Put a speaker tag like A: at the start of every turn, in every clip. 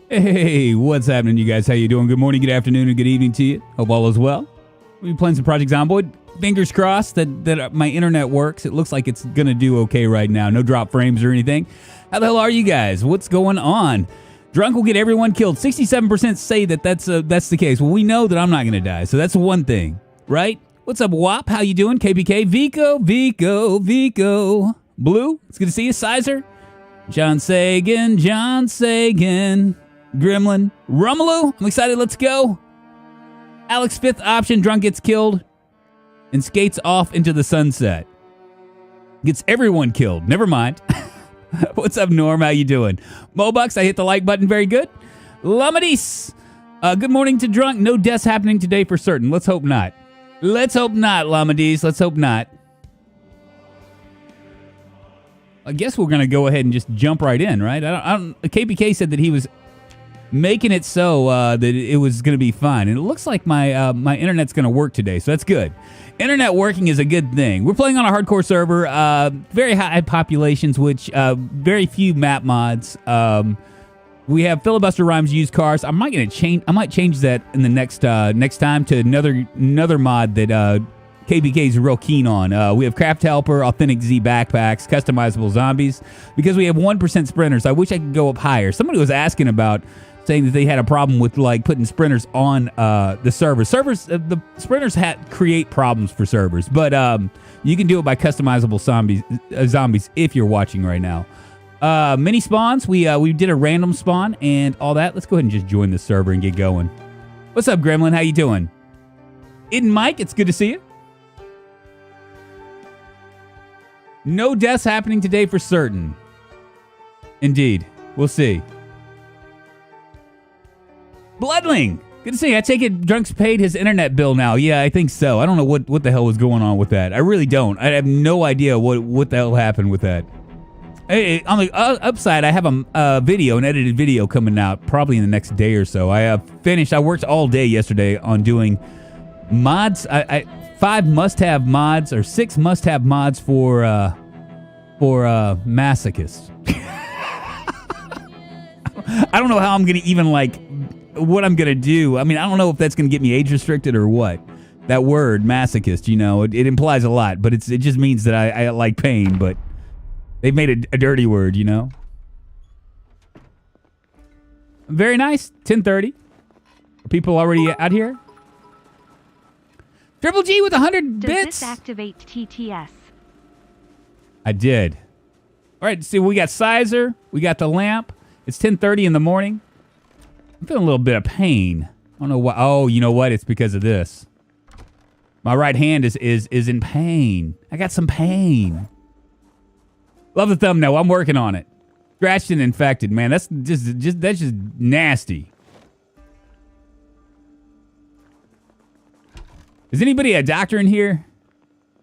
A: Hey, what's happening, you guys? How you doing? Good morning, good afternoon, and good evening to you. Hope all is well. We'll be playing some Project Zomboid. Fingers crossed that my internet works. It looks like it's going to do okay right now. No drop frames or anything. How the hell are you guys? What's going on? Drunk will get everyone killed. 67% say that's the case. Well, we know that I'm not going to die, so that's one thing, right? What's up, WAP? How you doing? KPK, Vico. Blue, it's good to see you. Sizer, John Sagan, Gremlin, Rumelu, I'm excited, let's go. Alex, fifth option, Drunk gets killed and skates off into the sunset. Gets everyone killed, never mind. What's up, Norm, how you doing? Mobucks, I hit the like button, very good. Lamadis, good morning to Drunk, no deaths happening today for certain, let's hope not. Lamadis, let's hope not. I guess we're going to go ahead and just jump right in, right? KPK said that he was making it so that it was going to be fine. And it looks like my internet's going to work today, so that's good. Internet working is a good thing. We're playing on a hardcore server, very high populations, which very few map mods. We have Filibuster rhymes, used cars. I might change that in the next time to another mod that KBK is real keen on. We have Craft Helper, Authentic Z backpacks, Customizable zombies. Because we have 1% sprinters, I wish I could go up higher. Somebody was asking about saying that they had a problem with like putting sprinters on the server. The sprinters create problems for servers, but you can do it by customizable zombies if you're watching right now. Mini spawns, we did a random spawn and all that. Let's go ahead and just join the server and get going. What's up, Gremlin? How you doing? Iden Mike, it's good to see you. No deaths happening today for certain. Indeed. We'll see. Bloodling! Good to see you. I take it Drunk's paid his internet bill now. Yeah, I think so. I don't know what the hell was going on with that. I really don't. I have no idea what the hell happened with that. Hey, on the upside, I have an edited video coming out probably in the next day or so. I worked all day yesterday on doing mods. 5 must-have mods or 6 must-have mods for masochists. I don't know how I'm gonna even what I'm gonna do. I mean, I don't know if that's gonna get me age restricted or what. That word masochist, it implies a lot, but it just means that I like pain. But they've made a dirty word, Very nice. 10:30. Are people already out here? Triple G with 100 bits.
B: Does this activate TTS?
A: I did. All right, see, we got Sizer. We got the lamp. It's 10:30 in the morning. I'm feeling a little bit of pain. I don't know why. Oh, you know what? It's because of this. My right hand is in pain. I got some pain. Love the thumbnail. I'm working on it. Scratched and infected, man. That's just nasty. Is anybody a doctor in here?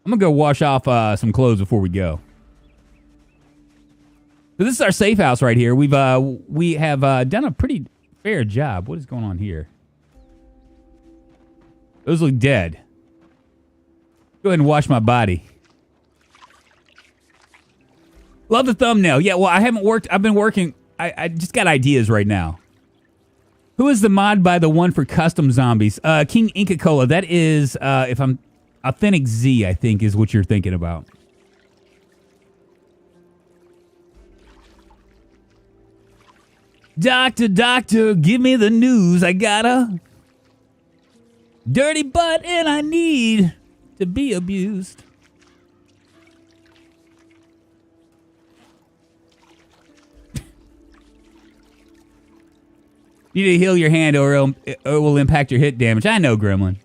A: I'm going to go wash off some clothes before we go. So this is our safe house right here. We have done a pretty fair job. What is going on here? Those look dead. Go ahead and wash my body. Love the thumbnail. Yeah, well, I haven't worked. I've been working. I just got ideas right now. Who is the mod by the one for custom zombies? King Inca Cola. That is, if I'm Authentic Z, I think is what you're thinking about. Doctor, give me the news. I got a dirty butt and I need to be abused. You need to heal your hand or it will impact your hit damage. I know, Gremlin.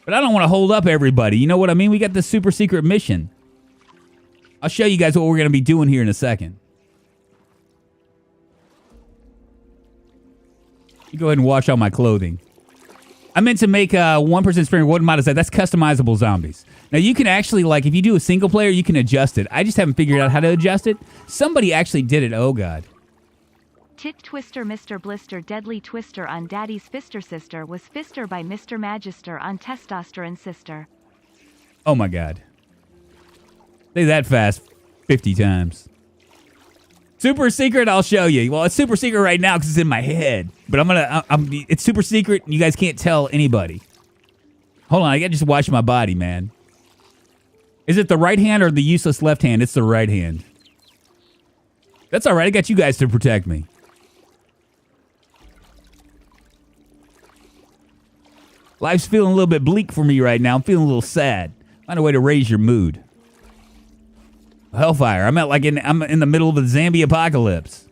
A: But I don't want to hold up everybody. You know what I mean? We got this super secret mission. I'll show you guys what we're going to be doing here in a second. You go ahead and wash out my clothing. I meant to make 1% spring. What mod is that? That's customizable zombies. Now, you can actually, if you do a single player, you can adjust it. I just haven't figured out how to adjust it. Somebody actually did it. Oh, God.
B: Tit Twister Mr. Blister Deadly Twister on Daddy's Fister Sister was Fister by Mr. Magister on Testosterone Sister.
A: Oh my God. Say that fast 50 times. Super secret, I'll show you. Well, it's super secret right now because it's in my head. But it's super secret, and you guys can't tell anybody. Hold on, I gotta just watch my body, man. Is it the right hand or the useless left hand? It's the right hand. That's all right, I got you guys to protect me. Life's feeling a little bit bleak for me right now. I'm feeling a little sad. Find a way to raise your mood. Hellfire. I'm in the middle of the zombie apocalypse.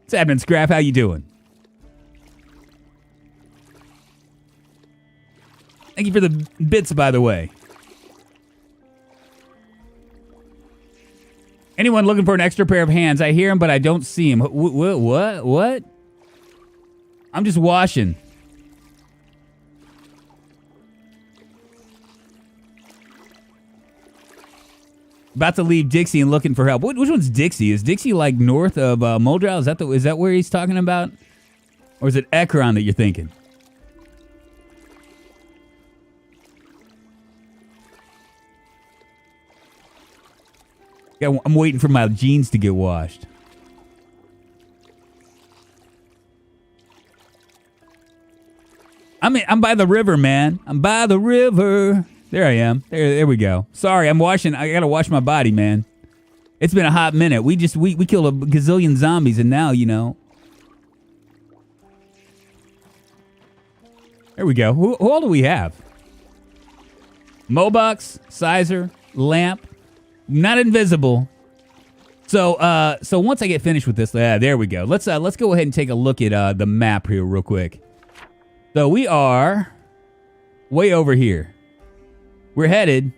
A: What's happening, Scrap? How you doing? Thank you for the bits, by the way. Anyone looking for an extra pair of hands? I hear him, but I don't see him. What? I'm just washing. About to leave Dixie and looking for help. Which one's Dixie? Is Dixie like north of Moldral? Is that where he's talking about? Or is it Ekron that you're thinking? Yeah, I'm waiting for my jeans to get washed. I'm by the river, man. I'm by the river. There I am. There we go. Sorry, I'm washing. I gotta wash my body, man. It's been a hot minute. We killed a gazillion zombies, and now, you know. There we go. Who all do we have? Mobucks, Sizer, Lamp, not invisible. So once I get finished with this, there we go. Let's go ahead and take a look at the map here real quick. So we are way over here. We're headed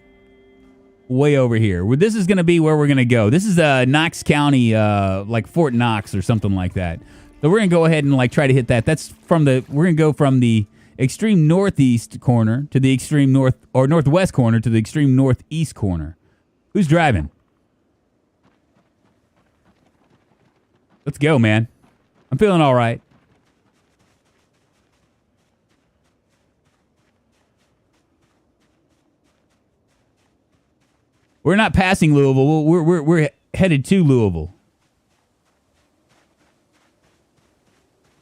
A: way over here. This is going to be where we're going to go. This is Knox County, like Fort Knox or something like that. So we're going to go ahead and like try to hit that. We're going to go from the extreme northeast corner to the extreme northwest corner to the extreme northeast corner. Who's driving? Let's go, man. I'm feeling all right. We're not passing Louisville. We're headed to Louisville.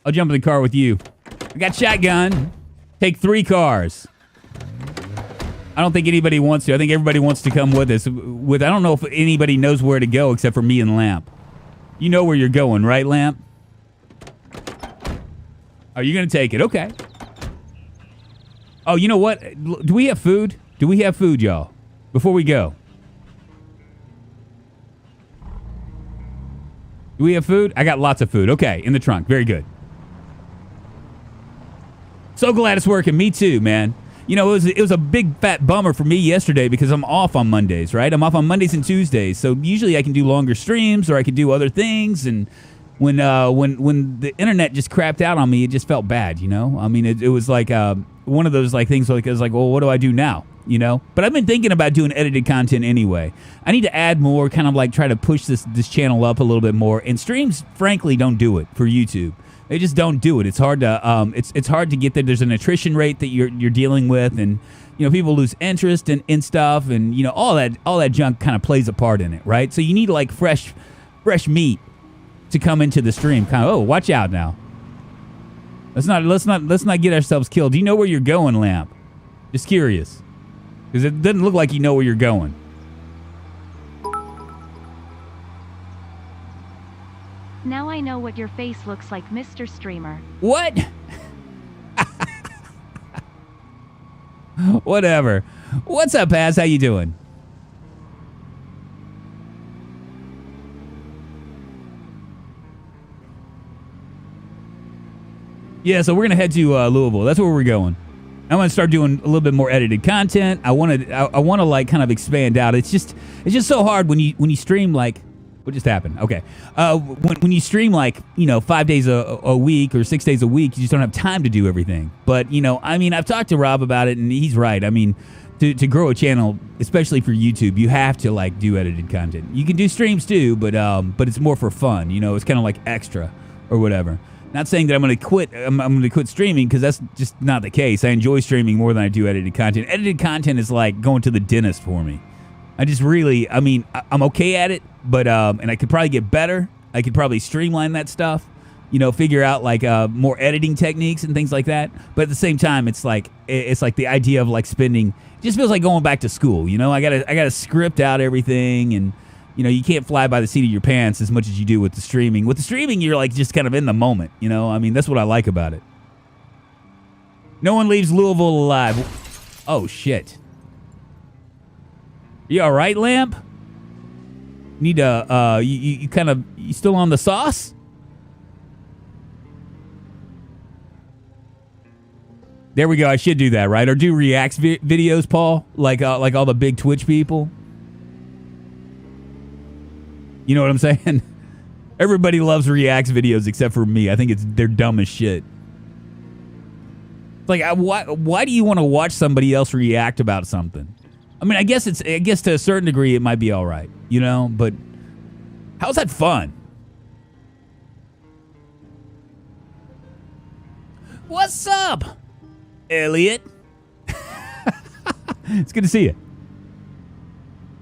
A: I'll jump in the car with you. I got shotgun. Take 3 cars. I don't think anybody wants to. I think everybody wants to come with us. I don't know if anybody knows where to go except for me and Lamp. You know where you're going, right, Lamp? Oh, you're going to take it. Okay. Oh, you know what? Do we have food? Do we have food, y'all? Before we go. Do we have food? I got lots of food. Okay, in the trunk. Very good. So glad it's working. Me too, man. You know, it was a big fat bummer for me yesterday because I'm off on Mondays, right? I'm off on Mondays and Tuesdays. So usually I can do longer streams or I can do other things. And when the internet just crapped out on me, it just felt bad, you know? I mean, it was like one of those like things like it was like, well, what do I do now? You know, but I've been thinking about doing edited content anyway. I need to add more, kind of like try to push this channel up a little bit more. And streams, frankly, don't do it for YouTube. They just don't do it. It's hard to it's hard to get there. There's an attrition rate that you're dealing with, and you know people lose interest in stuff, and you know all that junk kind of plays a part in it, right? So you need like fresh meat to come into the stream. Kind of watch out now. Let's not get ourselves killed. Do you know where you're going, Lamp? Just curious. Because it doesn't look like you know where you're going.
B: Now I know what your face looks like, Mr. Streamer.
A: What? Whatever. What's up, Paz? How you doing? Yeah, so we're going to head to Louisville. That's where we're going. I want to start doing a little bit more edited content. I want to like kind of expand out. It's just so hard when you stream like what just happened. Okay, when you stream like 5 days a week or 6 days a week, you just don't have time to do everything. But I mean, I've talked to Rob about it, and he's right. I mean, to grow a channel, especially for YouTube, you have to like do edited content. You can do streams too, but it's more for fun. It's kind of like extra or whatever. Not saying that I'm going to quit. I'm going to quit streaming because that's just not the case. I enjoy streaming more than I do edited content. Edited content is like going to the dentist for me. I just really, I mean, I'm okay at it, but and I could probably get better. I could probably streamline that stuff, you know, figure out like more editing techniques and things like that. But at the same time, it's like the idea of like spending. It just feels like going back to school. You know, I gotta script out everything, and you know, you can't fly by the seat of your pants as much as you do with the streaming. With the streaming, you're like just kind of in the moment. You know, I mean, that's what I like about it. No one leaves Louisville alive. Oh shit. You all right, Lamp? Need to, you still on the sauce? There we go. I should do that, right? Or do reacts videos, Paul, like all the big Twitch people. You know what I'm saying? Everybody loves reacts videos except for me. I think they're dumb as shit. Like, why do you want to watch somebody else react about something? I mean, I guess to a certain degree it might be all right, you know, but how's that fun? What's up, Elliot? It's good to see you.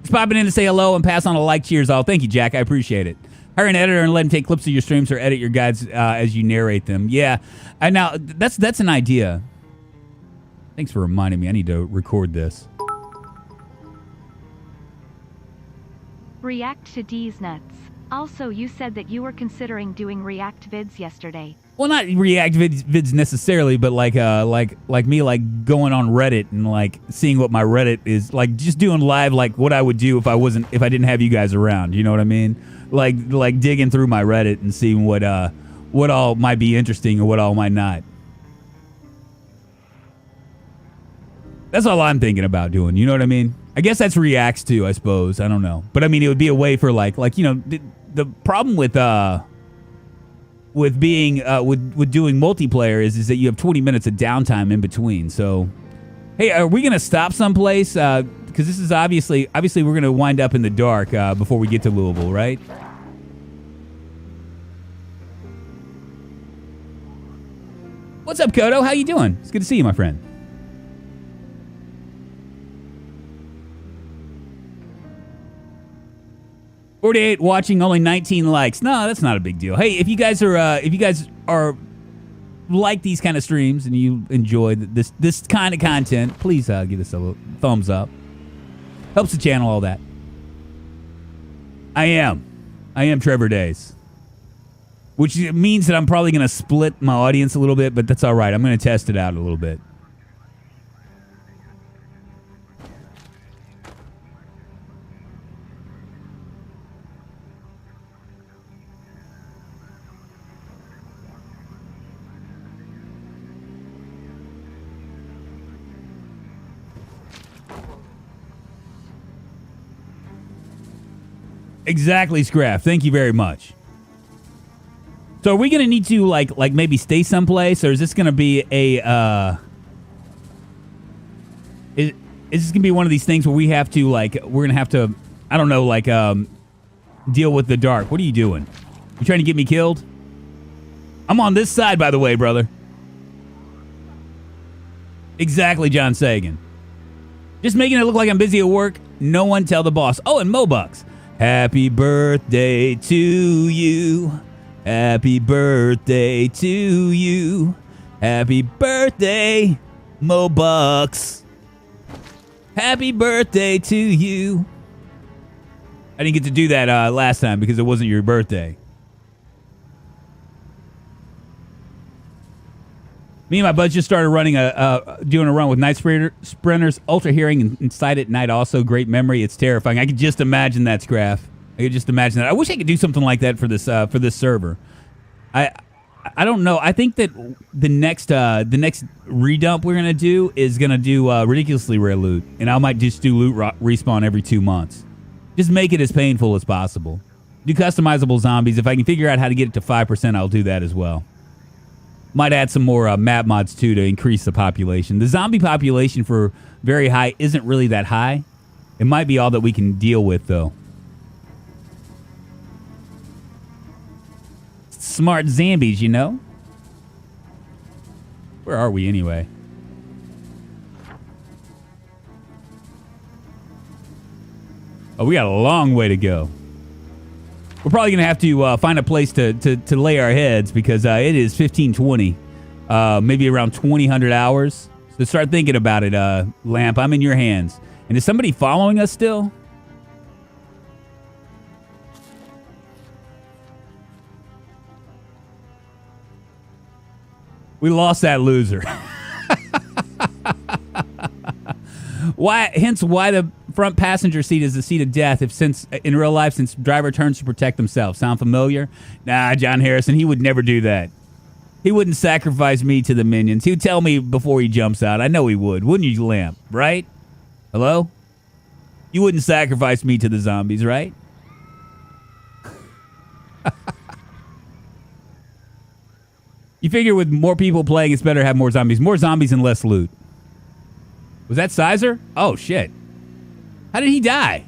A: Just popping in to say hello and pass on a like, cheers all. Thank you, Jack. I appreciate it. Hire an editor and let him take clips of your streams or edit your guides as you narrate them. Yeah, now that's an idea. Thanks for reminding me. I need to record this.
B: React to D's nuts. Also, you said that you were considering doing React vids yesterday.
A: Well, not React vids necessarily, but like me like going on Reddit and like seeing what my Reddit is like, just doing live like what I would do if I didn't have you guys around. You know what I mean? Like digging through my Reddit and seeing what all might be interesting or what all might not. That's all I'm thinking about doing. You know what I mean? I guess that's reacts too, I suppose. I don't know. But I mean, it would be a way for like you know, the problem with being with doing multiplayer is that you have 20 minutes of downtime in between. So, hey, are we gonna stop someplace? Because this is obviously we're gonna wind up in the dark before we get to Louisville, right? What's up, Kodo? How you doing? It's good to see you, my friend. 48 watching, only 19 likes. No, that's not a big deal. Hey, if you guys are like these kind of streams and you enjoy this kind of content, please give us a little thumbs up. Helps the channel, all that. I am Trevor Days, which means that I'm probably going to split my audience a little bit, but that's all right. I'm going to test it out a little bit. Exactly, Scraff. Thank you very much. So are we going to need to like maybe stay someplace, or is this going to be a is this going to be one of these things where we're going to have to I don't know, deal with the dark? What are you doing? You trying to get me killed? I'm on this side, by the way, brother. Exactly, John Sagan. Just making it look like I'm busy at work. No one tell the boss. Oh, and Mobucks. Happy birthday to you. Happy birthday to you. Happy birthday, Mobucks. Happy birthday to you. I didn't get to do that last time because it wasn't your birthday. Me and my buds just started doing a run with Night Sprinters, Ultra Hearing inside at night. Also, great memory. It's terrifying. I could just imagine that, Scraff. I could just imagine that. I wish I could do something like that for this server. I don't know. I think that the next redump we're gonna do is gonna do ridiculously rare loot, and I might just do loot respawn every 2 months. Just make it as painful as possible. Do customizable zombies. If I can figure out how to get it to 5%, I'll do that as well. Might add some more map mods, too, to increase the population. The zombie population for very high isn't really that high. It might be all that we can deal with, though. Smart zombies, you know? Where are we, anyway? Oh, we got a long way to go. We're probably going to have to find a place to lay our heads because it is 1520, maybe around 2000 hours. So start thinking about it, Lamp. I'm in your hands. And is somebody following us still? We lost that loser. Hence why the front passenger seat is the seat of death in real life, since driver turns to protect themselves. Sound familiar? Nah, John Harrison, he would never do that. He wouldn't sacrifice me to the minions. He would tell me before he jumps out. I know he would. Wouldn't you, Lamp? Right? Hello? You wouldn't sacrifice me to the zombies, right? You figure with more people playing, it's better to have more zombies. More zombies and less loot. Was that Sizer? Oh, shit. How did he die?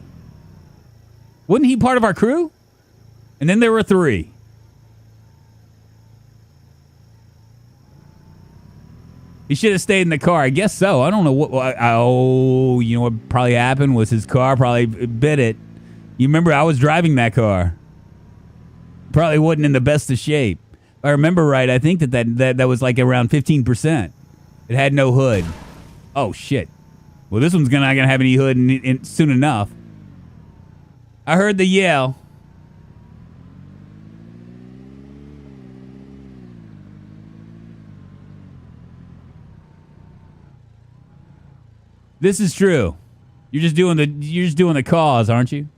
A: Wasn't he part of our crew? And then there were 3. He should have stayed in the car. I guess so. I don't know what... Oh, you know what probably happened was his car probably bit it. You remember I was driving that car. Probably wasn't in the best of shape. If I remember right, I think that was like around 15%. It had no hood. Oh, shit. Well, this one's not going to have any hood soon enough. I heard the yell. This is true. You're just doing the cause, aren't you?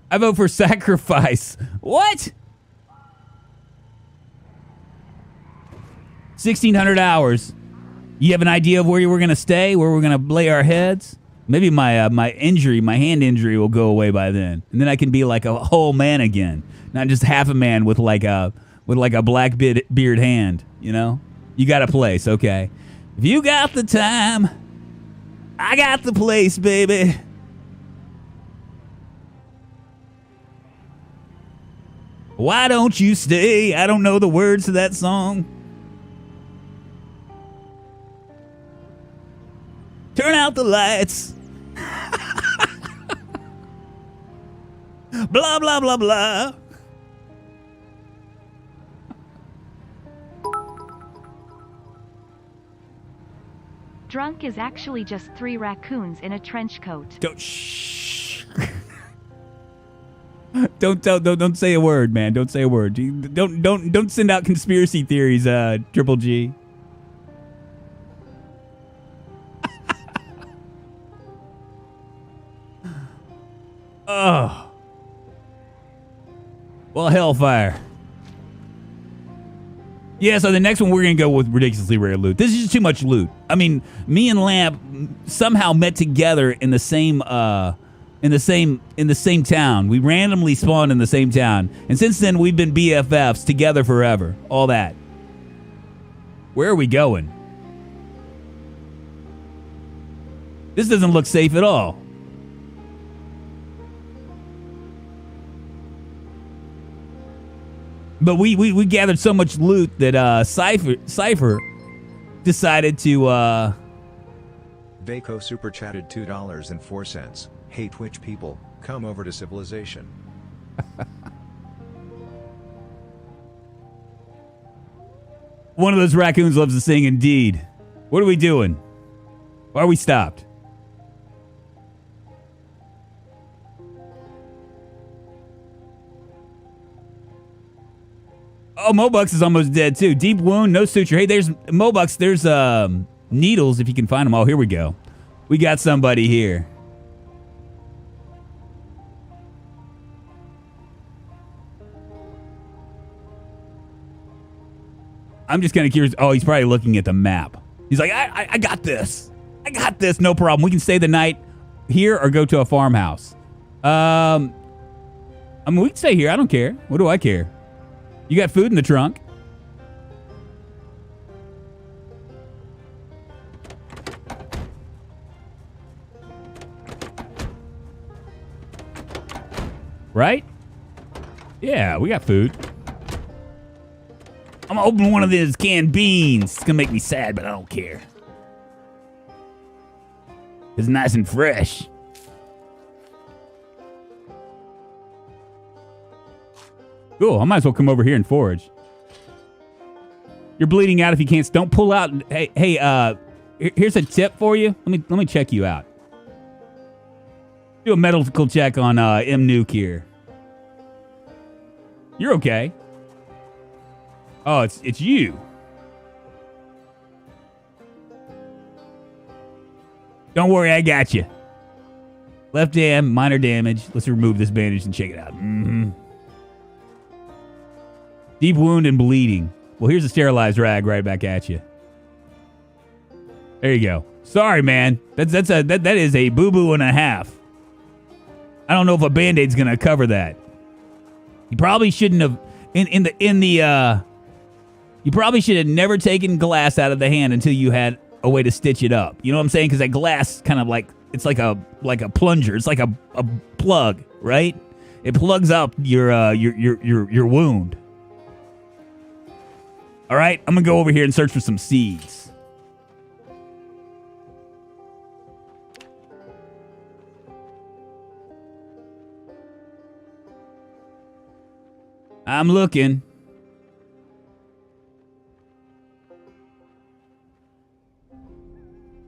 A: I vote for sacrifice. What? 1,600 hours. You have an idea of where we're going to stay, where we're going to lay our heads? Maybe my hand injury will go away by then. And then I can be like a whole man again. Not just half a man with like a black beard hand, you know? You got a place, okay. If you got the time, I got the place, baby. Why don't you stay? I don't know the words to that song. Turn out the lights. Blah, blah, blah, blah.
B: Drunk is actually just 3 raccoons in a trench coat.
A: Don't shh. Don't say a word, man. Don't say a word. Don't send out conspiracy theories, Triple G. Oh. Well, hellfire. Yeah, so the next one we're going to go with ridiculously rare loot. This is just too much loot. I mean, me and Lamp somehow met together in the same town. We randomly spawned in the same town. And since then we've been BFFs together forever. All that. Where are we going? This doesn't look safe at all. But we gathered so much loot that Cypher decided to
C: Vaco super chatted $2.04. Hey Twitch people, come over to Civilization.
A: One of those raccoons loves to sing indeed. What are we doing? Why are we stopped? Oh, Mobucks is almost dead too. Deep wound, no suture. Hey, there's Mobucks. There's needles if you can find them. Oh, here we go. We got somebody here. I'm just kind of curious. Oh, he's probably looking at the map. He's like, I got this. I got this. No problem. We can stay the night here or go to a farmhouse. I mean, we can stay here. I don't care. What do I care? You got food in the trunk. Right? Yeah, we got food. I'm gonna open one of these canned beans. It's gonna make me sad, but I don't care. It's nice and fresh. Cool. I might as well come over here and forage. You're bleeding out if you can't. Don't pull out. Hey, here's a tip for you. Let me check you out. Do a medical check on M Nuke here. You're okay. Oh, it's you. Don't worry, I got you. Left hand, minor damage. Let's remove this bandage and check it out. Mm-hmm. Deep wound and bleeding. Well, here's a sterilized rag right back at you. There you go. Sorry, man. That is a boo-boo and a half. I don't know if a Band-Aid's gonna cover that. You probably shouldn't have you probably should have never taken glass out of the hand until you had a way to stitch it up. You know what I'm saying? Because that glass kind of like it's like a plunger. It's like a plug, right? It plugs up your wound. All right, I'm gonna go over here and search for some seeds. I'm looking.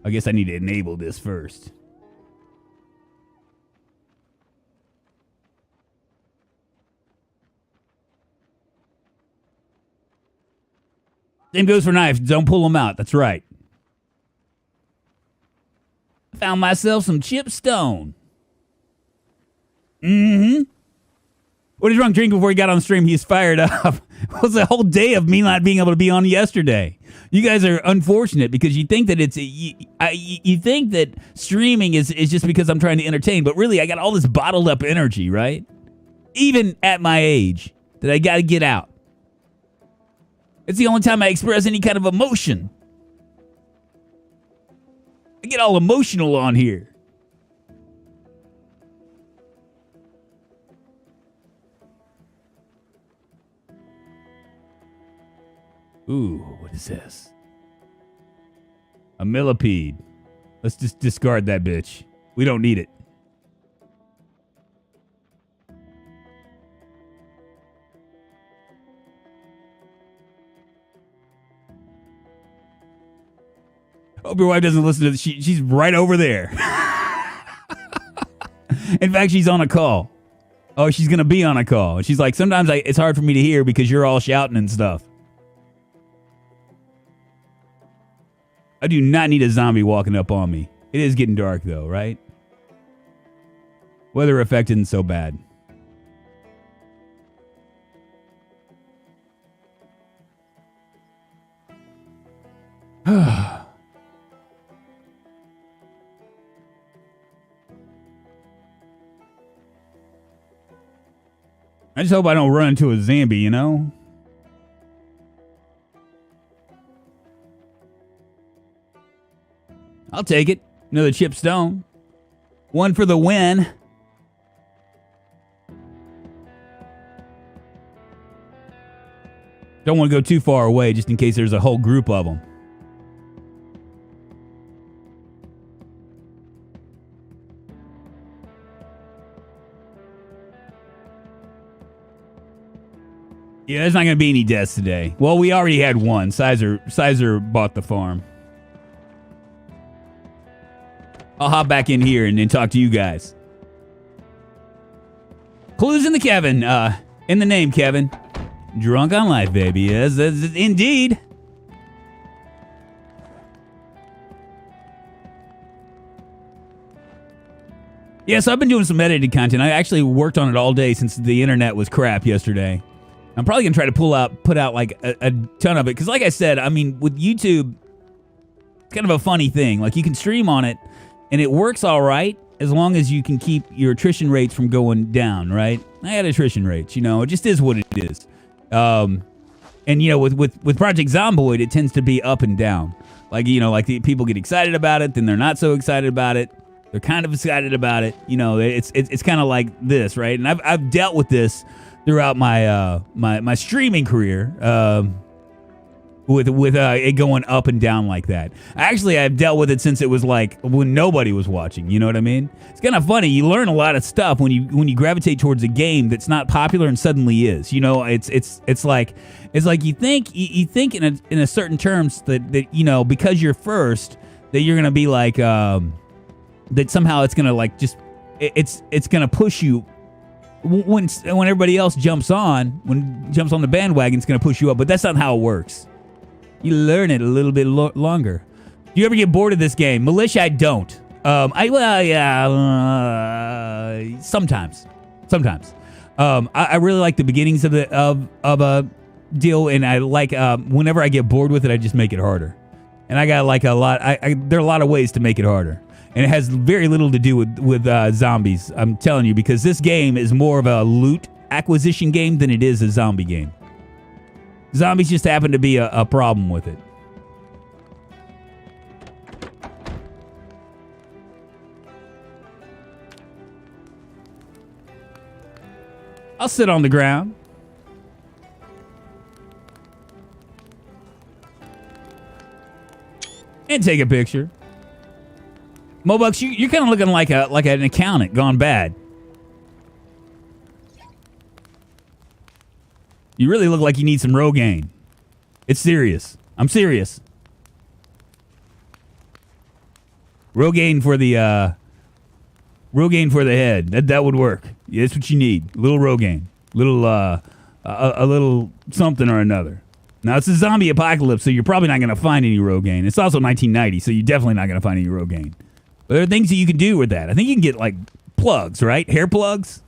A: I guess I need to enable this first. Same goes for knives. Don't pull them out. That's right. I found myself some chipped stone. Mm-hmm. What did Drunk drink before he got on stream? He's fired up. It was a whole day of me not being able to be on yesterday. You guys are unfortunate because you think that you think that streaming is just because I'm trying to entertain, but really I got all this bottled up energy, right? Even at my age, that I got to get out. It's the only time I express any kind of emotion. I get all emotional on here. Ooh, what is this? A millipede. Let's just discard that bitch. We don't need it. Hope your wife doesn't listen to this. She's right over there. In fact, she's on a call. Oh, she's going to be on a call. And she's like, sometimes it's hard for me to hear because you're all shouting and stuff. I do not need a zombie walking up on me. It is getting dark, though, right? Weather effect isn't so bad. I just hope I don't run into a zombie, you know? I'll take it. Another chip stone. One for the win. Don't want to go too far away just in case there's a whole group of them. Yeah, there's not going to be any deaths today. Well, we already had one. Sizer bought the farm. I'll hop back in here and then talk to you guys. Clues in the Kevin. In the name, Kevin. Drunk on life, baby. Yes, indeed. Yeah, so I've been doing some edited content. I actually worked on it all day since the internet was crap yesterday. I'm probably going to try to put out like a ton of it. Because like I said, I mean, with YouTube, it's kind of a funny thing. Like you can stream on it and it works all right as long as you can keep your attrition rates from going down, right? I had attrition rates, you know, it just is what it is. And, you know, with Project Zomboid, it tends to be up and down. Like, you know, like the people get excited about it, then they're not so excited about it. They're kind of excited about it. You know, it's kind of like this, right? And I've dealt with this throughout my my streaming career, with it going up and down like that. Actually, I've dealt with it since it was like when nobody was watching. You know what I mean? It's kind of funny. You learn a lot of stuff when you gravitate towards a game that's not popular and suddenly is. You know, it's like you think in a certain terms that you know, because you're first, that you're gonna be like that somehow it's gonna like just it's gonna push you. When everybody else jumps on the bandwagon, it's going to push you up. But that's not how it works. You learn it a little bit longer. Do you ever get bored of this game? Militia, I don't. Sometimes. I really like the beginnings of a deal, and I like whenever I get bored with it, I just make it harder. And I got like a lot. There are a lot of ways to make it harder. And it has very little to do with zombies, I'm telling you, because this game is more of a loot acquisition game than it is a zombie game. Zombies just happen to be a problem with it. I'll sit on the ground. And take a picture. Mobucks, you're kind of looking like an accountant gone bad. You really look like you need some Rogaine. It's serious. I'm serious. Rogaine for the head. That would work. Yeah, that's what you need. A little Rogaine. A little something or another. Now, it's a zombie apocalypse, so you're probably not going to find any Rogaine. It's also 1990, so you're definitely not going to find any Rogaine. But there are things that you can do with that. I think you can get, like, plugs, right? Hair plugs?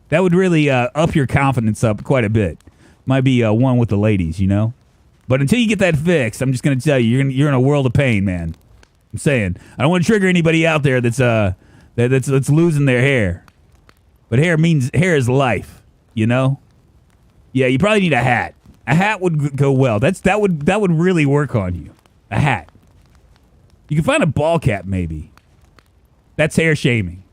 A: That would really up your confidence up quite a bit. Might be one with the ladies, you know? But until you get that fixed, I'm just going to tell you, you're in a world of pain, man. I'm saying. I don't want to trigger anybody out there that's losing their hair. But hair is life, you know? Yeah, you probably need a hat. A hat would go well. That would really work on you. A hat. You can find a ball cap, maybe. That's hair shaming.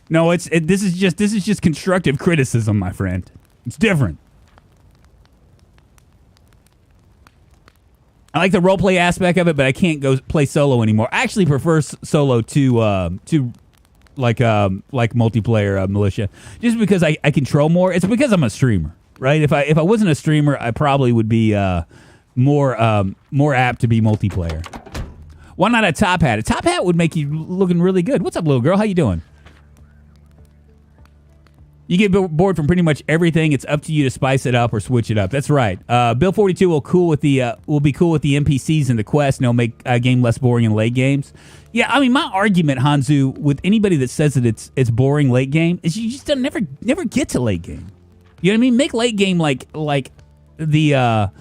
A: No, this is just constructive criticism, my friend. It's different. I like the roleplay aspect of it, but I can't go play solo anymore. I actually prefer solo to like multiplayer militia, just because I control more. It's because I'm a streamer, right? If I wasn't a streamer, I probably would be more apt to be multiplayer. Why not a top hat? A top hat would make you looking really good. What's up, little girl? How you doing? You get bored from pretty much everything. It's up to you to spice it up or switch it up. That's right. Bill 42 will be cool with the NPCs and the quest, and it'll make a game less boring in late games. Yeah, I mean, my argument, Hanzu, with anybody that says that it's boring late game is you just never get to late game. You know what I mean? Make late game like the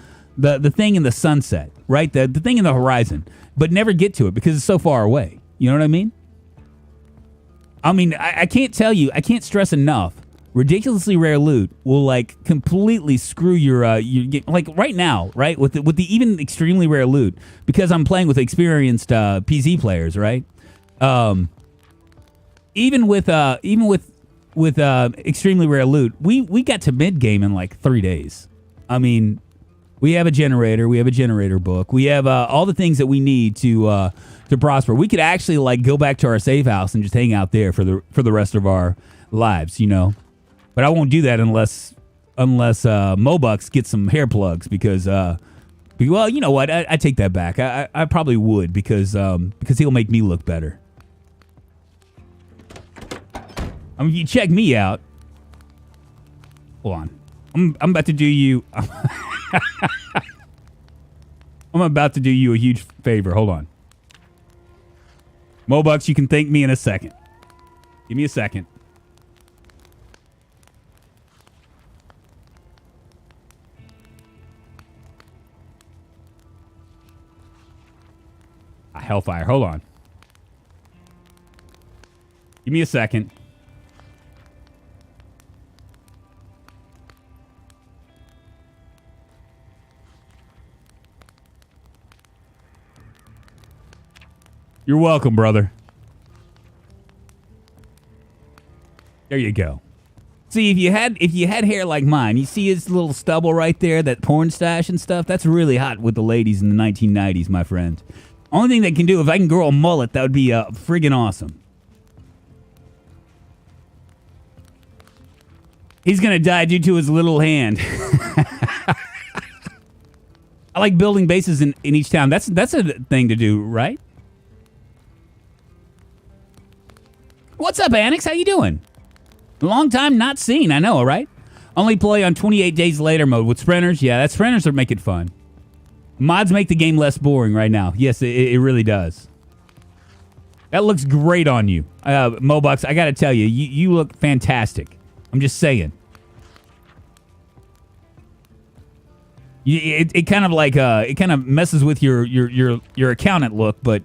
A: thing in the sunset, right? The thing in the horizon, but never get to it because it's so far away. You know what I mean? I can't tell you, I can't stress enough. Ridiculously rare loot will like completely screw your game. Like right now, right? With the even extremely rare loot, because I'm playing with experienced PC players, right? Even with extremely rare loot, we got to mid game in like 3 days. I mean, we have a generator, we have a generator book, we have all the things that we need to prosper. We could actually like go back to our safe house and just hang out there for the rest of our lives, you know. But I won't do that unless Mobucks gets some hair plugs because well, you know what? I take that back. I probably would because he'll make me look better. I mean, you check me out. Hold on. I'm about to do you. I'm about to do you a huge favor. Hold on. Mobucks, you can thank me in a second. Give me a second. Hellfire. Hold on. Give me a second. You're welcome, brother. There you go. See, if you had hair like mine, you see his little stubble right there, that porn stash and stuff. That's really hot with the ladies in the 1990s, my friend. Only thing they can do, if I can grow a mullet, that would be friggin' awesome. He's gonna die due to his little hand. I like building bases in each town. That's a thing to do, right? What's up, Annex? How you doing? Long time not seen, I know, right? Only play on 28 days later mode with sprinters. Yeah, that sprinters are making fun. Mods make the game less boring right now. Yes, it really does. That looks great on you. Mobucks, I gotta tell you, you look fantastic. I'm just saying. It kind of like it kind of messes with your accountant look, but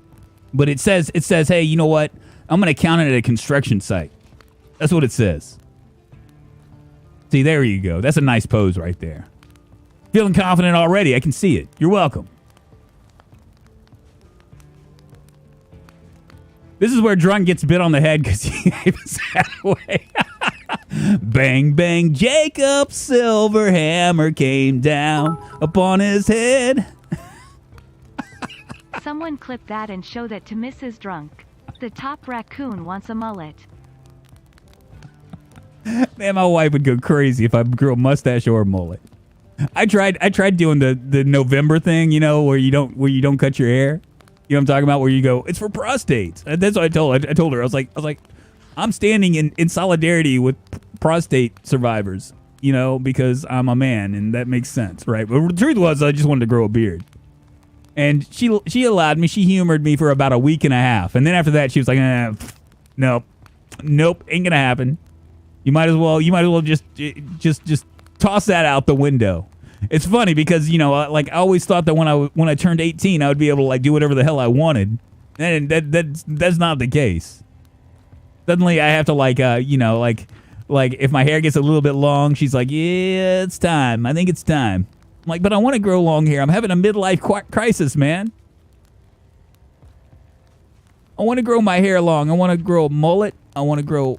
A: it says, hey, you know what? I'm an accountant at a construction site. That's what it says. See, there you go. That's a nice pose right there. Feeling confident already. I can see it. You're welcome. This is where Drunk gets bit on the head because he gave his hat away. Bang, bang, Jacob's silver hammer came down upon his head.
B: Someone clip that and show that to Mrs. Drunk. The top raccoon wants a mullet.
A: Man, my wife would go crazy if I grew a mustache or a mullet. I tried doing the November thing, you know, where you don't cut your hair. You know what I'm talking about? Where you go, it's for prostates. And that's what I told her. I told her, I was like, I'm standing in solidarity with prostate survivors, you know, because I'm a man, and that makes sense, right? But the truth was, I just wanted to grow a beard. And she allowed me. She humored me for about a week and a half, and then after that, she was like, nope, ain't gonna happen. You might as well just toss that out the window. It's funny because, you know, like I always thought that when I turned 18, I would be able to like do whatever the hell I wanted, and that's not the case. Suddenly, I have to like you know, like if my hair gets a little bit long, she's like, yeah, it's time. I think it's time. I'm like, but I want to grow long hair. I'm having a midlife crisis, man. I want to grow my hair long. I want to grow a mullet. I want to grow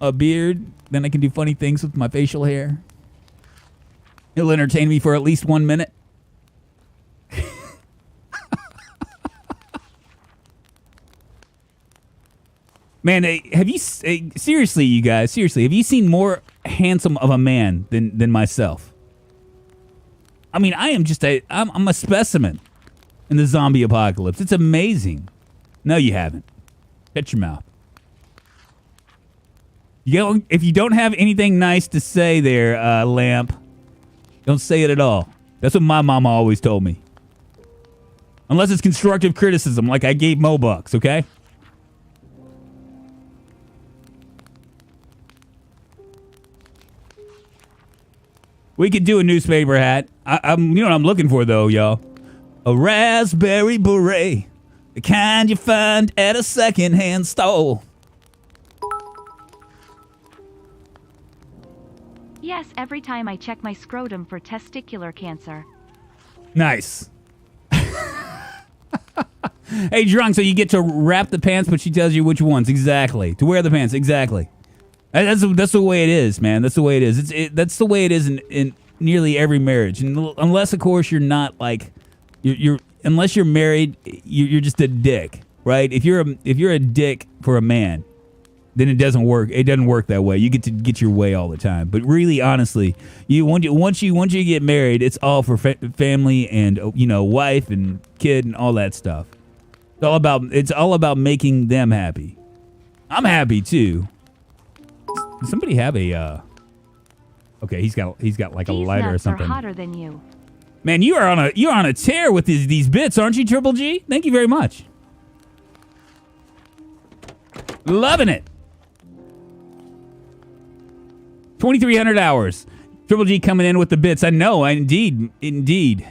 A: a beard. Then I can do funny things with my facial hair. It'll entertain me for at least 1 minute. Man, have you seriously, you guys? Seriously, have you seen more handsome of a man than myself? I mean, I am just I'm a specimen in the zombie apocalypse. It's amazing. No, you haven't. Shut your mouth. If you don't have anything nice to say there, Lamp, don't say it at all. That's what my mama always told me. Unless it's constructive criticism, like I gave Mobucks, okay? We could do a newspaper hat. You know what I'm looking for, though, y'all? A raspberry beret. The kind you find at a secondhand store.
B: Yes, every time I check my scrotum for testicular cancer.
A: Nice. Hey, Drunk, so you get to wrap the pants, but she tells you which ones exactly. To wear the pants, exactly. That's the way it is, man. That's the way it is. That's the way it is in nearly every marriage, and unless, of course, you're not like unless you're married, you're just a dick, right? If you're a dick for a man, then it doesn't work. It doesn't work that way. You get to get your way all the time. But really, honestly, once you get married, it's all for family and, you know, wife and kid and all that stuff. It's all about making them happy. I'm happy too. Does somebody have a okay, he's got like a lighter or something.
B: These nuts are hotter than you.
A: Man, you're on a tear with these bits, aren't you, Triple G? Thank you very much. Loving it. 2,300 hours. Triple G coming in with the bits. I know, indeed. Paying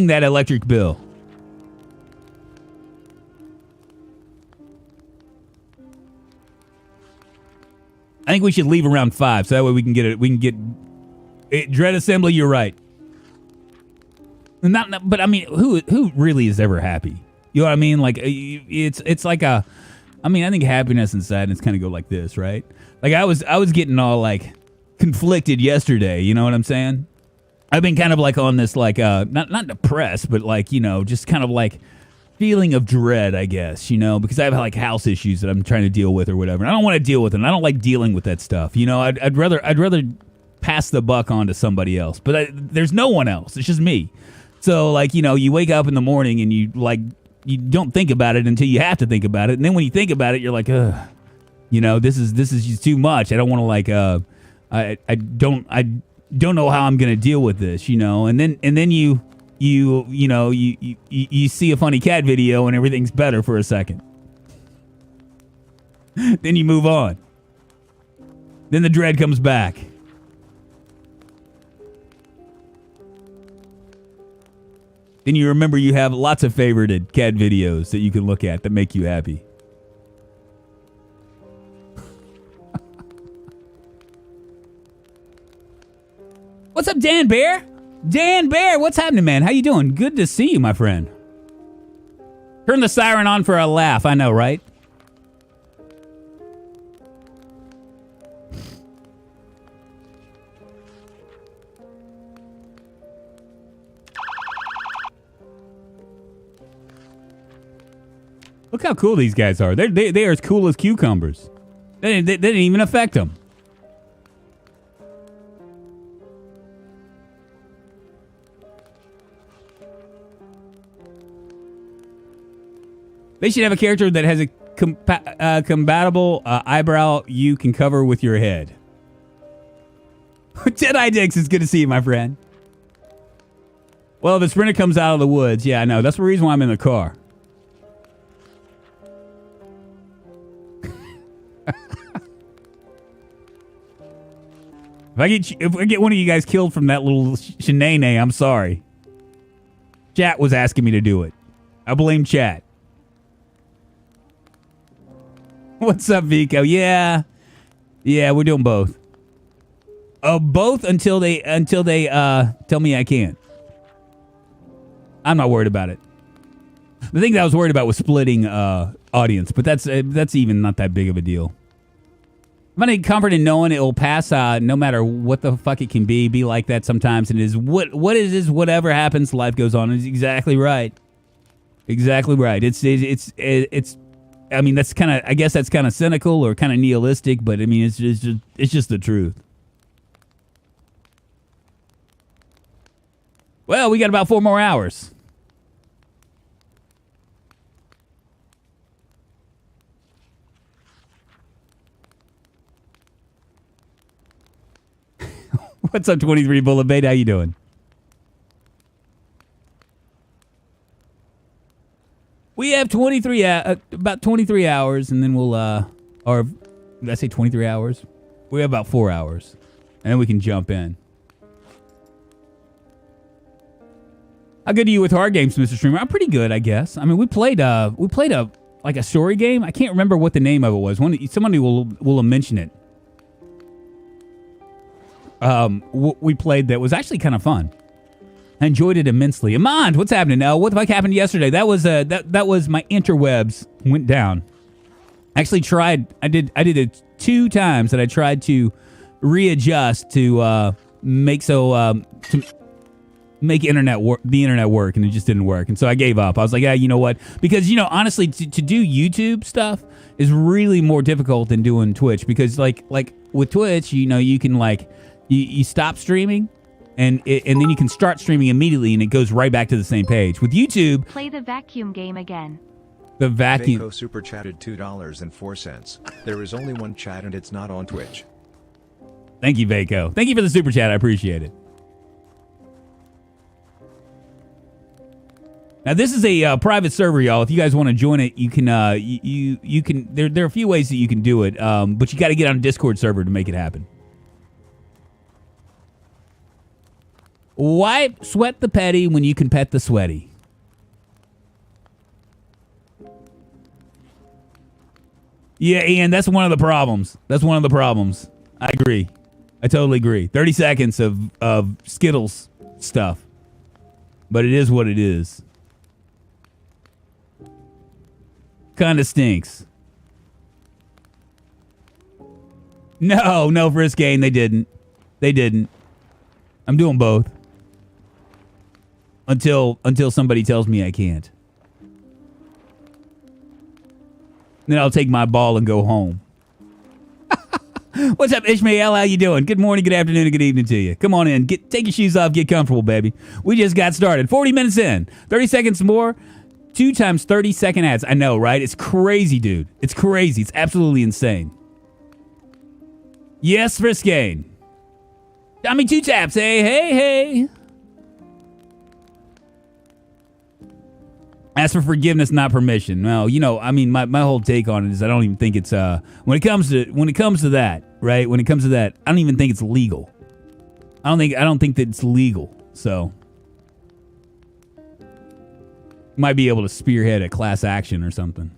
A: that electric bill. I think we should leave around 5, so that way we can get it. We can get it. Dread Assembly. You're right. But I mean, who really is ever happy? You know what I mean? Like it's like a I mean, I think happiness and sadness kind of go like this, right? Like I was getting all like conflicted yesterday. You know what I'm saying? I've been kind of like on this like not depressed, but like, you know, just kind of like feeling of dread, I guess, you know, because I have like house issues that I'm trying to deal with or whatever. And I don't want to deal with them. I don't like dealing with that stuff. You know, I'd rather pass the buck on to somebody else. But there's no one else. It's just me. So like, you know, you wake up in the morning and you don't think about it until you have to think about it. And then when you think about it, you're like, ugh, you know, this is just too much. I don't want to like, I don't know how I'm going to deal with this, you know? And then you see a funny cat video and everything's better for a second. Then you move on. Then the dread comes back. Then you remember you have lots of favorited cat videos that you can look at that make you happy. What's up, Dan Bear? Dan Bear, what's happening, man? How you doing? Good to see you, my friend. Turn the siren on for a laugh. I know, right? Look how cool these guys are. They are as cool as cucumbers. They didn't even affect them. They should have a character that has a compatible eyebrow you can cover with your head. Jedi Dix, it's good to see you, my friend. Well, the Sprinter comes out of the woods. Yeah, I know. That's the reason why I'm in the car. If I get one of you guys killed from that little shenane, I'm sorry. Chat was asking me to do it. I blame chat. What's up, Vico? Yeah, we're doing both. Both until they tell me I can't. I'm not worried about it. The thing that I was worried about was splitting audience, but that's even not that big of a deal. I'm finding comfort in knowing it will pass, no matter what the fuck it can be like that sometimes. And it is what it is, whatever happens, life goes on. It's exactly right. Exactly right. It's. I mean, that's kind of. I guess that's kind of cynical or kind of nihilistic, but I mean, it's just the truth. Well, we got about 4 more hours. What's up, 23 Bullet Bait? How you doing? We have about 23 hours, and then we'll, or did I say 23 hours? We have about 4 hours, and then we can jump in. How good are you with hard games, Mr. Streamer? I'm pretty good, I guess. I mean, we played a like a story game. I can't remember what the name of it was. Somebody will mention it. We played that was actually kind of fun. I enjoyed it immensely. Amand, what's happening now? What the fuck happened yesterday? That was that was my interwebs went down. I actually tried. I did it 2 times that I tried to readjust to make internet work, the internet work, and it just didn't work. And so I gave up. I was like, yeah, you know what? Because honestly, to do YouTube stuff is really more difficult than doing Twitch, because like with Twitch, you can like. You stop streaming, and then you can start streaming immediately, and it goes right back to the same page. With YouTube,
B: play the vacuum game again.
A: The vacuum.
C: Vaco super chatted $2.04. There is only one chat, and it's not on Twitch.
A: Thank you, Vaco. Thank you for the super chat. I appreciate it. Now, this is a private server, y'all. If you guys want to join it, you can. You can. There are a few ways that you can do it, but you got to get on a Discord server to make it happen. Why sweat the petty when you can pet the sweaty? Yeah, Ian, that's one of the problems. I agree. I totally agree. 30 seconds of Skittles stuff. But it is what it is. Kind of stinks. No, Friskane, they didn't. They didn't. I'm doing both. Until somebody tells me I can't. Then I'll take my ball and go home. What's up, Ishmael? How you doing? Good morning, good afternoon, and good evening to you. Come on in. Take your shoes off. Get comfortable, baby. We just got started. 40 minutes in. 30 seconds more. 2 times 30-second ads. I know, right? It's crazy, dude. It's crazy. It's absolutely insane. Yes, Friskane. Tommy 2 taps. Hey. Ask for forgiveness, not permission. No, I mean, my whole take on it is I don't even think it's when it comes to that, right? When it comes to that, I don't even think it's legal. I don't think that it's legal. So might be able to spearhead a class action or something.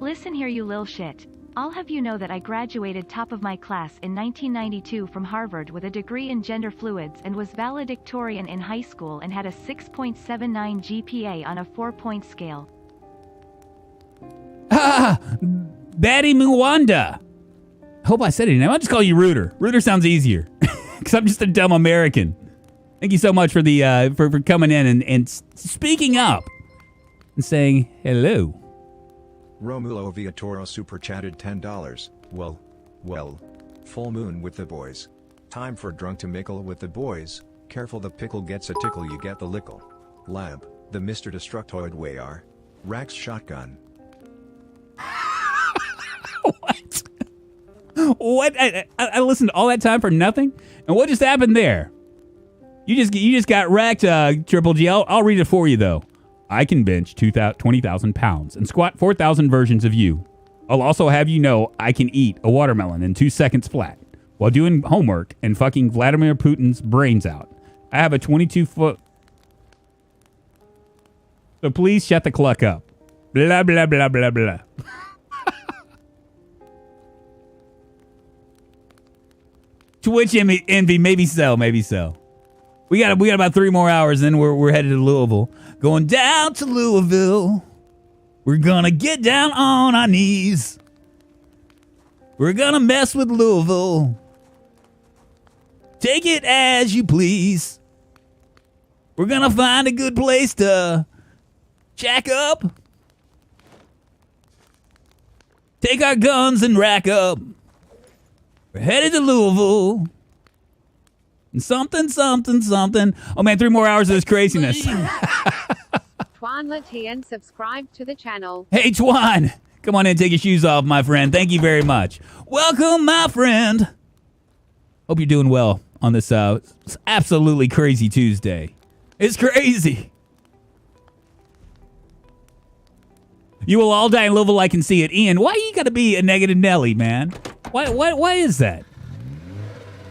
B: Listen here, you lil shit. I'll have you know that I graduated top of my class in 1992 from Harvard with a degree in gender fluids and was valedictorian in high school and had a 6.79 GPA on a 4-point scale.
A: Batty Mwanda. Hope I said it. I'll just call you Rooter. Rooter sounds easier because I'm just a dumb American. Thank you so much for the for coming in and speaking up and saying hello.
C: Romulo Viatoro super chatted $10. Well. Full moon with the boys. Time for drunk to mickle with the boys. Careful, the pickle gets a tickle, you get the lickle. Lamp, the Mr. Destructoid way are. Rax shotgun.
A: What? What? I listened all that time for nothing? And what just happened there? You just got wrecked, Triple G. I'll read it for you, though. I can bench 20,000 pounds and squat 4,000 versions of you. I'll also have you know I can eat a watermelon in 2 seconds flat while doing homework and fucking Vladimir Putin's brains out. I have a 22-foot... So please shut the cluck up. Blah, blah, blah, blah, blah. Twitch envy, maybe so. We got about 3 more hours, then we're headed to Louisville. Going down to Louisville. We're gonna get down on our knees. We're gonna mess with Louisville. Take it as you please. We're gonna find a good place to jack up. Take our guns and rack up. We're headed to Louisville. Something. Oh man, 3 more hours of this craziness.
D: Twan Latian, subscribe to the channel.
A: Hey Twan, come on in, take your shoes off, my friend. Thank you very much. Welcome, my friend. Hope you're doing well on this absolutely crazy Tuesday. It's crazy. You will all die in Louisville, I can see it. Ian, why you gotta be a negative Nelly, man? Why is that?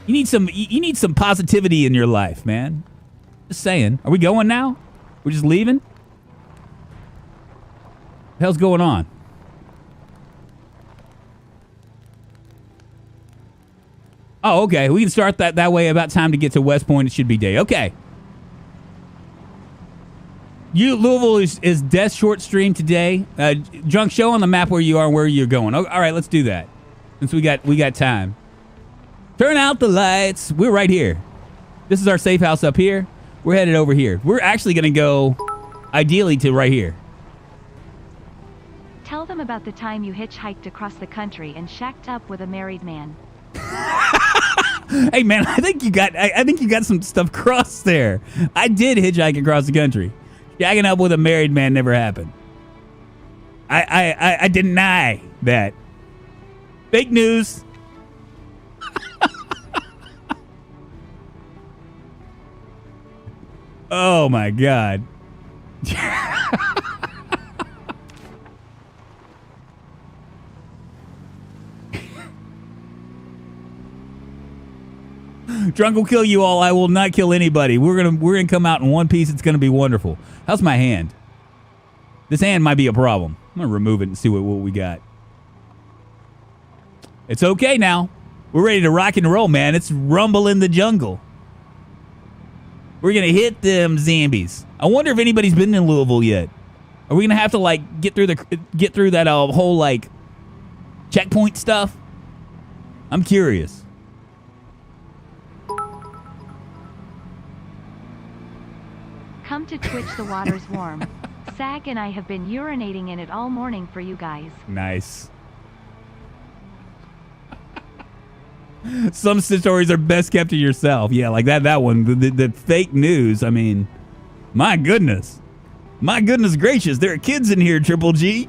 A: You need some positivity in your life, man. Just saying. Are we going now? We're just leaving? What the hell's going on? Oh, okay. We can start that way. About time to get to West Point. It should be day. Okay. Louisville is Death short stream today. Drunk, show on the map where you are and where you're going. Oh, all right, let's do that. Since we got time. Turn out the lights. We're right here. This is our safe house up here. We're headed over here. We're actually going to go, ideally, to right here.
B: Tell them about the time you hitchhiked across the country and shacked up with a married man.
A: Hey, man, I think you got some stuff crossed there. I did hitchhike across the country. Shacking up with a married man never happened. I deny that. Fake news. Oh my God. Drunk will kill you all. I will not kill anybody. We're gonna come out in one piece. It's gonna be wonderful. How's my hand? This hand might be a problem. I'm gonna remove it and see what we got. It's okay now. We're ready to rock and roll, man. It's rumble in the jungle. We're going to hit them zombies. I wonder if anybody's been in Louisville yet. Are we gonna have to like get through that whole like checkpoint stuff? I'm curious.
B: Come to Twitch, the water's warm. Sag and I have been urinating in it all morning for you guys.
A: Nice. Some stories are best kept to yourself. Yeah, like that one. The fake news. I mean, my goodness. My goodness gracious. There are kids in here, Triple G.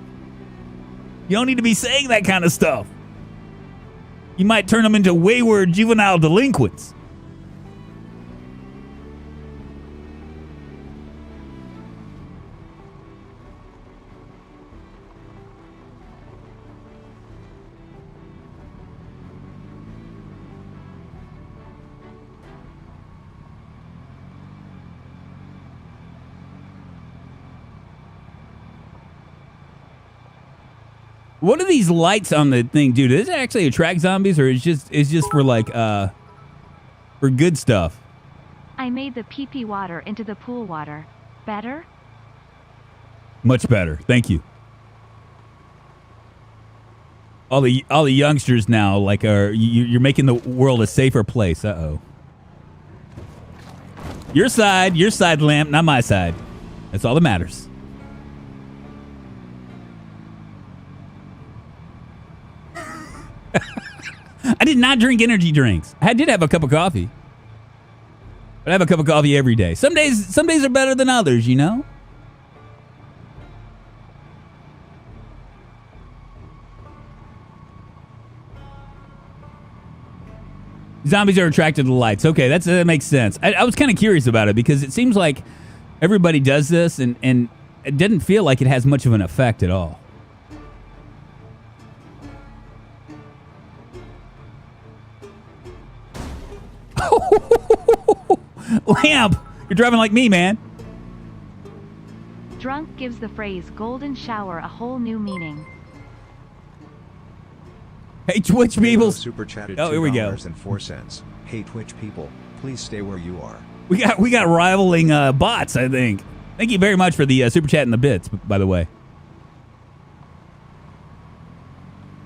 A: You don't need to be saying that kind of stuff. You might turn them into wayward juvenile delinquents. What are these lights on the thing, dude? Does it actually attract zombies, or is just for like for good stuff?
B: I made the pee-pee water into the pool water. Better?
A: Much better. Thank you. All the youngsters now like you're making the world a safer place. Uh-oh. Your side, lamp, not my side. That's all that matters. I did not drink energy drinks. I did have a cup of coffee. But I have a cup of coffee every day. Some days are better than others, you know? Zombies are attracted to the lights. Okay, that makes sense. I was kind of curious about it because it seems like everybody does this and it didn't feel like it has much of an effect at all. Lamp, you're driving like me, man.
B: Drunk gives the phrase golden shower a whole new meaning.
A: Hey, Twitch people.
C: Super chatted
A: oh, here we go.
C: $2.04. Hey, Twitch people, please stay where you are.
A: We got rivaling bots, I think. Thank you very much for the super chat and the bits, by the way.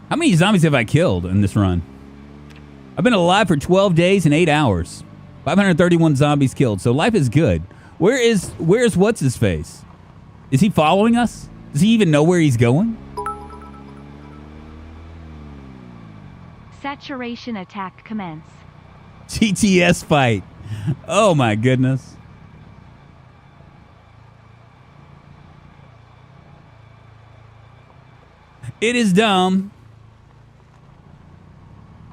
A: How many zombies have I killed in this run? I've been alive for 12 days and 8 hours. 531 zombies killed, so life is good. Where's what's his face? Is he following us? Does he even know where he's going?
B: Saturation attack commence.
A: GTS fight. Oh my goodness. It is dumb.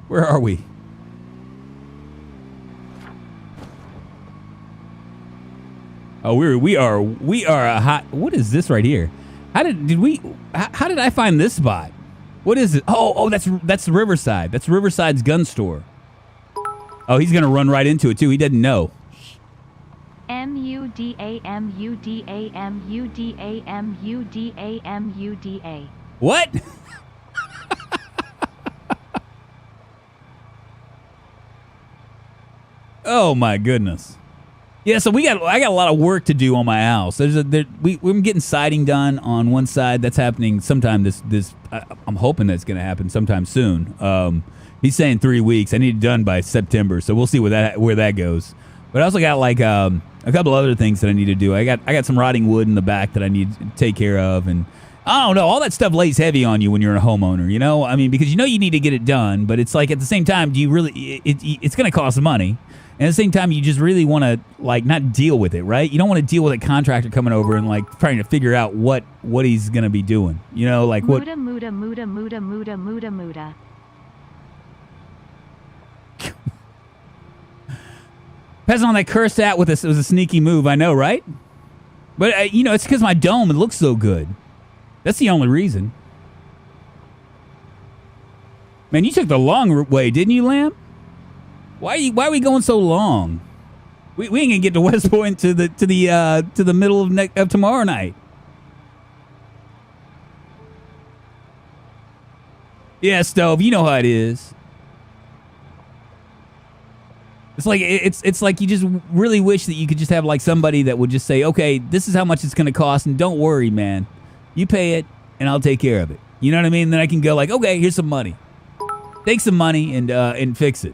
A: Where are we? Oh, we are a hot. What is this right here? How did I find this spot? What is it? Oh, that's Riverside. That's Riverside's gun store. Oh, he's gonna run right into it too. He doesn't know.
B: MUDA.
A: What? Oh my goodness. Yeah, so I got a lot of work to do on my house. We're getting siding done on one side. That's happening sometime I'm hoping that's going to happen sometime soon. He's saying 3 weeks. I need it done by September, so we'll see where that goes. But I also got like a couple other things that I need to do. I got some rotting wood in the back that I need to take care of, and I don't know. All that stuff lays heavy on you when you're a homeowner, you know? I mean, because you know you need to get it done, but it's like at the same time, do you really? It's going to cost money. And at the same time, you just really want to, like, not deal with it, right? You don't want to deal with a contractor coming over and, like, trying to figure out what he's going to be doing. You know, like what...
B: Muda.
A: Peasant on that cursed at with us. It was a sneaky move, I know, right? But, you know, it's because my dome, it looks so good. That's the only reason. Man, you took the long way, didn't you, Lamb? Why are we going so long? We ain't gonna get to West Point to the middle of tomorrow night. Yeah, Stove, you know how it is. It's like you just really wish that you could just have like somebody that would just say, okay, this is how much it's going to cost, and don't worry, man. You pay it, and I'll take care of it. You know what I mean? Then I can go like, okay, here's some money. Take some money and fix it.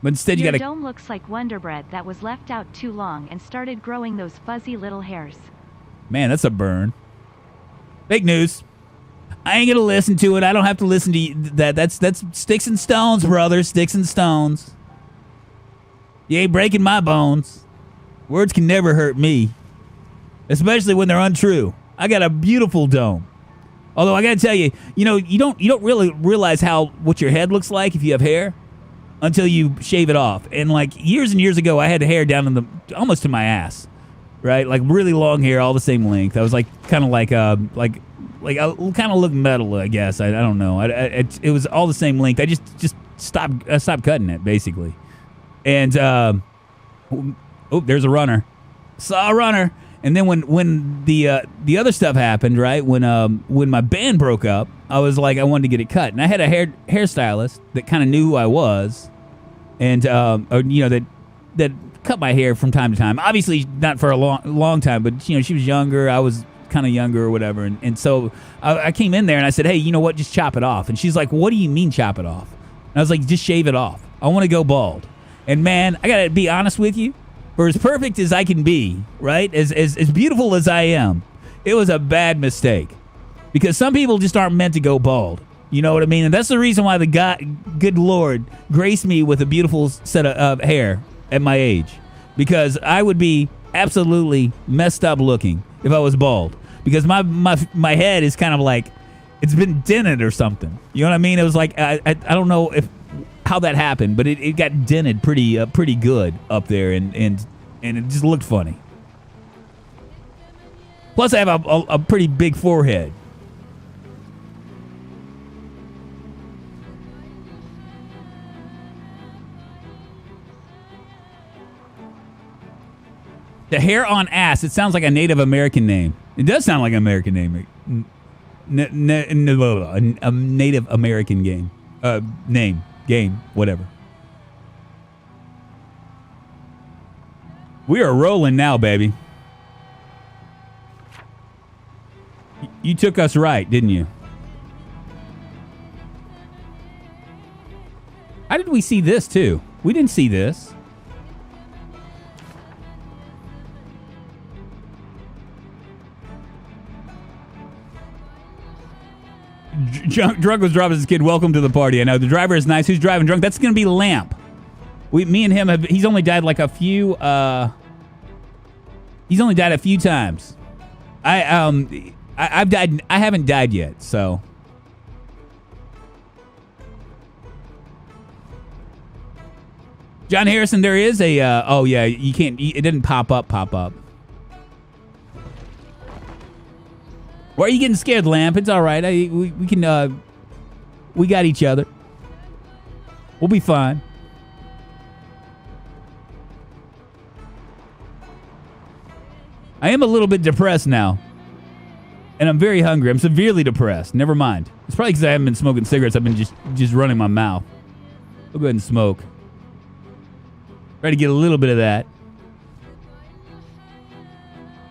A: But instead, you
B: Your
A: got to.
B: dome looks like Wonder Bread that was left out too long and started growing those fuzzy little hairs.
A: Man, that's a burn. Fake news. I ain't gonna listen to it. I don't have to listen to that. That's sticks and stones, brother. Sticks and stones. You ain't breaking my bones. Words can never hurt me, especially when they're untrue. I got a beautiful dome. Although I gotta tell you, you don't really realize what your head looks like if you have hair until you shave it off. And like years and years ago, I had hair down in almost to my ass, right? Like really long hair, all the same length. I was like kind of like I kind of look metal, I guess. I don't know. It was all the same length. I just stopped cutting it basically. And there's a runner. Saw a runner. And then when the other stuff happened, right? When my band broke up, I was like, I wanted to get it cut, and I had a hairstylist that kind of knew who I was, and that cut my hair from time to time. Obviously, not for a long time, but she was younger. I was kind of younger or whatever, and so I came in there and I said, hey, you know what? Just chop it off. And she's like, what do you mean chop it off? And I was like, just shave it off. I want to go bald. And man, I gotta be honest with you. For as perfect as I can be, right? As beautiful as I am, it was a bad mistake. Because some people just aren't meant to go bald. You know what I mean? And that's the reason why the good Lord graced me with a beautiful set of hair at my age. Because I would be absolutely messed up looking if I was bald. Because my head is kind of like, it's been dented or something. You know what I mean? It was like, I don't know how that happened, but it got dented pretty good up there, and it just looked funny. Plus, I have a pretty big forehead. The hair on ass. It sounds like a Native American name. It does sound like an American name. A Native American name. Game, whatever. We are rolling now, baby. You took us right, didn't you? How did we see this, too? We didn't see this. Drunk was dropped as a kid. Welcome to the party. I know the driver is nice. Who's driving drunk? That's going to be Lamp. Me and him he's only died like a few. He's only died a few times. I've died. I haven't died yet. So. John Harrison, there is a. Oh yeah, you can't. It didn't pop up. Why are you getting scared, Lamp? It's all right. We can. We got each other. We'll be fine. I am a little bit depressed now. And I'm very hungry. I'm severely depressed. Never mind. It's probably because I haven't been smoking cigarettes. I've been just running my mouth. I'll go ahead and smoke. Try to get a little bit of that.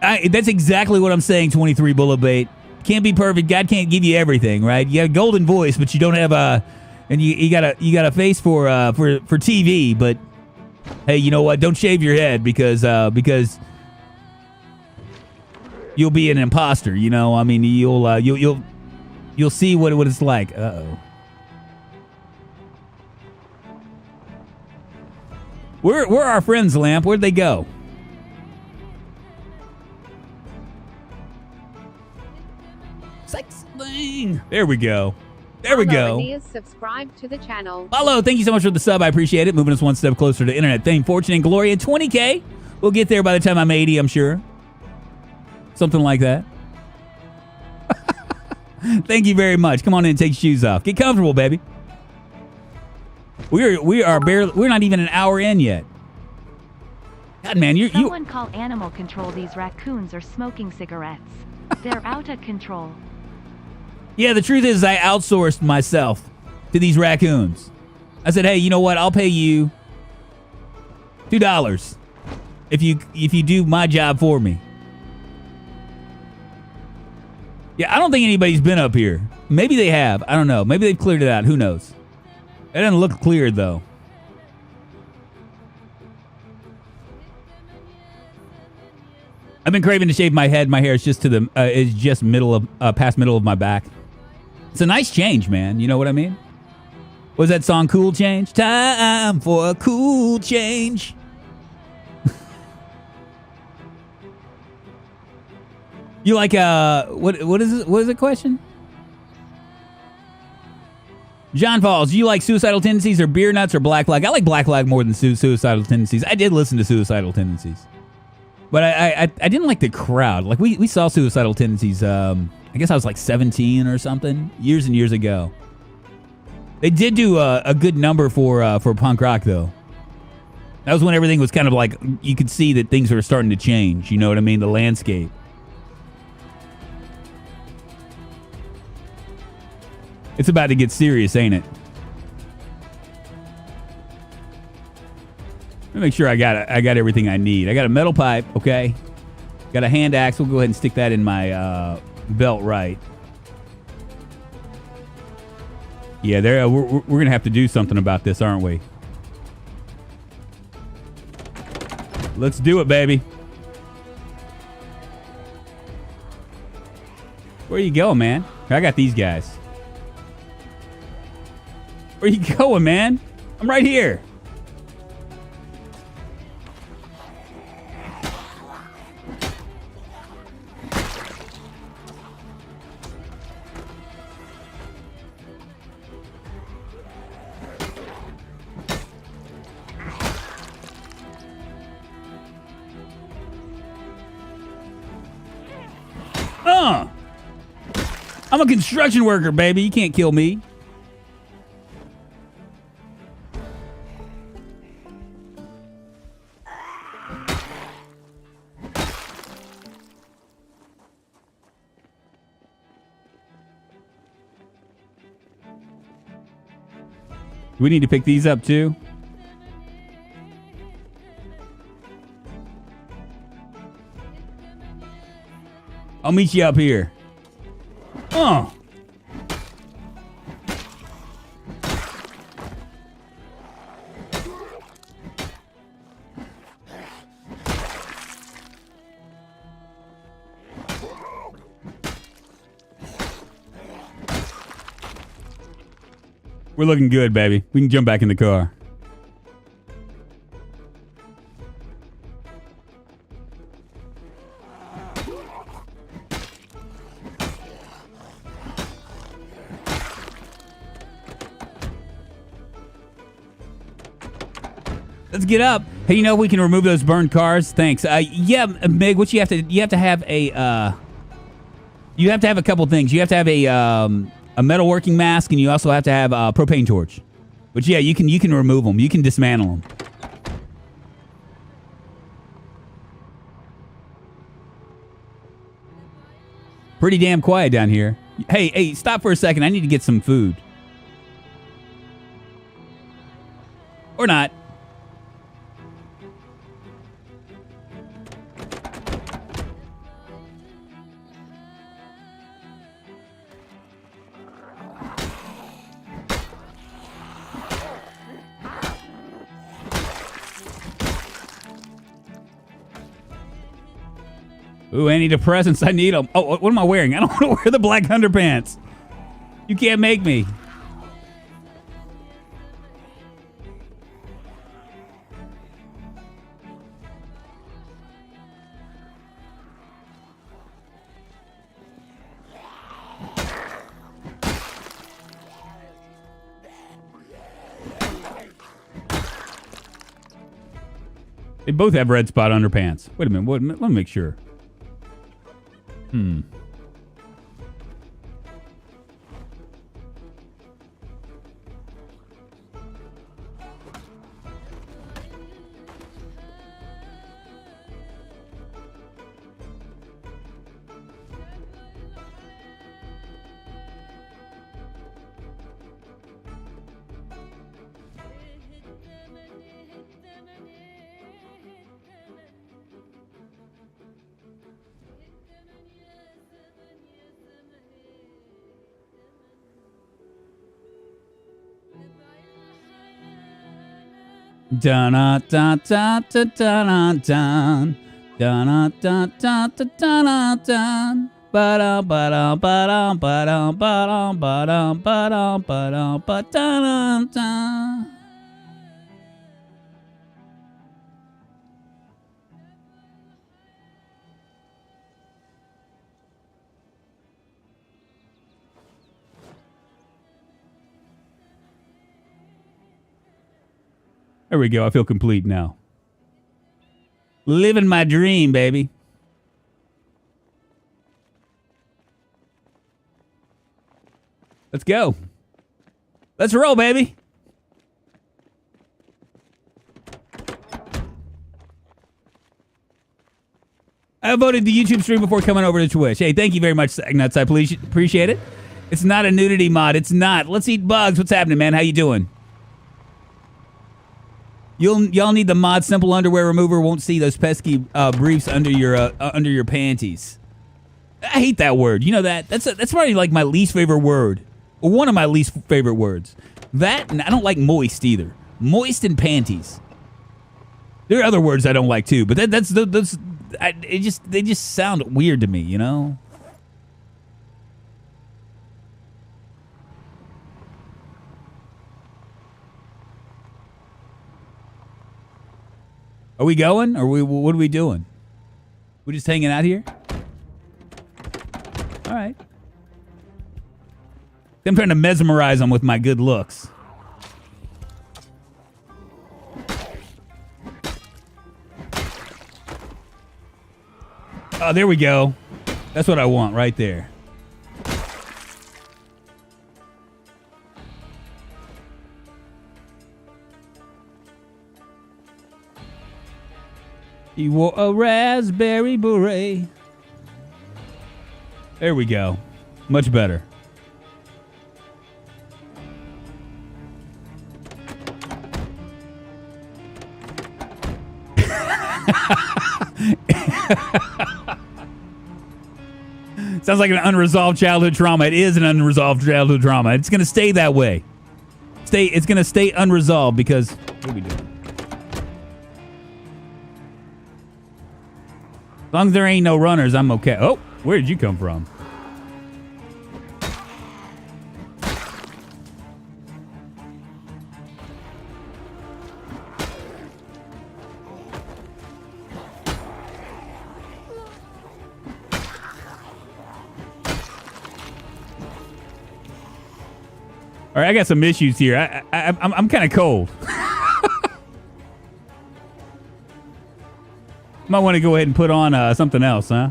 A: That's exactly what I'm saying, 23 Bullet Bait. Can't be perfect. God can't give you everything, right? You got a golden voice, but you don't have and you got a face for TV, but hey, you know what? Don't shave your head because you'll be an imposter, you know? I mean, you'll see what it's like. Uh-oh. Where are our friends, Lamp? Where'd they go? Sex thing. There we go. There we go.
D: Subscribe to the channel.
A: Follow. Thank you so much for the sub. I appreciate it. Moving us one step closer to internet fame, fortune, and glory. And 20K. We'll get there by the time I'm 80, I'm sure. Something like that. Thank you very much. Come on in and take your shoes off. Get comfortable, baby. We're not even an hour in yet. God, man,
B: Someone call animal control. These raccoons are smoking cigarettes. They're out of control.
A: Yeah, the truth is I outsourced myself to these raccoons. I said, hey, you know what? I'll pay you $2 if you do my job for me. Yeah, I don't think anybody's been up here. Maybe they have. I don't know. Maybe they've cleared it out. Who knows? It doesn't look cleared, though. I've been craving to shave my head. My hair is just past middle of my back. It's a nice change, man. You know what I mean? Was that song Cool Change? Time for a cool change. You like what is it? What is the question? John Falls, do you like Suicidal Tendencies or Beer Nuts or Black Flag? I like Black Flag more than Suicidal Tendencies. I did listen to Suicidal Tendencies. But I didn't like the crowd. Like we saw Suicidal Tendencies, I guess I was like 17 or something, years and years ago. They did do a good number for punk rock, though. That was when everything was kind of like, you could see that things were starting to change. You know what I mean? The landscape. It's about to get serious, ain't it? Let me make sure I got everything I need. I got a metal pipe, okay? Got a hand axe. We'll go ahead and stick that in my belt right. Yeah, there. We're gonna have to do something about this, aren't we? Let's do it, baby. Where you going, man? I got these guys. Where you going, man? I'm right here. I'm a construction worker, baby. You can't kill me. We need to pick these up too. I'll meet you up here. We're looking good, baby. We can jump back in the car. Let's get up. Hey, you know we can remove those burned cars? Thanks. Yeah, Meg, what you have to have a couple things. You have to have a metalworking mask, and you also have to have a propane torch. But yeah, you can remove them. You can dismantle them. Pretty damn quiet down here. Hey, stop for a second. I need to get some food. Or not. Ooh, antidepressants. I need them. Oh, what am I wearing? I don't want to wear the black underpants. You can't make me. They both have red spot underpants. Wait a minute. Let me make sure. Dun dun dun dun dun dun dun dun dun dun dun dun. Ba-dum, ba-dum, ba-dum, ba-dum, ba-dum, ba-dum, ba-dum, ba-dum, ba-dum, dun. There we go. I feel complete now. Living my dream, baby. Let's go. Let's roll, baby. I voted the YouTube stream before coming over to Twitch. Hey, thank you very much, Sagnuts. I appreciate it. It's not a nudity mod. It's not. Let's eat bugs. What's happening, man? How you doing? Y'all need the mod simple underwear remover. Won't see those pesky briefs under your panties. I hate that word. You know that? That's probably like my least favorite word. Or one of my least favorite words. That, and I don't like moist either. Moist and panties. There are other words I don't like too, but they just sound weird to me, you know? Are we going? Or what are we doing? We just hanging out here? All right. I'm trying to mesmerize them with my good looks. Oh, there we go. That's what I want right there. He wore a raspberry beret. There we go. Much better. Sounds like an unresolved childhood trauma. It is an unresolved childhood trauma. It's going to stay that way. It's going to stay unresolved because... What are we doing? As long as there ain't no runners, I'm okay. Oh, where did you come from? All right, I got some issues here. I'm kind of cold. Might want to go ahead and put on something else, huh?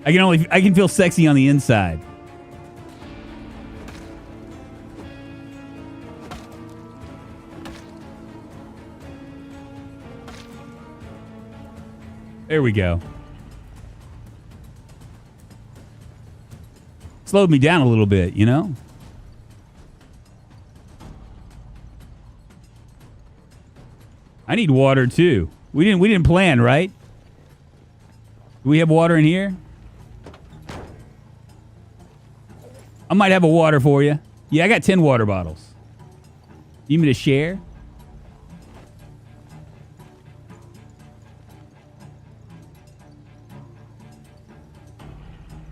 A: I can feel sexy on the inside. There we go. Slowed me down a little bit, you know? I need water too. We didn't plan, right? Do we have water in here? I might have a water for you. Yeah, I got 10 water bottles. You need me to share?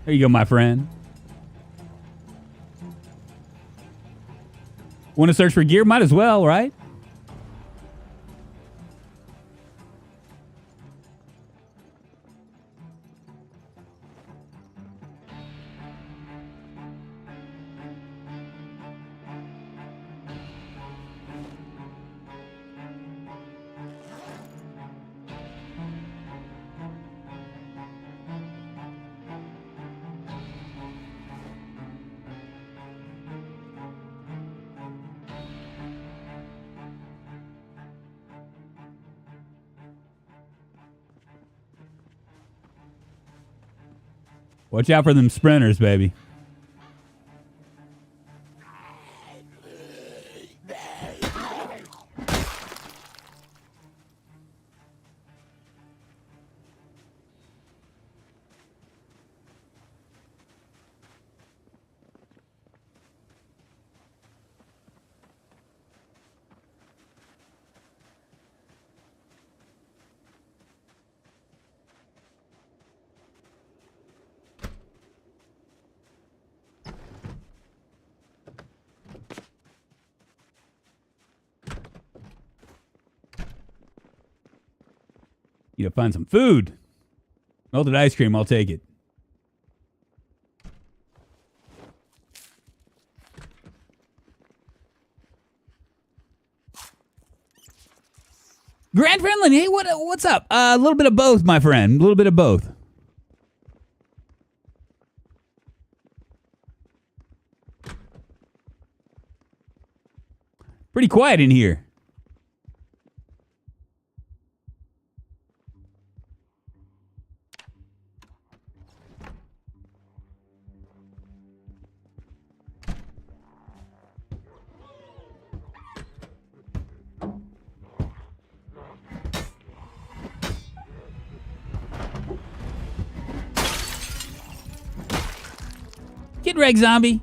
A: There you go, my friend. Want to search for gear? Might as well, right? Watch out for them sprinters, baby. Need to find some food. Melted ice cream, I'll take it. Grant Friendly, hey, what's up? A little bit of both, my friend. A little bit of both. Pretty quiet in here. Get wrecked, zombie.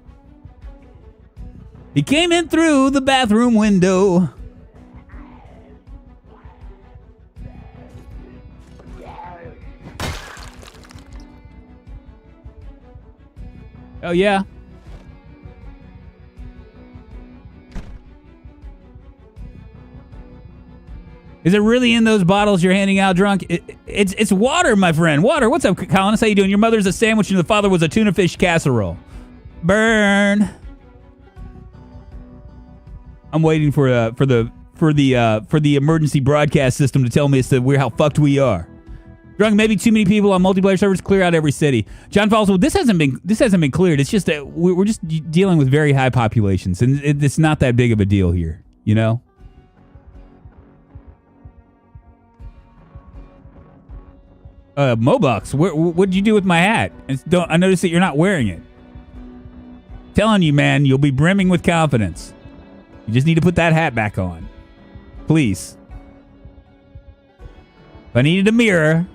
A: He came in through the bathroom window. Oh, yeah. Is it really in those bottles you're handing out, drunk? It's water, my friend. Water. What's up, Colin? How you doing? Your mother's a sandwich and the father was a tuna fish casserole. Burn. I'm waiting for the emergency broadcast system to tell me how fucked we are. Drunk, maybe too many people on multiplayer servers. Clear out every city. John Falls. Well, this hasn't been cleared. It's just that we're just dealing with very high populations, and it's not that big of a deal here. You know. Mobucks, what did you do with my hat? I noticed that you're not wearing it. Telling you, man, you'll be brimming with confidence. You just need to put that hat back on. Please. If I needed a mirror,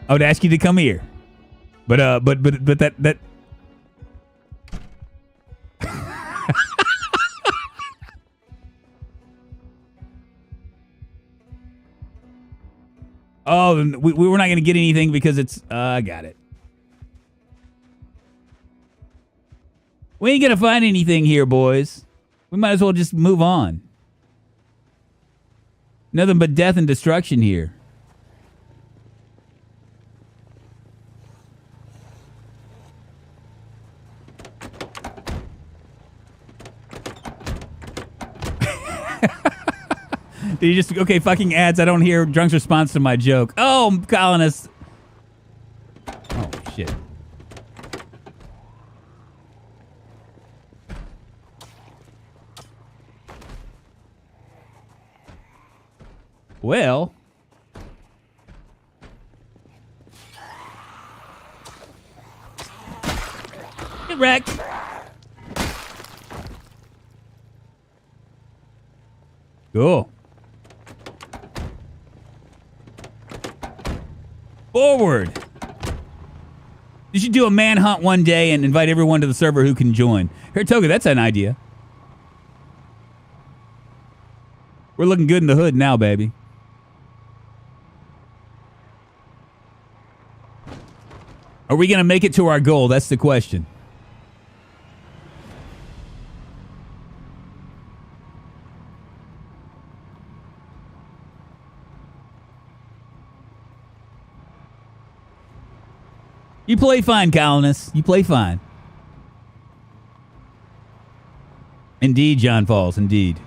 A: I would ask you to come here. But that Oh, we were not going to get anything because it's... I got it. We ain't going to find anything here, boys. We might as well just move on. Nothing but death and destruction here. Did you just... Okay, fucking ads. I don't hear Drunk's response to my joke. Oh, colonists. Oh, shit. Well... Get wrecked. Cool. Forward. You should do a manhunt one day and invite everyone to the server who can join. Here, Toga, that's an idea. We're looking good in the hood now, baby. Are we going to make it to our goal? That's the question. You play fine, colonists. You play fine. Indeed, John Falls. Indeed.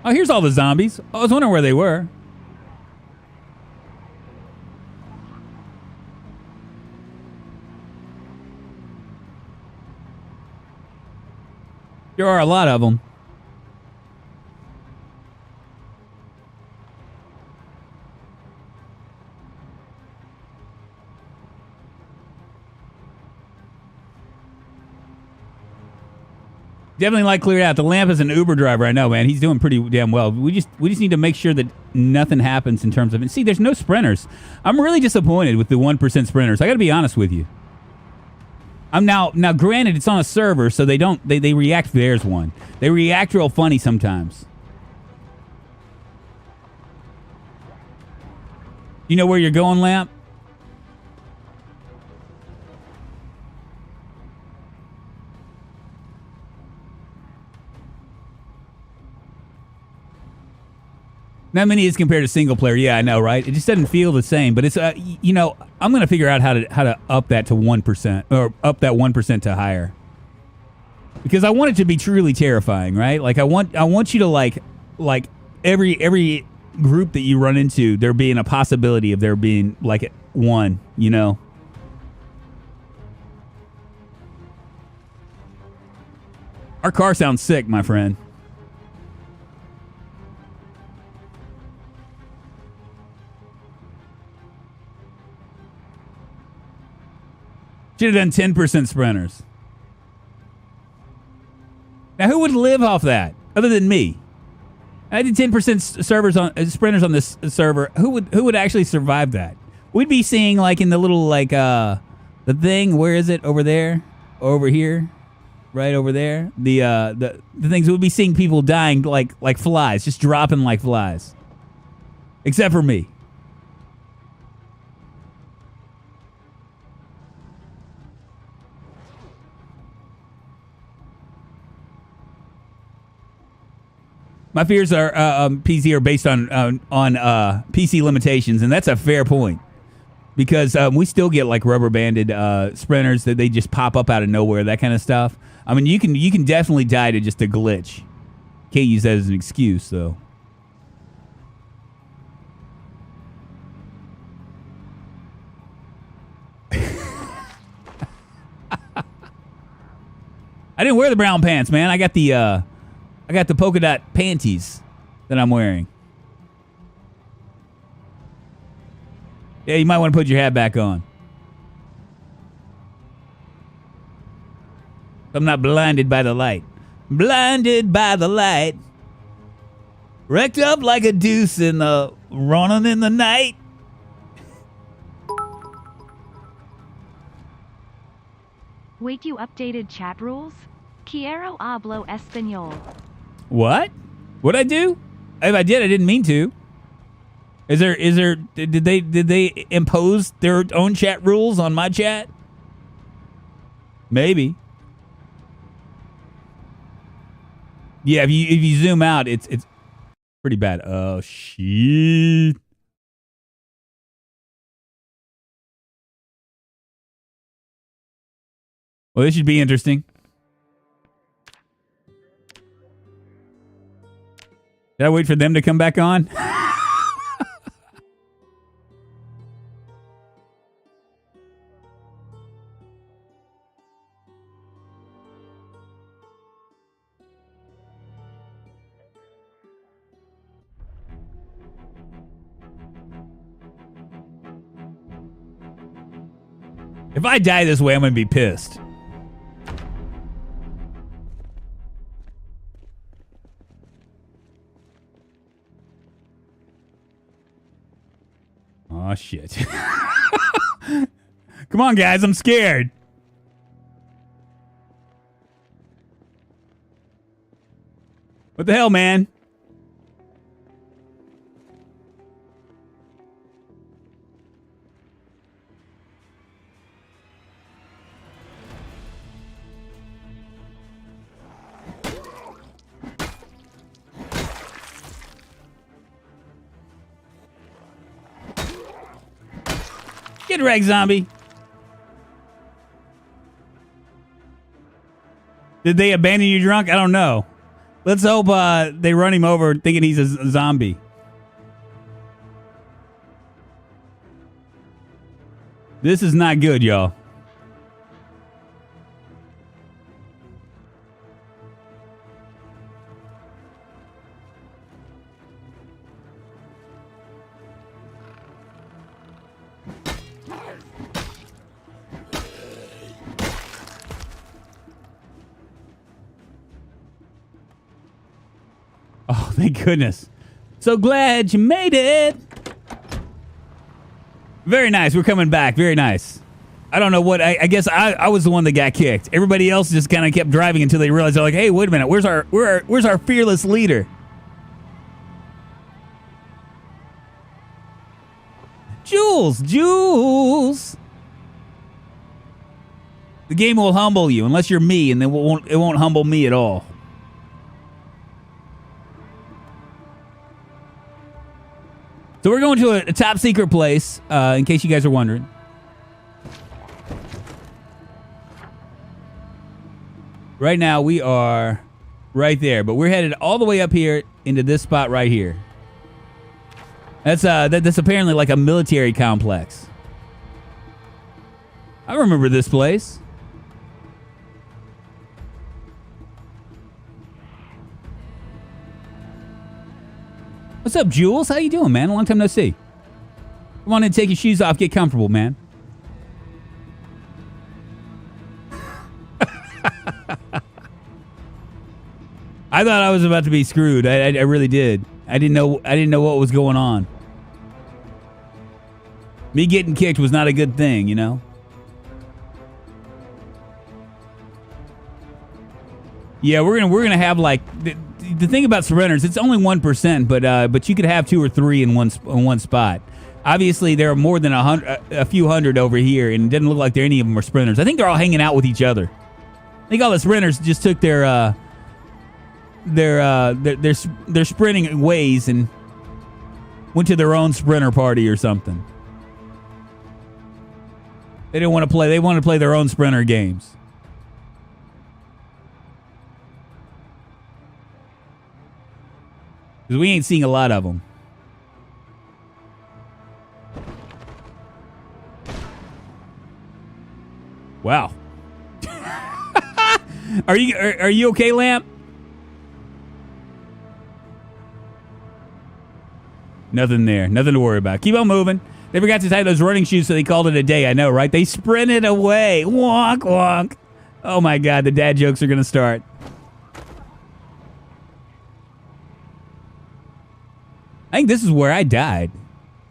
A: Oh, here's all the zombies. I was wondering where they were. There are a lot of them. Definitely like cleared out. The lamp is an Uber driver. I know, man. He's doing pretty damn well. We just need to make sure that nothing happens in terms of... And see, there's no sprinters. I'm really disappointed with the 1% sprinters. I got to be honest with you. I'm now granted, it's on a server, so they don't... They react... There's one. They react real funny sometimes. You know where you're going, Lamp? Not many is compared to single player. Yeah, I know, right? It just doesn't feel the same. But it's, you know, I'm gonna figure out how to up that to 1% or up that 1% to higher. Because I want it to be truly terrifying, right? Like I want you to like every group that you run into, there being a possibility of there being like one, you know. Our car sounds sick, my friend. Should have done 10% sprinters. Now, who would live off that other than me? I did 10% servers on sprinters on this server. Who would actually survive that? We'd be seeing like in the little like the thing. Where is it? Over there? Over here? Right over there? The things we'd be seeing people dying like flies, just dropping like flies. Except for me. My fears are PC are based on PC limitations, and that's a fair point because we still get like rubber banded sprinters that they just pop up out of nowhere, that kind of stuff. I mean, you can definitely die to just a glitch. Can't use that as an excuse, though. I didn't wear the brown pants, man. I got the polka dot panties that I'm wearing. Yeah, you might want to put your hat back on. I'm not blinded by the light. Blinded by the light. Wrecked up like a deuce in the running in the night.
B: Wait, you updated chat rules? Quiero hablo español.
A: What? What'd I do? If I did, I didn't mean to. Did they impose their own chat rules on my chat? Maybe. Yeah, if you zoom out, it's pretty bad. Oh shit. Well, this should be interesting. Did I wait for them to come back on? If I die this way, I'm going to be pissed. Oh, shit. Come on, guys. I'm scared. What the hell, man? Get wrecked, zombie. Did they abandon you drunk? I don't know. Let's hope they run him over thinking he's a zombie. This is not good, y'all. Oh, thank goodness. So glad you made it. Very nice. We're coming back. Very nice. I don't know what. I guess I was the one that got kicked. Everybody else just kind of kept driving until they realized they're like, hey, wait a minute. Where's our fearless leader? Jules. The game will humble you unless you're me, and then it won't humble me at all. So we're going to a top secret place, in case you guys are wondering. Right now we are right there, but we're headed all the way up here into this spot right here. That's apparently like a military complex. I remember this place. What's up, Jules? How you doing, man? Long time no see. Come on in, take your shoes off, get comfortable, man. I thought I was about to be screwed. I really did. I didn't know what was going on. Me getting kicked was not a good thing, you know? Yeah, we're gonna have like the thing about surrenders. It's only 1%, but you could have 2 or 3 in one spot. Obviously, there are more than a few hundred over here, and it doesn't look like any of them are sprinters. I think they're all hanging out with each other. I think all the sprinters just took their sprinting ways and went to their own sprinter party or something. They didn't want to play. They wanted to play their own sprinter games. Because we ain't seeing a lot of them. Wow. Are you okay, Lamp? Nothing there. Nothing to worry about. Keep on moving. They forgot to tie those running shoes, so they called it a day. I know, right? They sprinted away. Wonk, wonk. Oh, my God. The dad jokes are going to start. I think this is where I died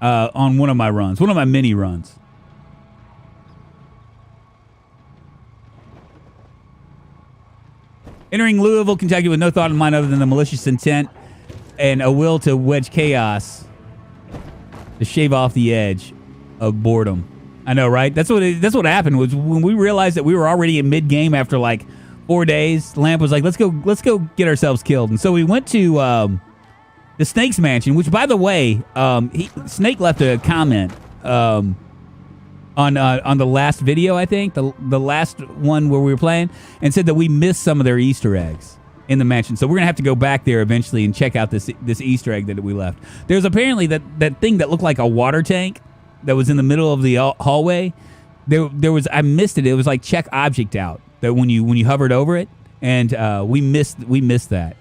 A: on one of my runs. One of my mini runs. Entering Louisville, Kentucky with no thought in mind other than the malicious intent and a will to wedge chaos to shave off the edge of boredom. I know, right? That's what happened was when we realized that we were already in mid-game after like 4 days. Lamp was like, let's go get ourselves killed. And so we went to the Snake's mansion, which, by the way, Snake left a comment on the last video, I think, the last one where we were playing, and said that we missed some of their Easter eggs in the mansion. So we're gonna have to go back there eventually and check out this Easter egg that we left. There's apparently that thing that looked like a water tank that was in the middle of the hallway. There was, I missed it. It was like check object out that when you hovered over it, and we missed that.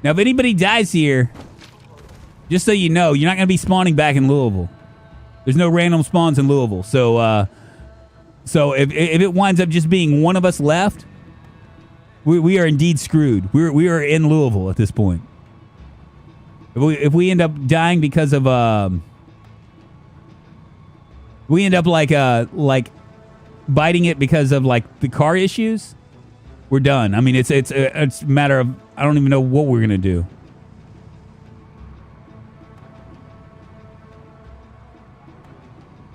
A: Now, if anybody dies here, just so you know, you're not going to be spawning back in Louisville. There's no random spawns in Louisville. So if it winds up just being one of us left, we are indeed screwed. We are in Louisville at this point. If we end up dying because of we end up like biting it because of like the car issues, we're done. I mean, it's a matter of, I don't even know what we're gonna do.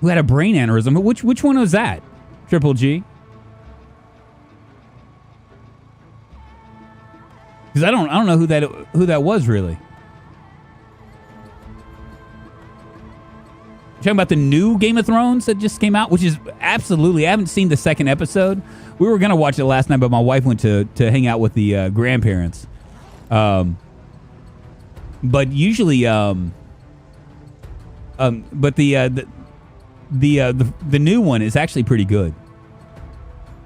A: Who had a brain aneurysm? Which one was that? Triple G? Because I don't know who that was really. Talking about the new Game of Thrones that just came out, which is absolutely, I haven't seen the second episode. We were gonna watch it last night, but my wife went to hang out with the grandparents. But usually, but the new one is actually pretty good.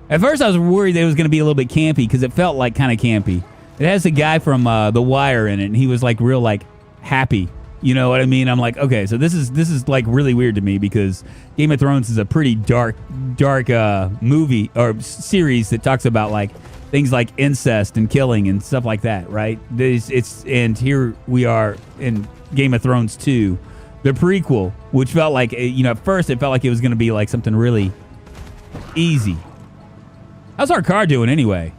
A: At first, I was worried that it was going to be a little bit campy because it felt like kind of campy. It has a guy from The Wire in it, and he was like real like happy. You know what I mean? I'm like, okay, so this is like really weird to me because Game of Thrones is a pretty dark movie or series that talks about like things like incest and killing and stuff like that, right? And here we are in Game of Thrones 2, the prequel, which felt like, at first it felt like it was going to be like something really easy. How's our car doing anyway?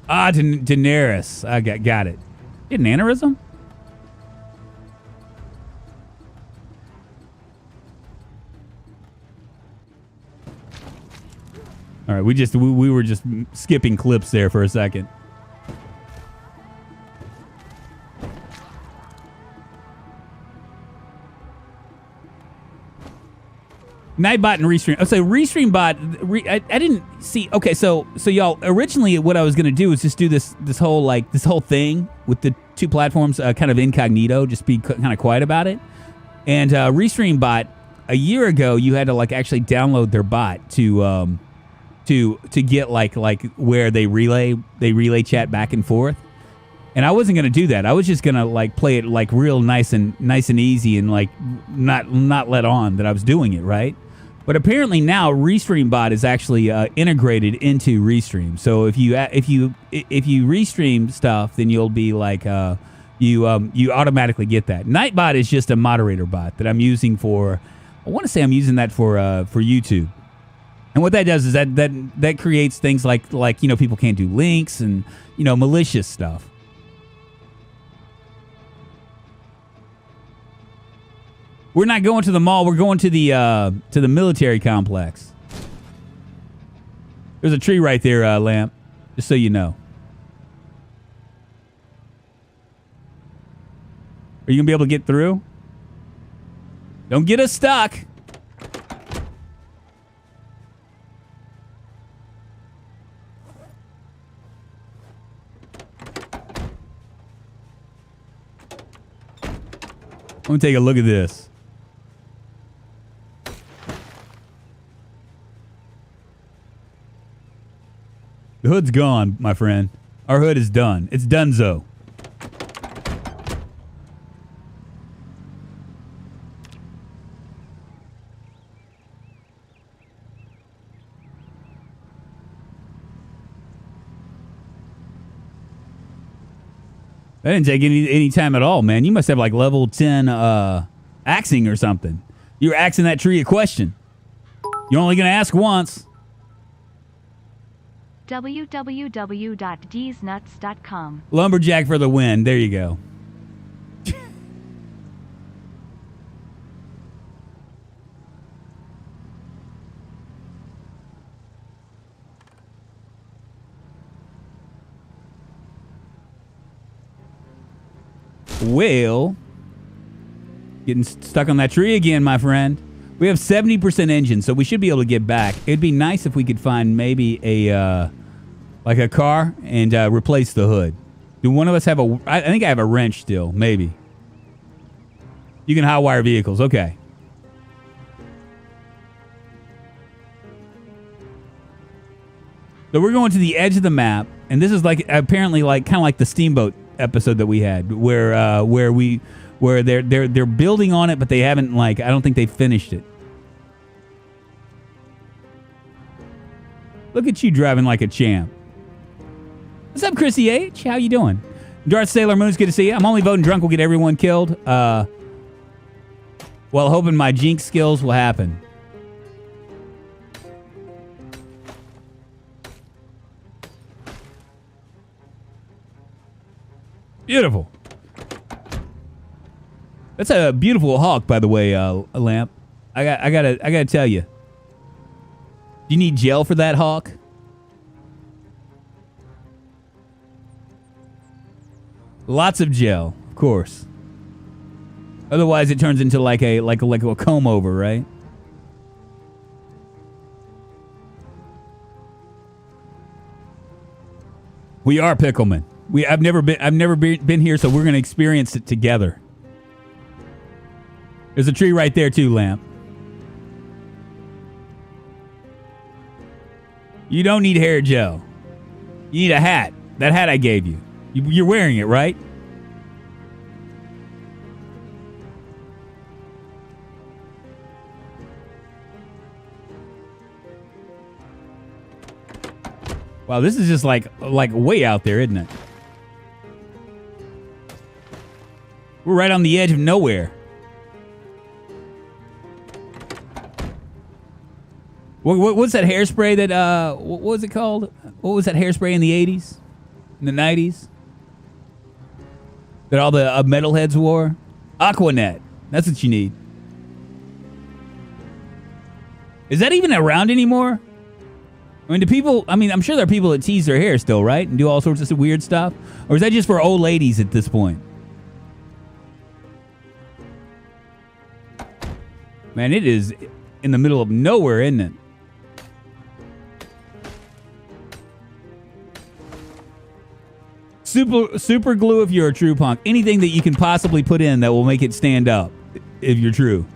A: Daenerys. I got it. You had an aneurysm? All right, we were just skipping clips there for a second. Nightbot and Restream. Oh, so Restream I didn't see. Okay, so y'all, originally what I was gonna do was just do this whole thing with the two platforms kind of incognito, just be kind of quiet about it. And Restream bot, a year ago, you had to like actually download their bot to get like where they relay chat back and forth. And I wasn't gonna do that. I was just gonna like play it like real nice and easy and like not let on that I was doing it, right? But apparently now Restream bot is actually integrated into Restream. So if you Restream stuff, then you'll be like you automatically get that. Nightbot is just a moderator bot that I'm using for. I want to say I'm using that for YouTube. And what that does is that creates things like people can't do links and malicious stuff. We're not going to the mall. We're going to the military complex. There's a tree right there, Lamp. Just so you know. Are you gonna be able to get through? Don't get us stuck. Let me take a look at this. The hood's gone, my friend. Our hood is done. It's donezo. That didn't take any time at all, man. You must have like level 10 axing or something. You were axing that tree a question. You're only going to ask once.
B: www.dsnuts.com.
A: Lumberjack for the win. There you go. Well, getting stuck on that tree again, my friend. We have 70% engine, so we should be able to get back. It'd be nice if we could find maybe a car and replace the hood. Do one of us have a... I think I have a wrench still, maybe. You can hotwire vehicles, okay. So we're going to the edge of the map, and this is like apparently like kind of like the Steamboat episode that we had, where they're building on it, but they haven't I don't think they finished it. Look at you driving like a champ. What's up, Chrissy H? How you doing? Darth Sailor Moon's good to see you. I'm only voting drunk will get everyone killed. While hoping my jinx skills will happen. Beautiful. That's a beautiful hawk, by the way, Lamp. I gotta tell you. Do you need gel for that hawk? Lots of gel, of course. Otherwise, it turns into like a comb over, right? We are Pickleman. I've never been here, so we're gonna experience it together. There's a tree right there too, Lamp. You don't need hair gel. You need a hat. That hat I gave you. You're wearing it, right? Wow, this is just like way out there, isn't it? We're right on the edge of nowhere. What's that hairspray that, what was it called? What was that hairspray in the 80s? In the 90s? That all the metalheads wore? Aquanet. That's what you need. Is that even around anymore? I mean, do people? I mean, I'm sure there are people that tease their hair still, right, and do all sorts of weird stuff, or is that just for old ladies at this point? Man, it is in the middle of nowhere, isn't it? Super glue if you're a true punk. Anything that you can possibly put in that will make it stand up if you're true.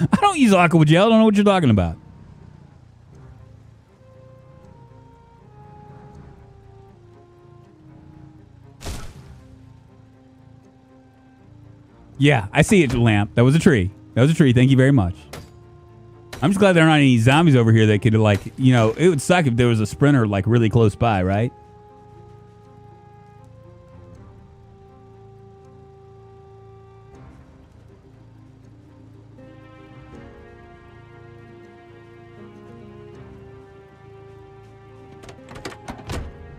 A: I don't use aqua gel. I don't know what you're talking about. Yeah, I see it, Lamp. That was a tree. That was a tree. Thank you very much. I'm just glad there aren't any zombies over here that could, like, you know, it would suck if there was a sprinter, like, really close by, right?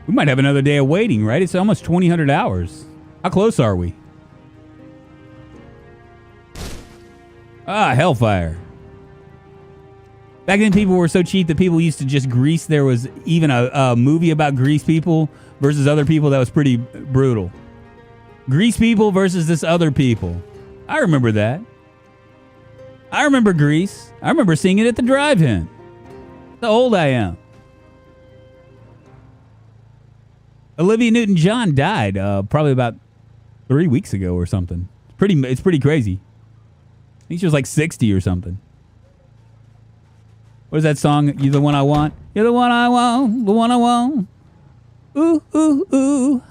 A: We might have another day of waiting, right? It's almost 2,000 hours. How close are we? Ah, hellfire. Back then, people were so cheap that people used to just grease. There was even a movie about grease people versus other people that was pretty brutal. Grease people versus this other people. I remember that. I remember Grease. I remember seeing it at the drive-in. How old I am. Olivia Newton-John died probably about 3 weeks ago or something. It's pretty crazy. I think she was like 60 or something. What is that song? You the one I want? You're the one I want. The one I want. Ooh, ooh, ooh.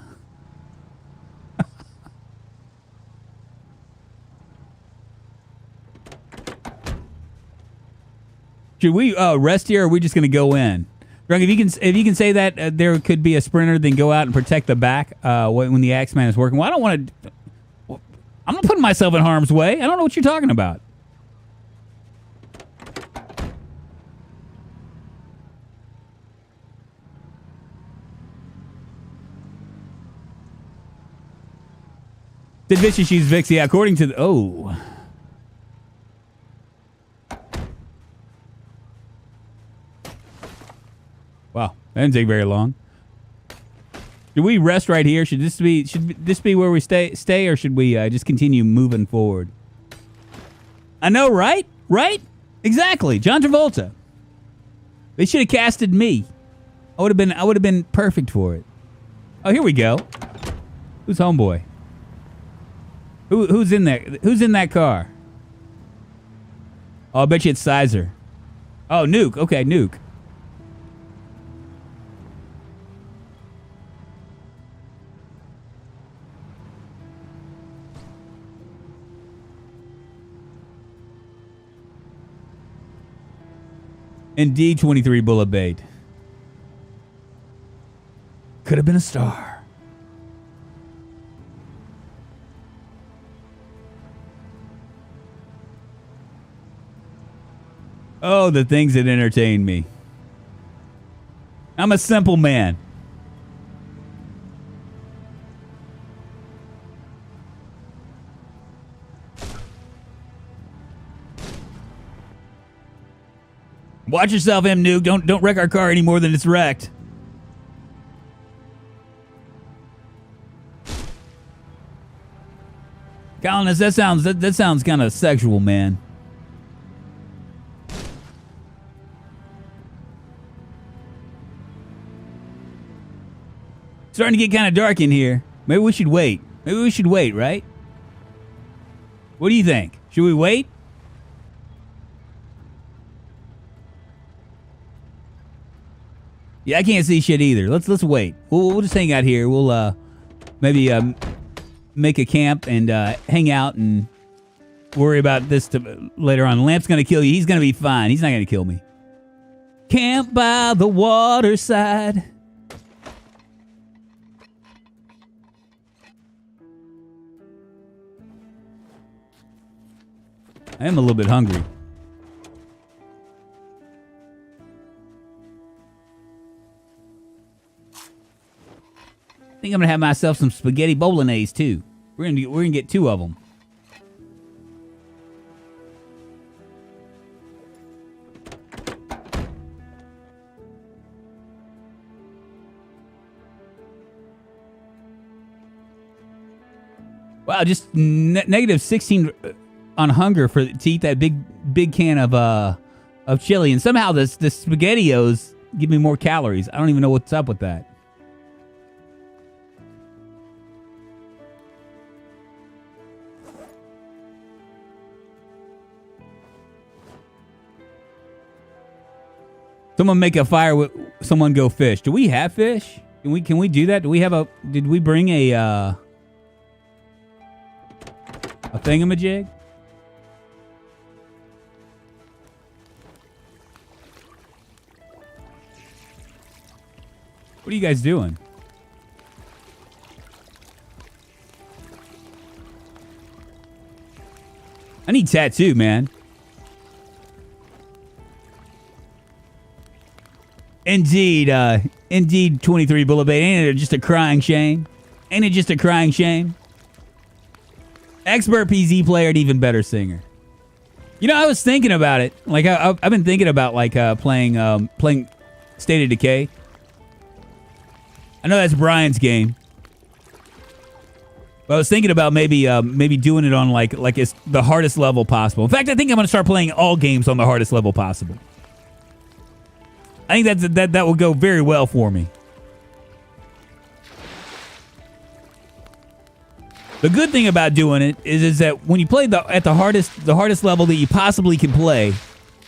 A: Should we rest here, or are we just going to go in? Drunk, if you can say that there could be a sprinter, then go out and protect the back when the Axeman is working. Well, I don't want to... I'm not putting myself in harm's way. I don't know what you're talking about. Did Vicious use Vix? Yeah, according to the... Oh. Wow, that didn't take very long. Should we rest right here? Should this be where we stay, or should we just continue moving forward? I know, right? Right? Exactly. John Travolta. They should have casted me. I would have been perfect for it. Oh, here we go. Who's homeboy? Who's in there? Who's in that car? Oh, I bet you it's Sizer. Oh, Nuke. Okay, Nuke. And D23 bullet bait. Could have been a star. Oh, the things that entertain me. I'm a simple man. Watch yourself, M. Nuke. Don't wreck our car any more than it's wrecked. Colonist, that sounds kind of sexual, man. Starting to get kind of dark in here. Maybe we should wait. Right? What do you think? Should we wait? Yeah, I can't see shit either. Let's wait. We'll just hang out here. We'll maybe make a camp and hang out and worry about this later on. Lamp's gonna kill you. He's gonna be fine. He's not gonna kill me. Camp by the waterside. I am a little bit hungry. think I'm gonna have myself some spaghetti bolognese too. We're gonna get 2 of them. Wow, just negative 16 on hunger to eat that big can of chili, and somehow the SpaghettiOs give me more calories. I don't even know what's up with that. Someone make a fire with someone go fish. Do we have fish? Can we do that? Did we bring a thingamajig? What are you guys doing? I need tattoo, man. Indeed, 23 Bullet Bait. Ain't it just a crying shame? Ain't it just a crying shame? Expert PZ player and even better singer. You know, I was thinking about it. Like, I've been thinking about, like, playing State of Decay. I know that's Brian's game. But I was thinking about maybe doing it on, like it's the hardest level possible. In fact, I think I'm going to start playing all games on the hardest level possible. I think that will go very well for me. The good thing about doing it is that when you play at the hardest level that you possibly can play,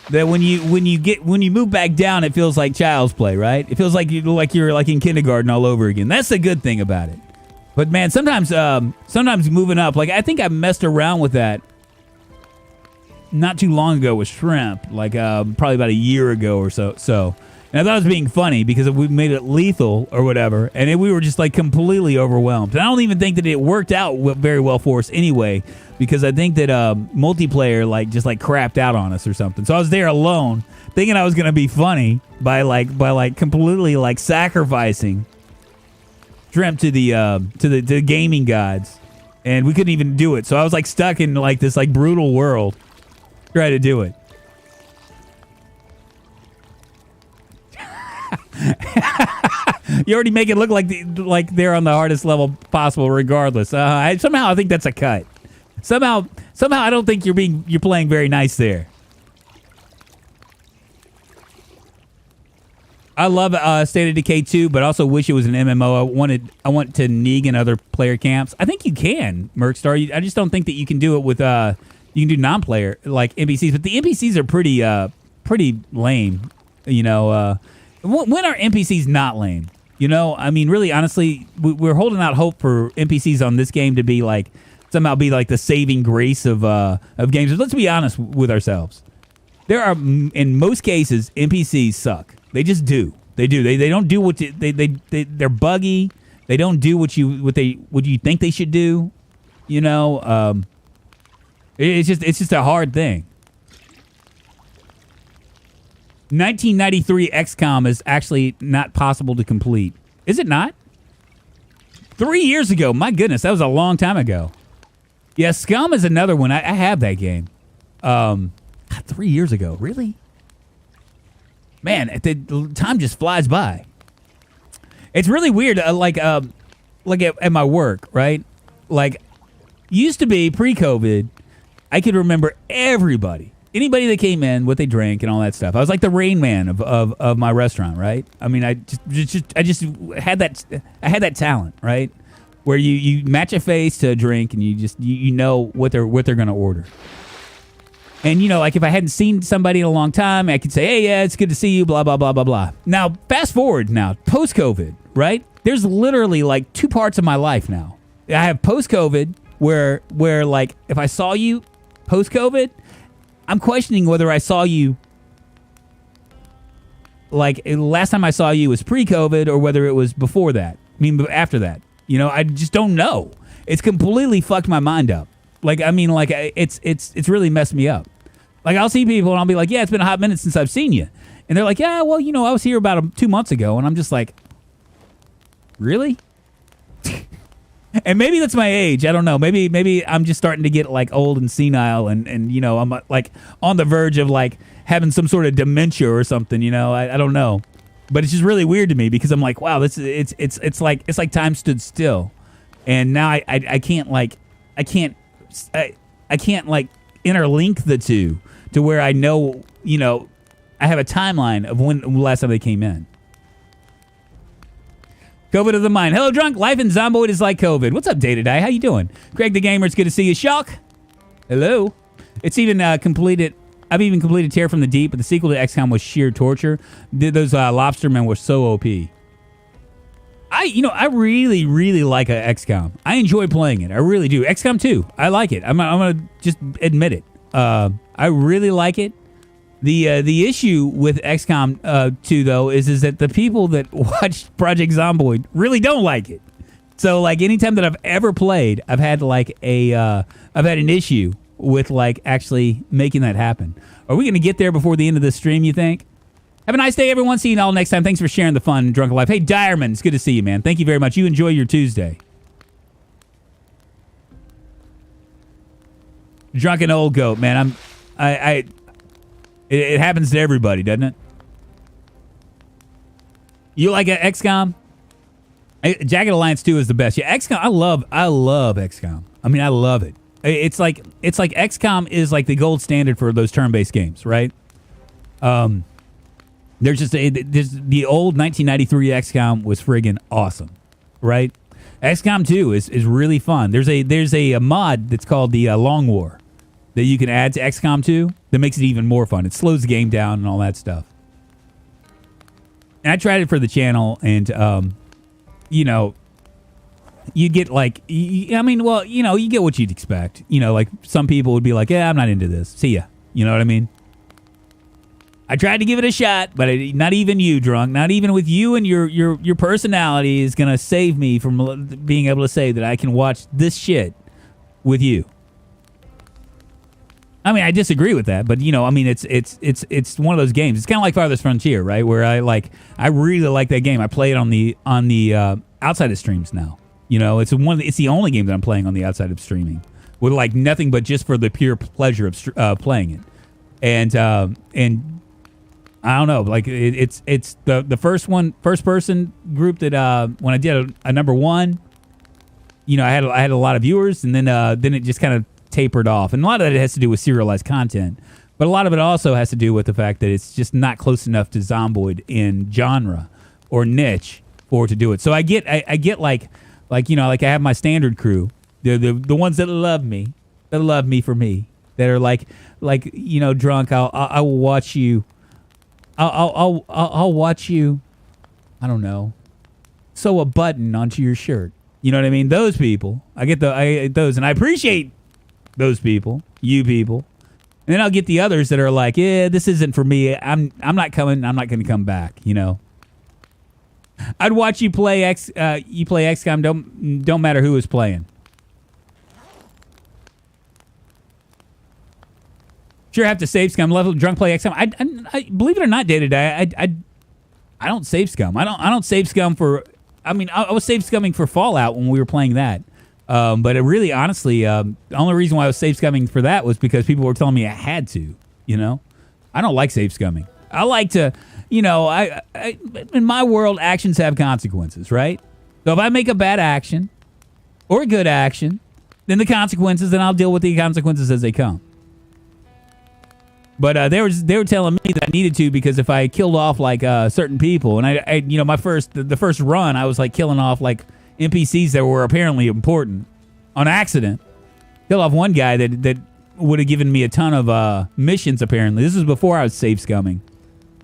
A: that when you move back down, it feels like child's play, right? It feels like you're in kindergarten all over again. That's the good thing about it. But man, sometimes moving up, like I think I messed around with that not too long ago with shrimp, like probably about a year ago or so. And I thought it was being funny because we made it lethal or whatever, and we were just like completely overwhelmed. And I don't even think that it worked out very well for us anyway, because I think that multiplayer just crapped out on us or something. So I was there alone, thinking I was gonna be funny by completely sacrificing shrimp to the gaming gods, and we couldn't even do it. So I was stuck in this brutal world, trying to do it. You already make it look like they're on the hardest level possible, regardless. Somehow I think that's a cut. Somehow I don't think you're playing very nice there. I love State of Decay 2, but also wish it was an MMO. I want to Negan other player camps. I think you can, Merkstar. I just don't think that you can do it with you can do non-player like NPCs, but the NPCs are pretty lame. You know, when are NPCs not lame? You know, I mean, really, honestly, we're holding out hope for NPCs on this game to be somehow be the saving grace of games. But let's be honest with ourselves. There are, in most cases, NPCs suck. They just do. They do. They don't do what they're buggy. They don't do what you think they should do. You know, it's just a hard thing. 1993 XCOM is actually not possible to complete. Is it not? 3 years ago. My goodness, that was a long time ago. Yeah, Scum is another one. I have that game. 3 years ago. Really? Man, the time just flies by. It's really weird. At my work, right? Used to be pre-COVID, I could remember everybody. Anybody that came in, what they drank, and all that stuff. I was like the Rain Man of my restaurant, right? I mean, I just had that. I had that talent, right? Where you match a face to a drink, and you know what they're gonna order. And if I hadn't seen somebody in a long time, I could say, "Hey, yeah, it's good to see you." Blah blah blah blah blah. Now, fast forward now, post COVID, right? There's literally 2 parts of my life now. I have post COVID, where if I saw you post COVID, I'm questioning whether I saw you last time I saw you was pre-COVID or whether it was before that. I mean, after that. I just don't know. It's completely fucked my mind up. It's really messed me up. I'll see people and I'll be like, yeah, it's been a hot minute since I've seen you. And they're like, yeah, well, I was here about 2 months ago. And I'm just like, really? And maybe that's my age. I don't know. Maybe I'm just starting to get like old and senile, and you know, I'm like on the verge of like having some sort of dementia or something. You know, I don't know, but it's just really weird to me because I'm like, wow, it's like time stood still, and now I can't like I can't like interlink the two to where I know, you know, I have a timeline of when the last time they came in. COVID of the mind. Hello, Drunk. Life in Zomboid is like COVID. What's up, Day-to-Day? How you doing? Craig the Gamer, it's good to see you. Shock. Hello. It's even completed. I've even completed Tear from the Deep, but the sequel to XCOM was sheer torture. Those lobstermen were so OP. I really, really like XCOM. I enjoy playing it. I really do. XCOM 2. I like it. I'm going to just admit it. I really like it. The issue with XCOM 2 though is that the people that watch Project Zomboid really don't like it. So like anytime that I've ever played, I've had like I've had an issue with like actually making that happen. Are we going to get there before the end of the stream, you think? Have a nice day, everyone. See you all next time. Thanks for sharing the fun, Drunkonlife. Hey, Direman, it's good to see you, man. Thank you very much. You enjoy your Tuesday. Drunken old goat, man. It happens to everybody, doesn't it? You like XCOM? Jagged Alliance 2 is the best. Yeah, XCOM. I love XCOM. I mean, I love it. It's like XCOM is like the gold standard for those turn-based games, right? There's the old 1993 XCOM was friggin' awesome, right? XCOM 2 is really fun. There's a mod that's called the Long War that you can add to XCOM 2 that makes it even more fun. It slows the game down and all that stuff. And I tried it for the channel, and you know, you get like, you get what you'd expect. You know, like some people would be like, yeah, I'm not into this. See ya. You know what I mean? I tried to give it a shot, but not even you, Drunk, not even with you and your personality is going to save me from being able to say that I can watch this shit with you. I mean, I disagree with that, but you know, I mean, it's one of those games. It's kind of like Farthest Frontier, right? Where I really like that game. I play it on the outside of streams now. You know, it's the only game that I'm playing on the outside of streaming, with like nothing but just for the pure pleasure of playing it. And I don't know, like it's the first person group that when I did a number one, you know, I had a lot of viewers, and then it just kind of tapered off, and a lot of that has to do with serialized content, but a lot of it also has to do with the fact that it's just not close enough to Zomboid in genre or niche for it to do it. So I get like you know, like I have my standard crew, the ones that love me for me, that are like you know, Drunk, I will watch you. I'll watch you. I don't know. Sew a button onto your shirt. You know what I mean? Those people. I get those, and I appreciate those people, you people. And then I'll get the others that are like, yeah, this isn't for me. I'm not coming. I'm not going to come back. You know. I'd watch you play XCOM. Don't matter who is playing. Sure, have to save scum. Level Drunk play XCOM. I believe it or not, Day-to-Day, I don't save scum. I don't save scum for. I mean, I was save scumming for Fallout when we were playing that. But it really, honestly, the only reason why I was save scumming for that was because people were telling me I had to. You know, I don't like save scumming. I like to, you know, I in my world, actions have consequences, right? So if I make a bad action or a good action, then the consequences, then I'll deal with the consequences as they come. But they were telling me that I needed to, because if I killed off like certain people, and I you know, the first run, I was like killing off like NPCs that were apparently important on accident. Killed off one guy that would have given me a ton of missions. Apparently, this was before I was save scumming,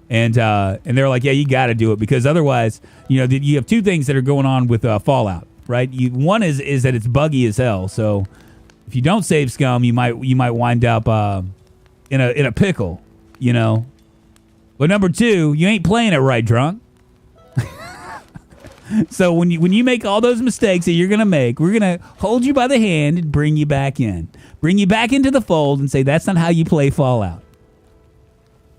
A: and they're like, yeah, you got to do it, because otherwise, you know, you have two things that are going on with Fallout, right? One is that it's buggy as hell. So if you don't save scum, you might wind up in a pickle, you know. But number two, you ain't playing it right, Drunk. So when you make all those mistakes that you're gonna make, we're gonna hold you by the hand and bring you back into the fold, and say that's not how you play Fallout.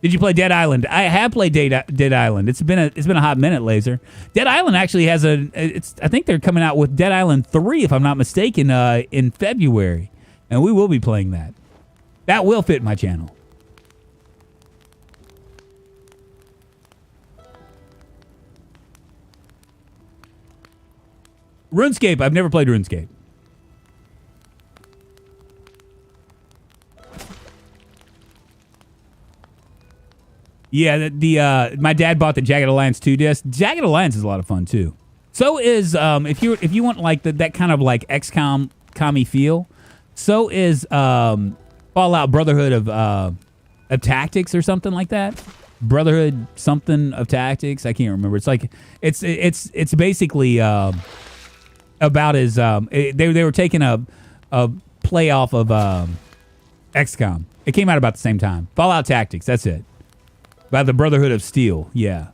A: Did you play Dead Island? I have played Dead Island. It's been a hot minute, Laser. Dead Island actually has I think they're coming out with Dead Island 3, if I'm not mistaken, in February. And we will be playing that. That will fit my channel. RuneScape. I've never played RuneScape. Yeah, my dad bought the Jagged Alliance 2 disc. Jagged Alliance is a lot of fun too. So is if you want like that kind of like XCOM commie feel. So is Fallout Brotherhood of Tactics or something like that. Brotherhood something of Tactics. I can't remember. It's like it's basically about as they were taking a play off of XCOM. It came out about the same time. Fallout Tactics. That's it. By the Brotherhood of Steel, yeah.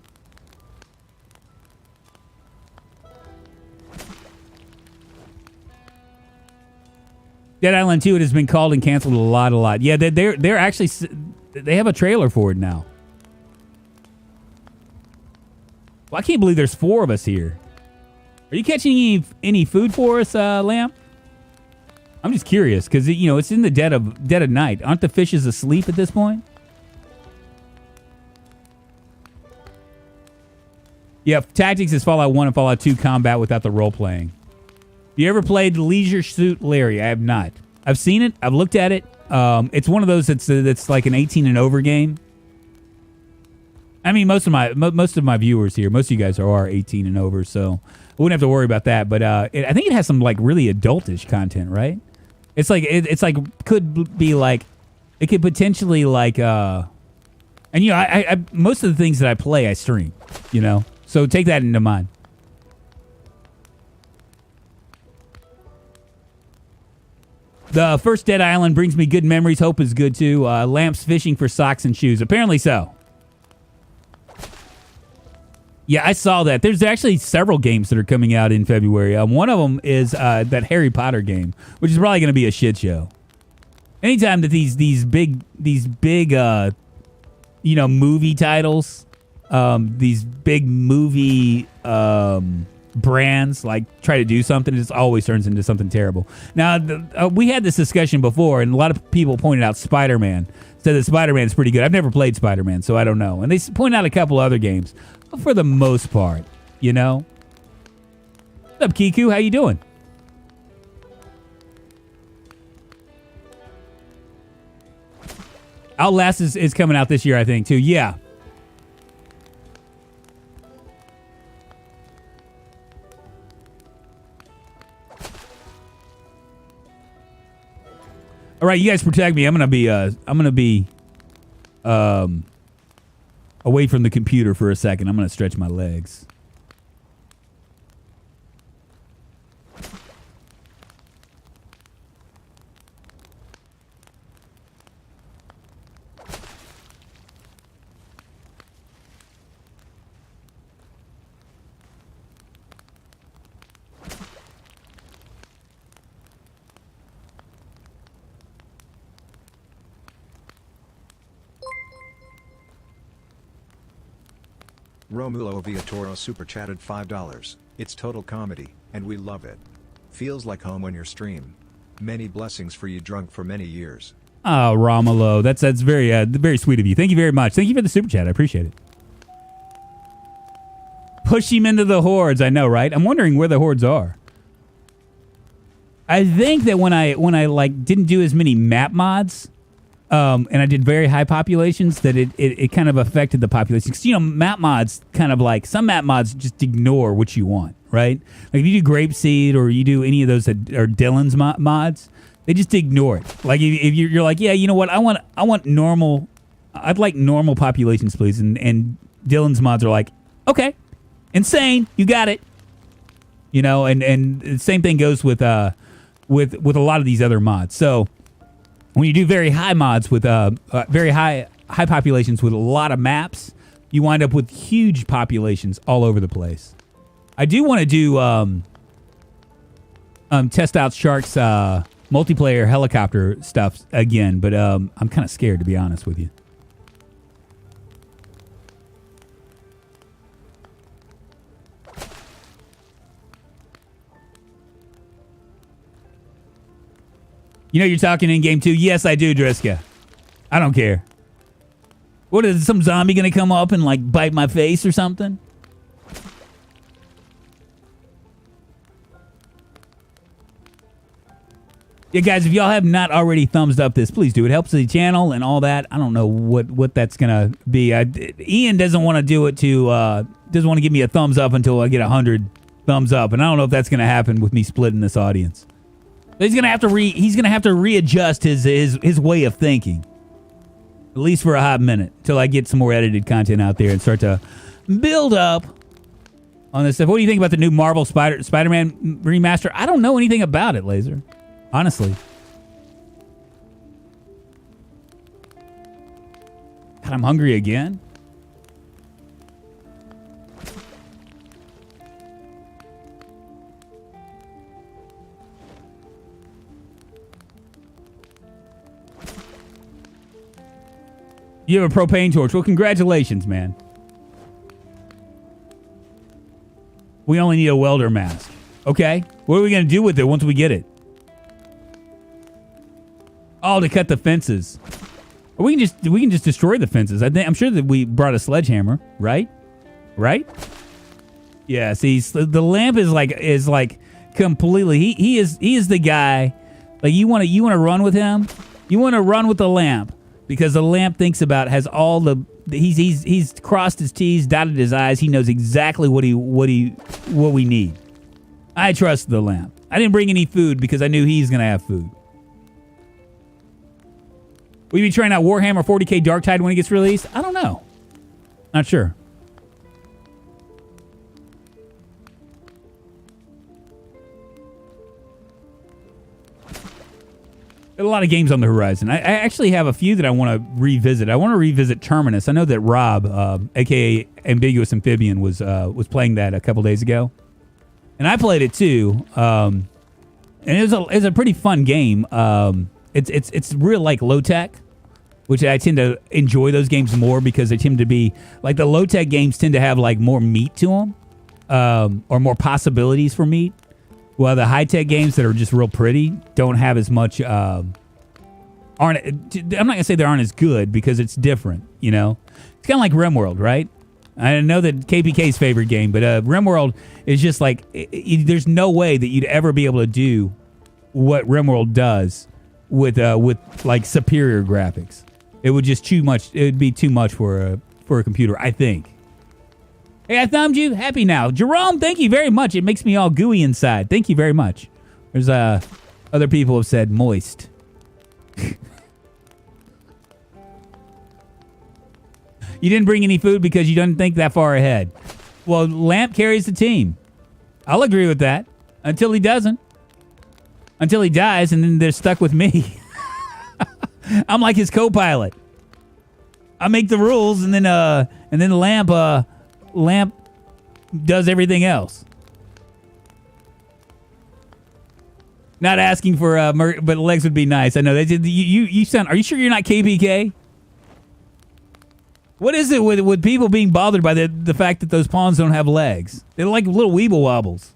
A: Dead Island 2, it has been called and canceled a lot. Yeah, they're actually, they have a trailer for it now. Well, I can't believe there's 4 of us here. Are you catching any food for us, Lamp? I'm just curious, because, it's in the dead of night. Aren't the fishes asleep at this point? Yeah, Tactics is Fallout 1 and Fallout 2 combat without the role-playing. You ever played Leisure Suit Larry? I have not. I've seen it. I've looked at it. It's one of those that's like an 18 and over game. I mean, most of my viewers here, most of you guys are 18 and over, so I wouldn't have to worry about that. But I think it has some like really adultish content, right? It's like could be like it could potentially like and I most of the things that I play I stream, So take that into mind. The first Dead Island brings me good memories. Hope is good too. Lamps fishing for socks and shoes. Apparently so. Yeah, I saw that. There's actually several games that are coming out in February. One of them is that Harry Potter game, which is probably going to be a shit show. Anytime that these big movie titles, these big movie brands like try to do something, it just always turns into something terrible. Now, we had this discussion before, and a lot of people pointed out Spider-Man. Said that Spider-Man's pretty good. I've never played Spider-Man, so I don't know. And they point out a couple other games. But for the most part, What's up, Kiku? How you doing? Outlast is coming out this year, I think, too. Yeah. All right, you guys protect me. I'm gonna be away from the computer for a second. I'm gonna stretch my legs.
C: Romulo Viatoro super chatted $5. It's total comedy, and we love it. Feels like home on your stream. Many blessings for you drunk for many years.
A: Oh, Romulo, that's very very sweet of you. Thank you very much. Thank you for the super chat. I appreciate it. Push him into the hordes. I know, right? I'm wondering where the hordes are. I think that when I like didn't do as many map mods, and I did very high populations, that it kind of affected the population. Because, map mods kind of like, some map mods just ignore what you want, right? Like if you do Grapeseed or you do any of those that are Dylan's mods, they just ignore it. Like if you're like, yeah, you know what, I want normal, I'd like normal populations, please. And Dylan's mods are like, okay, insane, you got it. And the same thing goes with a lot of these other mods. So when you do very high mods with very high populations with a lot of maps, you wind up with huge populations all over the place. I do want to do test out Shark's multiplayer helicopter stuff again, but I'm kind of scared, to be honest with you. You know you're talking in game too. Yes, I do, Driska. I don't care. What is some zombie gonna come up and like bite my face or something? Yeah, guys, if y'all have not already thumbs up this, please do. It helps the channel and all that. I don't know what that's gonna be. Ian doesn't want to do it to doesn't want to give me a thumbs up until I get 100 thumbs up, and I don't know if that's gonna happen with me splitting this audience. He's gonna have to readjust his way of thinking, at least for a hot minute, till I get some more edited content out there and start to build up on this stuff. What do you think about the new Marvel Spider-Man remaster? I don't know anything about it, Laser. Honestly. God, I'm hungry again. You have a propane torch. Well, congratulations, man. We only need a welder mask. Okay. What are we going to do with it once we get it? Oh, to cut the fences. We can just destroy the fences. I'm sure that we brought a sledgehammer, right? Right? Yeah. See, the lamp is like completely. He is the guy. Like you want to run with him. You want to run with the lamp because the lamp has all the. He's crossed his T's, dotted his I's. He knows exactly what we need. I trust the lamp. I didn't bring any food because I knew he's gonna have food. Will you be trying out Warhammer 40k Darktide when it gets released? I don't know. Not sure. There are a lot of games on the horizon. I actually have a few that I want to revisit. I want to revisit Terminus. I know that Rob, a.k.a. Ambiguous Amphibian, was playing that a couple days ago. And I played it too. And it was a pretty fun game. It's real like low tech, which I tend to enjoy those games more because they tend to be like the low tech games tend to have like more meat to them, or more possibilities for meat. While the high tech games that are just real pretty don't have as much. I'm not gonna say they aren't as good because it's different. You know, it's kind of like RimWorld, right? I know that KPK's favorite game, but RimWorld is just like there's no way that you'd ever be able to do what RimWorld does with like superior graphics. It would just too much. It would be too much for a computer, I think. Hey, I thumbed you. Happy now, Jerome. Thank you very much. It makes me all gooey inside. Thank you very much. There's other people have said moist. You didn't bring any food because you didn't think that far ahead. Well, Lamp carries the team. I'll agree with that until he doesn't. Until he dies, and then they're stuck with me. I'm like his co-pilot. I make the rules, and then Lamp does everything else. Not asking for but legs would be nice. I know. You sound. Are you sure you're not KPK? What is it with people being bothered by the fact that those pawns don't have legs? They're like little weeble wobbles.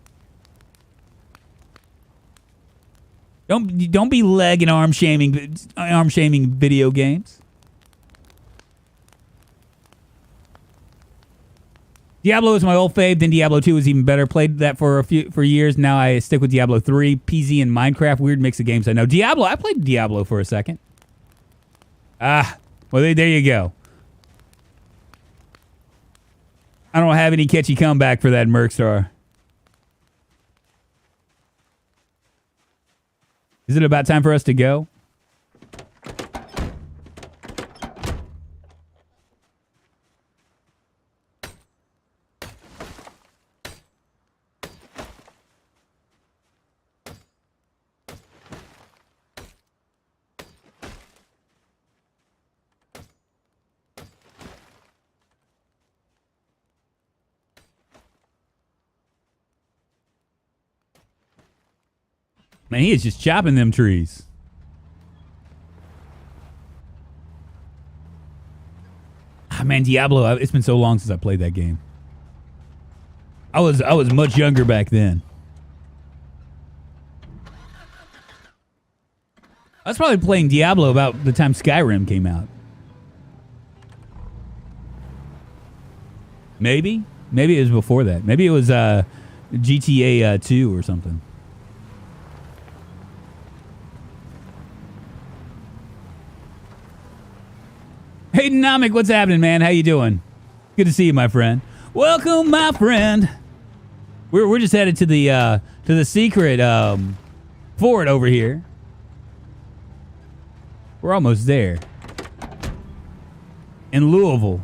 A: Don't be leg and arm shaming video games. Diablo is my old fave. Then Diablo 2 was even better. Played that for years. Now I stick with Diablo 3, PZ, and Minecraft. Weird mix of games. I know. Diablo. I played Diablo for a second. Well, there you go. I don't have any catchy comeback for that Mercstar. Is it about time for us to go? Man, he is just chopping them trees. Man, Diablo, it's been so long since I played that game. I was much younger back then. I was probably playing Diablo about the time Skyrim came out. Maybe it was before that. Maybe it was GTA 2 or something. Hey, Dynamic, what's happening, man? How you doing? Good to see you, my friend. Welcome, my friend. We're just headed to the secret fort over here. We're almost there. In Louisville.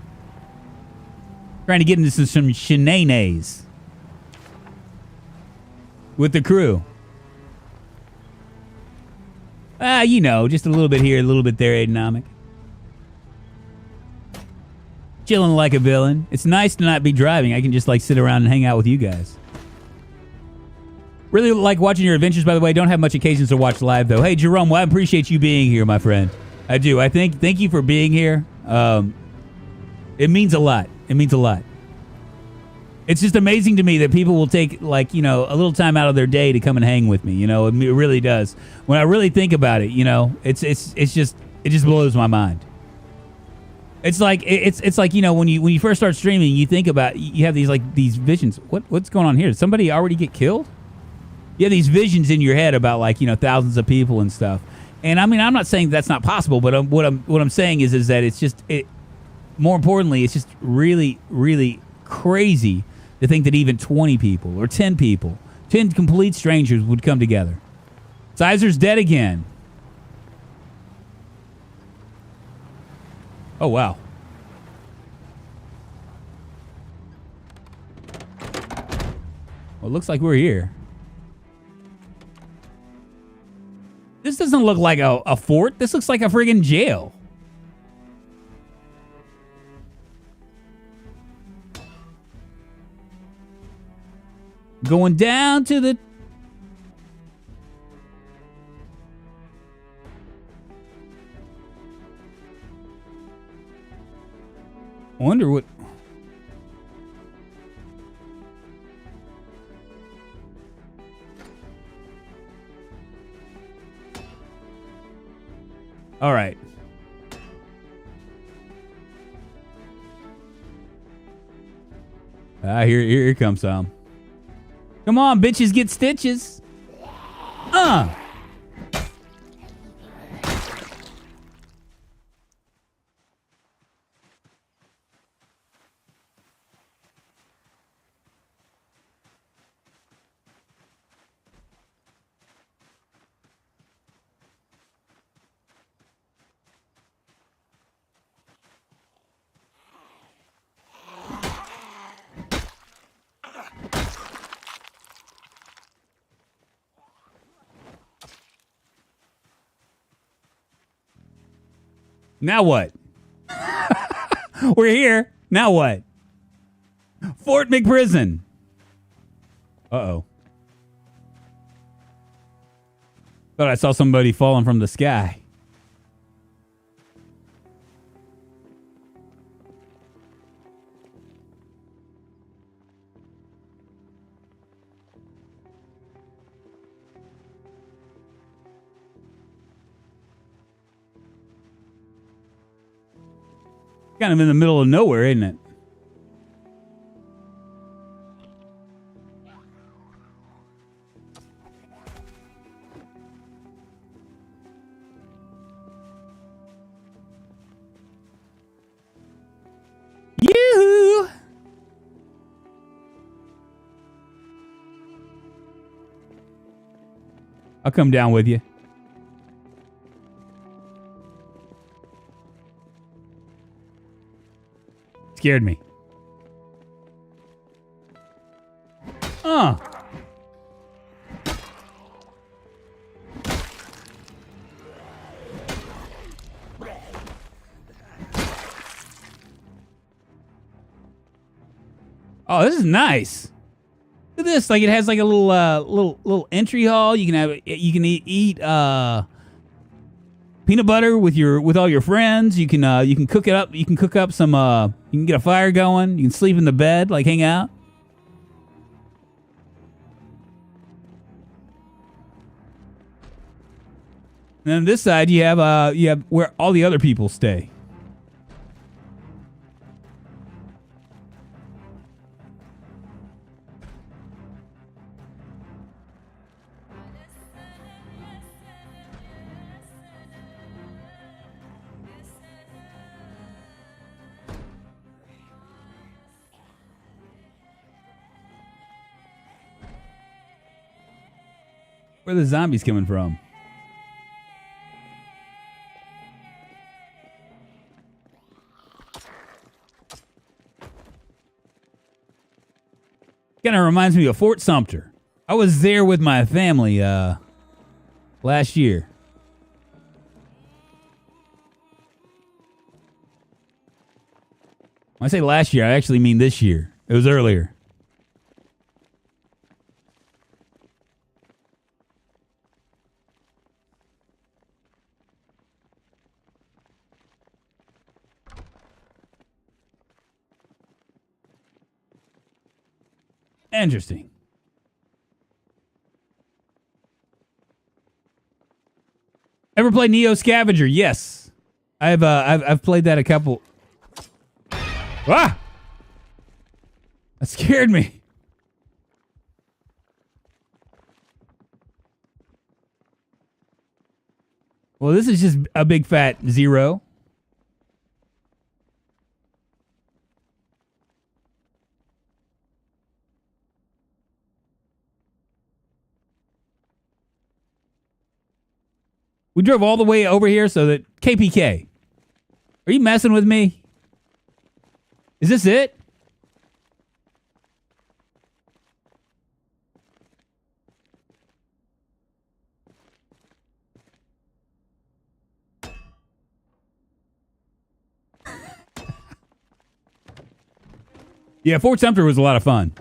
A: Trying to get into some shenanigans with the crew. You know, just a little bit here, a little bit there, Adenomic. Chilling like a villain. It's nice to not be driving. I can just like sit around and hang out with you guys. Really like watching your adventures, by the way. Don't have much occasions to watch live, though. Hey, Jerome, well, I appreciate you being here, my friend. I do. Thank you for being here. It means a lot. It means a lot. It's just amazing to me that people will take, like, you know, a little time out of their day to come and hang with me. You know, it really does. When I really think about it, you know, it just blows my mind. It's like you know, when you first start streaming, you think about, you have these visions. What's going on here? Did somebody already get killed? You have these visions in your head about, like, you know, thousands of people and stuff. And I mean, I'm not saying that's not possible, but what I'm saying is that it's just more importantly, it's just really, really crazy to think that even 20 people or 10 people, 10 complete strangers would come together. Sizer's dead again. Oh, wow. Well, it looks like we're here. This doesn't look like a fort. This looks like a friggin' jail. Going down to the... Wonder what... All right. Here comes some. Come on, bitches, get stitches. Now what? We're here. Now what? Fort McPrison. Uh-oh. Thought I saw somebody falling from the sky. Kind of in the middle of nowhere, isn't it? Yoo-hoo! I'll come down with you. Scared me. Oh, this is nice. Look at this. Like, it has like a little entry hall. You can eat peanut butter with all your friends. You can cook it up. You can cook up some. You can get a fire going. You can sleep in the bed, like hang out. And then on this side, you have where all the other people stay. Where are the zombies coming from? Kind of reminds me of Fort Sumter. I was there with my family last year. When I say last year, I actually mean this year. It was earlier. Interesting. Ever played Neo Scavenger? Yes, I've played that a couple. Ah, that scared me. Well, this is just a big fat zero. We drove all the way over here so that KPK. Are you messing with me? Is this it? Yeah, Fort Sumter was a lot of fun.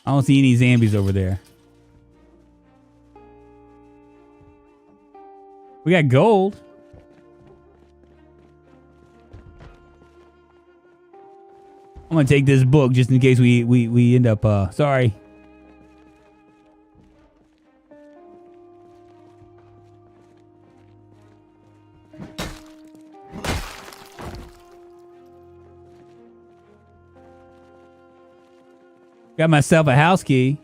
A: I don't see any zombies over there. We got gold. I'm gonna take this book just in case we end up sorry. Got myself a house key.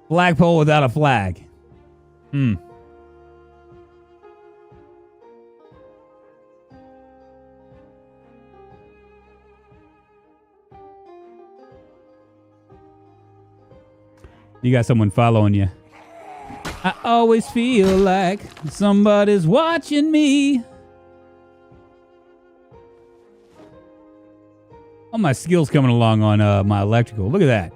A: Flagpole without a flag. Hmm. You got someone following you. I always feel like somebody's watching me. Oh, my skills coming along on my electrical. Look at that.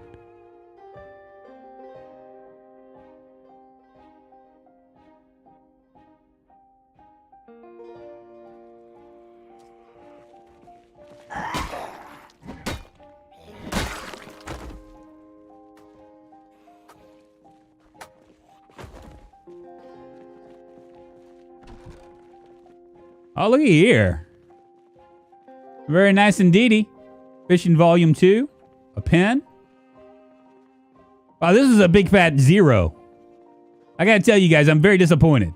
A: Oh, look at here. Very nice indeedy. Fishing Volume 2. A pen. Wow, this is a big fat zero. I gotta tell you guys, I'm very disappointed.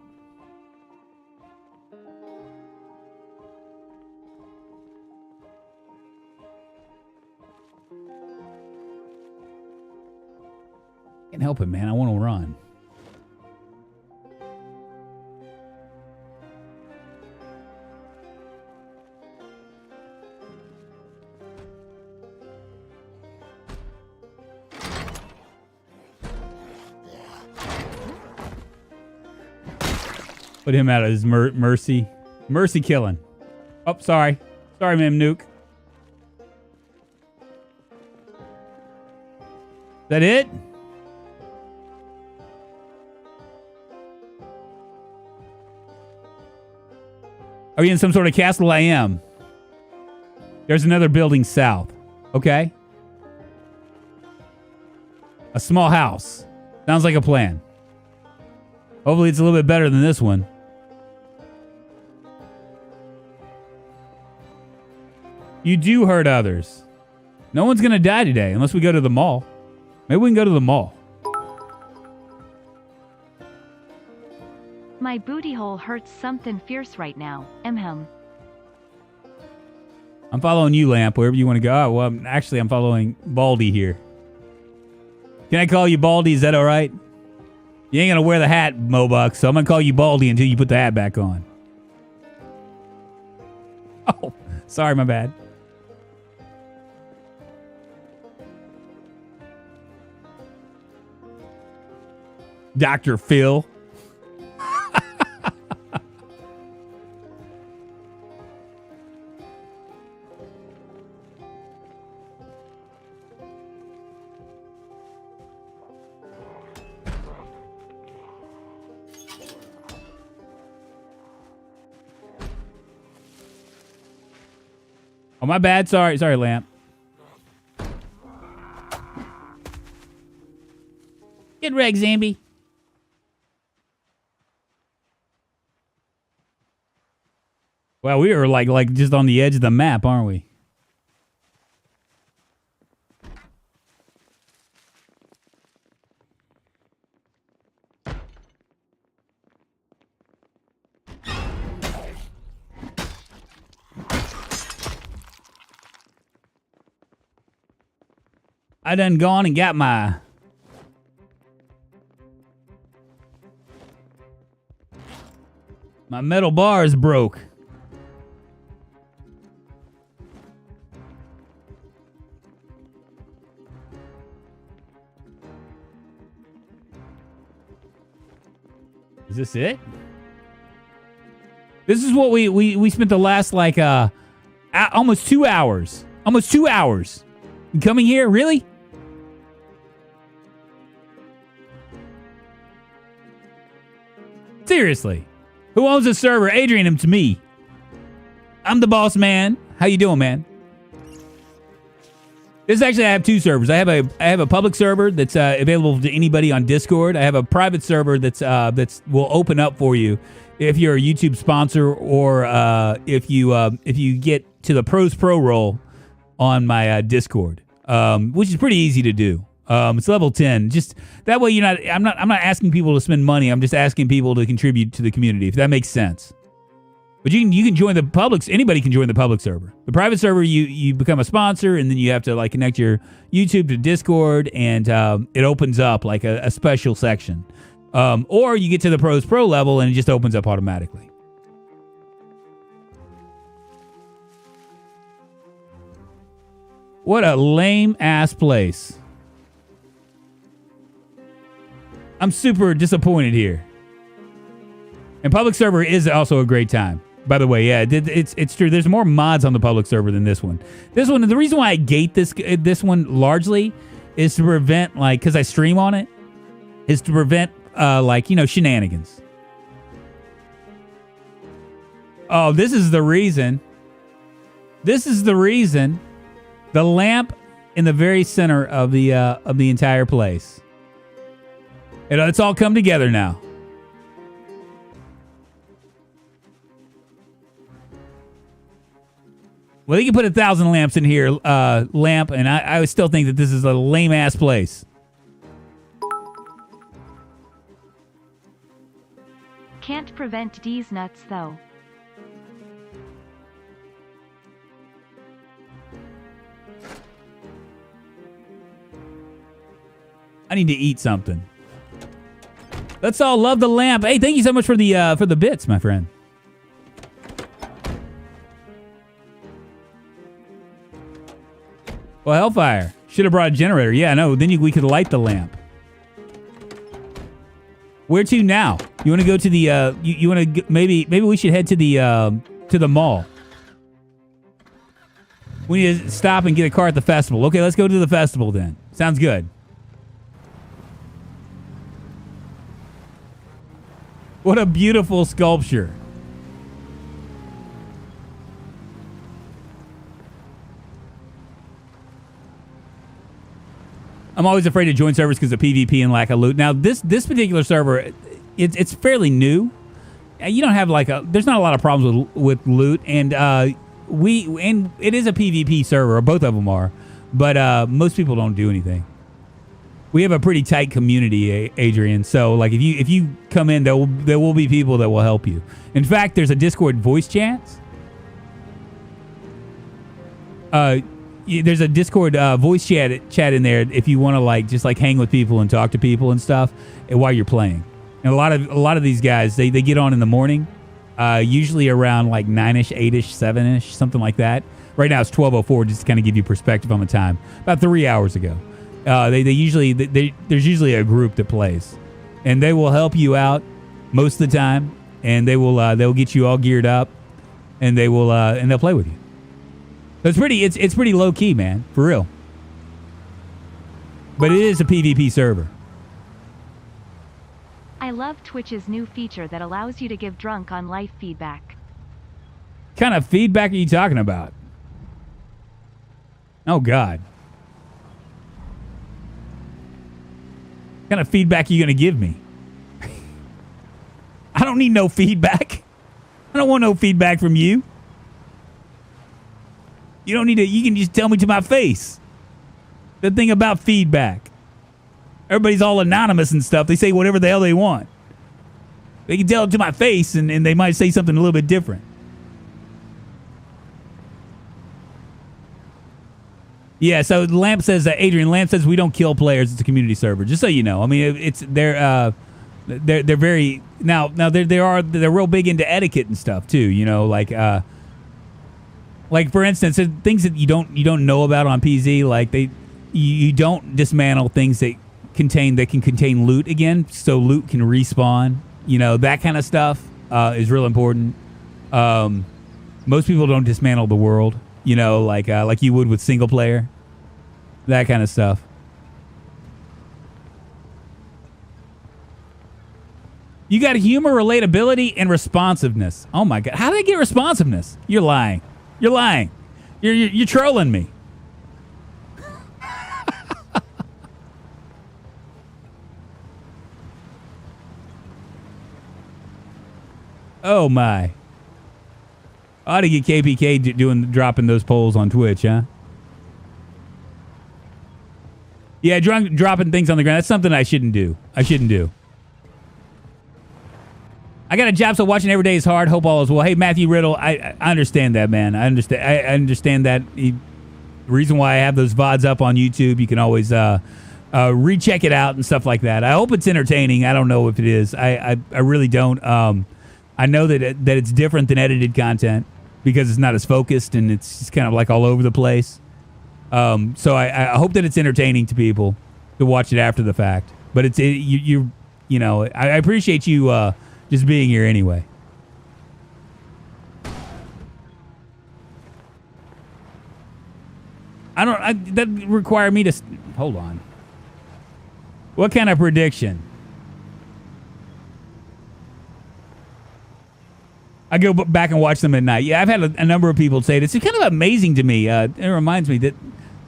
A: Can't help it, man. I want to run. Put him out of his mercy. Mercy killing. Oh, sorry. Sorry, ma'am, Nuke. Is that it? Are you in some sort of castle? I am. There's another building south. Okay. A small house. Sounds like a plan. Hopefully it's a little bit better than this one. You do hurt others. No one's going to die today unless we go to the mall. Maybe we can go to the mall.
B: My booty hole hurts something fierce right now. I'm
A: following you, Lamp, wherever you want to go. Oh, well, I'm following Baldy here. Can I call you Baldy? Is that all right? You ain't going to wear the hat, Mobuck, so I'm going to call you Baldy until you put the hat back on. Oh, sorry, my bad. Dr. Phil. Oh, my bad. Sorry, Lamp. Get wrecked, Zambi. Well, we are like just on the edge of the map, aren't we? I done gone and got my metal bars broke. Is this it? This is what we spent the last almost 2 hours. Almost 2 hours. You coming here? Really? Seriously. Who owns the server? Adrian, him to me. I'm the boss man. How you doing, man? This actually, I have two servers. I have a public server that's available to anybody on Discord. I have a private server that's will open up for you if you're a YouTube sponsor or if you get to the Pros Pro role on my Discord, which is pretty easy to do. It's level 10. Just that way, I'm not asking people to spend money. I'm just asking people to contribute to the community, if that makes sense. But you can join the public. Anybody can join the public server. The private server, you become a sponsor, and then you have to connect your YouTube to Discord, and it opens up like a special section. Or you get to the Pros Pro level, and it just opens up automatically. What a lame ass place. I'm super disappointed here. And public server is also a great time. By the way, yeah, it's true. There's more mods on the public server than this one. This one, the reason why I gate this one largely is to prevent, because I stream on it, is to prevent, shenanigans. Oh, this is the reason. This is the reason. The lamp in the very center of the entire place. It's all come together now. Well, you can put 1,000 lamps in here, Lamp, and I would still think that this is a lame-ass place.
B: Can't prevent D's nuts, though.
A: I need to eat something. Let's all love the lamp. Hey, thank you so much for the bits, my friend. Well, Hellfire. Should have brought a generator. Yeah, no, then we could light the lamp. Where to now? You want to go to the you want to maybe we should head to the mall. We need to stop and get a car at the festival. Okay, let's go to the festival then. Sounds good. What a beautiful sculpture. I'm always afraid to join servers because of PvP and lack of loot. Now, this particular server, it's fairly new. You don't have there's not a lot of problems with loot, and it is a PvP server, or both of them are, but most people don't do anything. We have a pretty tight community, Adrian. So, like, if you come in, there will be people that will help you. In fact, there's a Discord voice chat. There's a Discord voice chat in there if you want to just hang with people and talk to people and stuff while you're playing. And a lot of these guys they get on in the morning, usually around 9ish, 8ish, 7ish, something like that. Right now it's 12:04, just to kind of give you perspective on the time. About 3 hours ago, there's usually a group that plays, and they will help you out most of the time, and they'll get you all geared up, and they'll play with you. So it's pretty low key, man, for real. But it is a PvP server.
B: I love Twitch's new feature that allows you to give Drunkonlife feedback.
A: What kind of feedback are you talking about? Oh, God. What kind of feedback are you going to give me? I don't need no feedback. I don't want no feedback from you. You don't need to. You can just tell me to my face. The thing about feedback. Everybody's all anonymous and stuff. They say whatever the hell they want. They can tell it to my face, and they might say something a little bit different. Yeah, so Adrian Lamp says we don't kill players. It's a community server. Just so you know. I mean, they're very now they're real big into etiquette and stuff too. You know, like for instance, things that you don't know about on PZ, like you don't dismantle things that can contain loot again, so loot can respawn. You know, that kind of stuff is real important. Most people don't dismantle the world. You know, like you would with single player, that kind of stuff. You got humor, relatability, and responsiveness. Oh my God, how did I get responsiveness? You're lying. You're lying. You're trolling me. Oh my. I ought to get KPK dropping those polls on Twitch, huh? Yeah, dropping things on the ground. That's something I shouldn't do. I got a job, so watching every day is hard. Hope all is well. Hey, Matthew Riddle, I understand that, man. I understand that. The reason why I have those VODs up on YouTube, you can always recheck it out and stuff like that. I hope it's entertaining. I don't know if it is. I really don't. I know that it's different than edited content because it's not as focused and it's just kind of like all over the place. So I hope that it's entertaining to people to watch it after the fact. But you know, I appreciate you just being here anyway. That require me to hold on. What kind of prediction? I go back and watch them at night. Yeah, I've had a number of people say this. It's kind of amazing to me. It reminds me that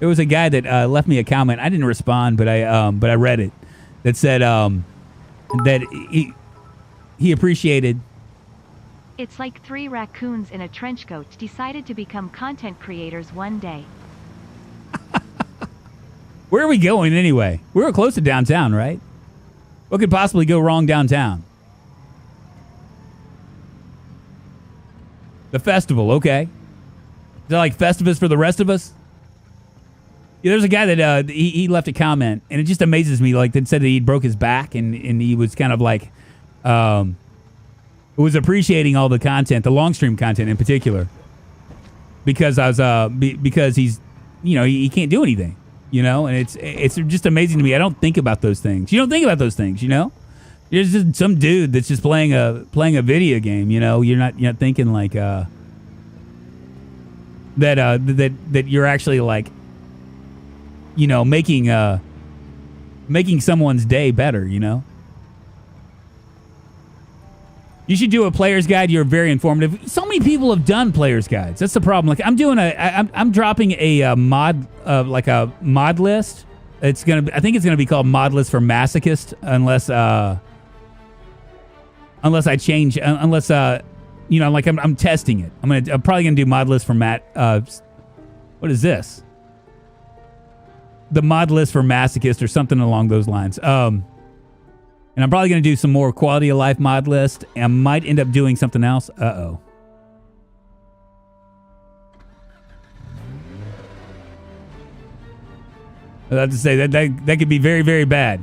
A: there was a guy that left me a comment. I didn't respond, but I read it. That said that he appreciated.
B: It's like 3 raccoons in a trench coat decided to become content creators one day.
A: Where are we going anyway? We were close to downtown, right? What could possibly go wrong downtown? The festival, okay. Is that like Festivus for the rest of us? Yeah, there's a guy that he left a comment, and it just amazes me. Like, that said that he broke his back, and he was kind of like, was appreciating all the content, the long stream content in particular, because because he's, you know, he can't do anything, you know, and it's just amazing to me. I don't think about those things. You don't think about those things, you know. You're just some dude that's just playing a video game, you know. You're not thinking like that you're actually like, you know, making someone's day better, you know. You should do a player's guide. You're very informative. So many people have done player's guides. That's the problem. Like, I'm dropping a mod list It's gonna be, I think it's gonna be called Modless for Masochist unless I change you know, like I'm testing it. I'm probably gonna do Modless for what is this? The Modless for Masochist or something along those lines. And I'm probably gonna do some more quality of life mod list. And I might end up doing something else. Uh-oh. I have to say that could be very, very bad.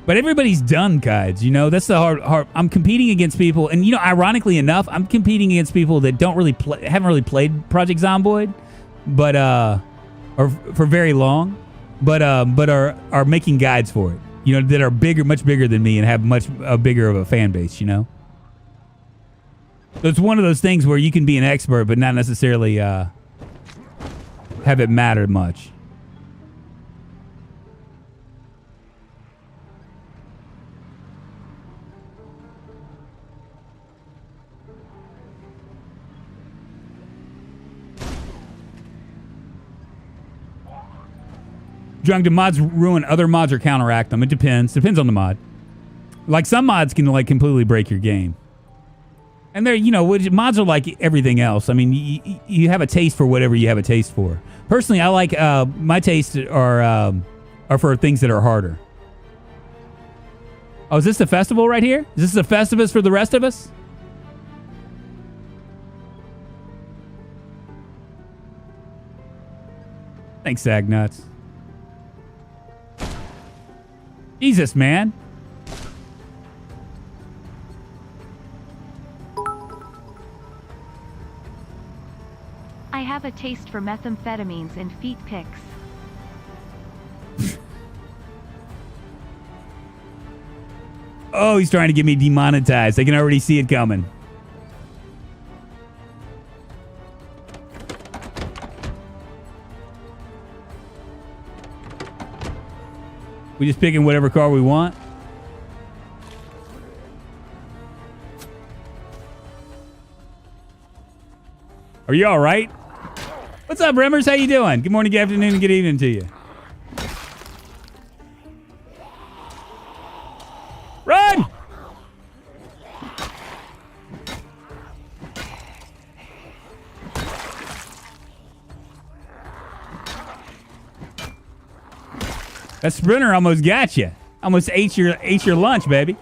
A: But everybody's done guides, you know. That's the hard. I'm competing against people, and you know, ironically enough, I'm competing against people that don't really haven't really played Project Zomboid, but or for very long, but are making guides for it. You know, that are bigger, much bigger than me, and have much bigger of a fan base. You know, so it's one of those things where you can be an expert, but not necessarily have it matter much. Drunk, do mods ruin other mods or counteract them? It depends. Depends on the mod. Like, some mods can, like, completely break your game. And they're, you know, mods are like everything else. I mean, you have a taste for whatever you have a taste for. Personally, I like, my tastes are for things that are harder. Oh, is this the festival right here? Is this the Festivus for the rest of us? Thanks, Sagnuts. Jesus, man.
B: I have a taste for methamphetamines and feet pics.
A: Oh, he's trying to get me demonetized. I can already see it coming. We just picking whatever car we want. Are you all right? What's up, Rimmers? How you doing? Good morning, good afternoon, and good evening to you. Run! That sprinter almost got you. Almost ate your lunch, baby.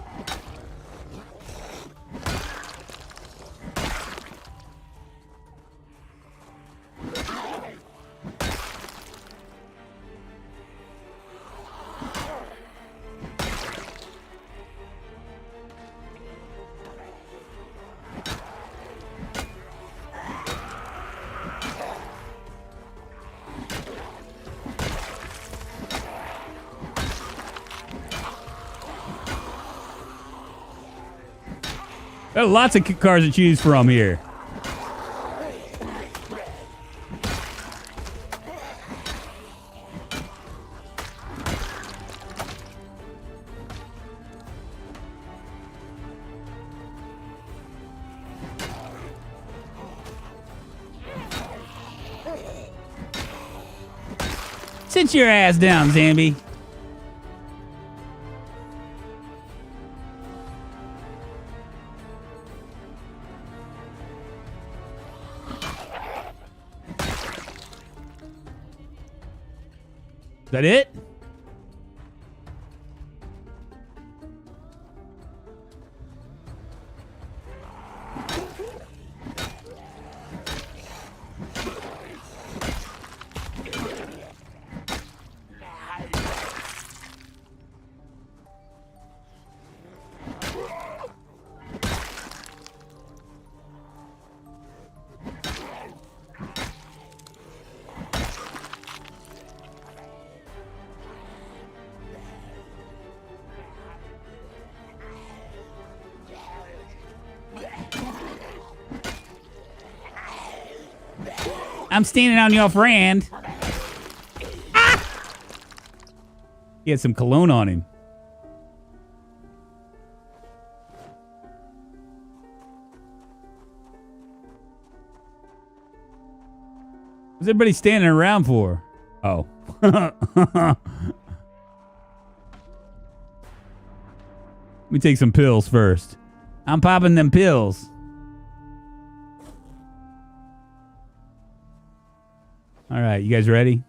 A: There are lots of cars to choose from here. Sit your ass down, Zambi. Is that it? I'm standing on your friend. Ah! He had some cologne on him. What's everybody standing around for? Oh. Let me take some pills first. I'm popping them pills. All right, you guys ready?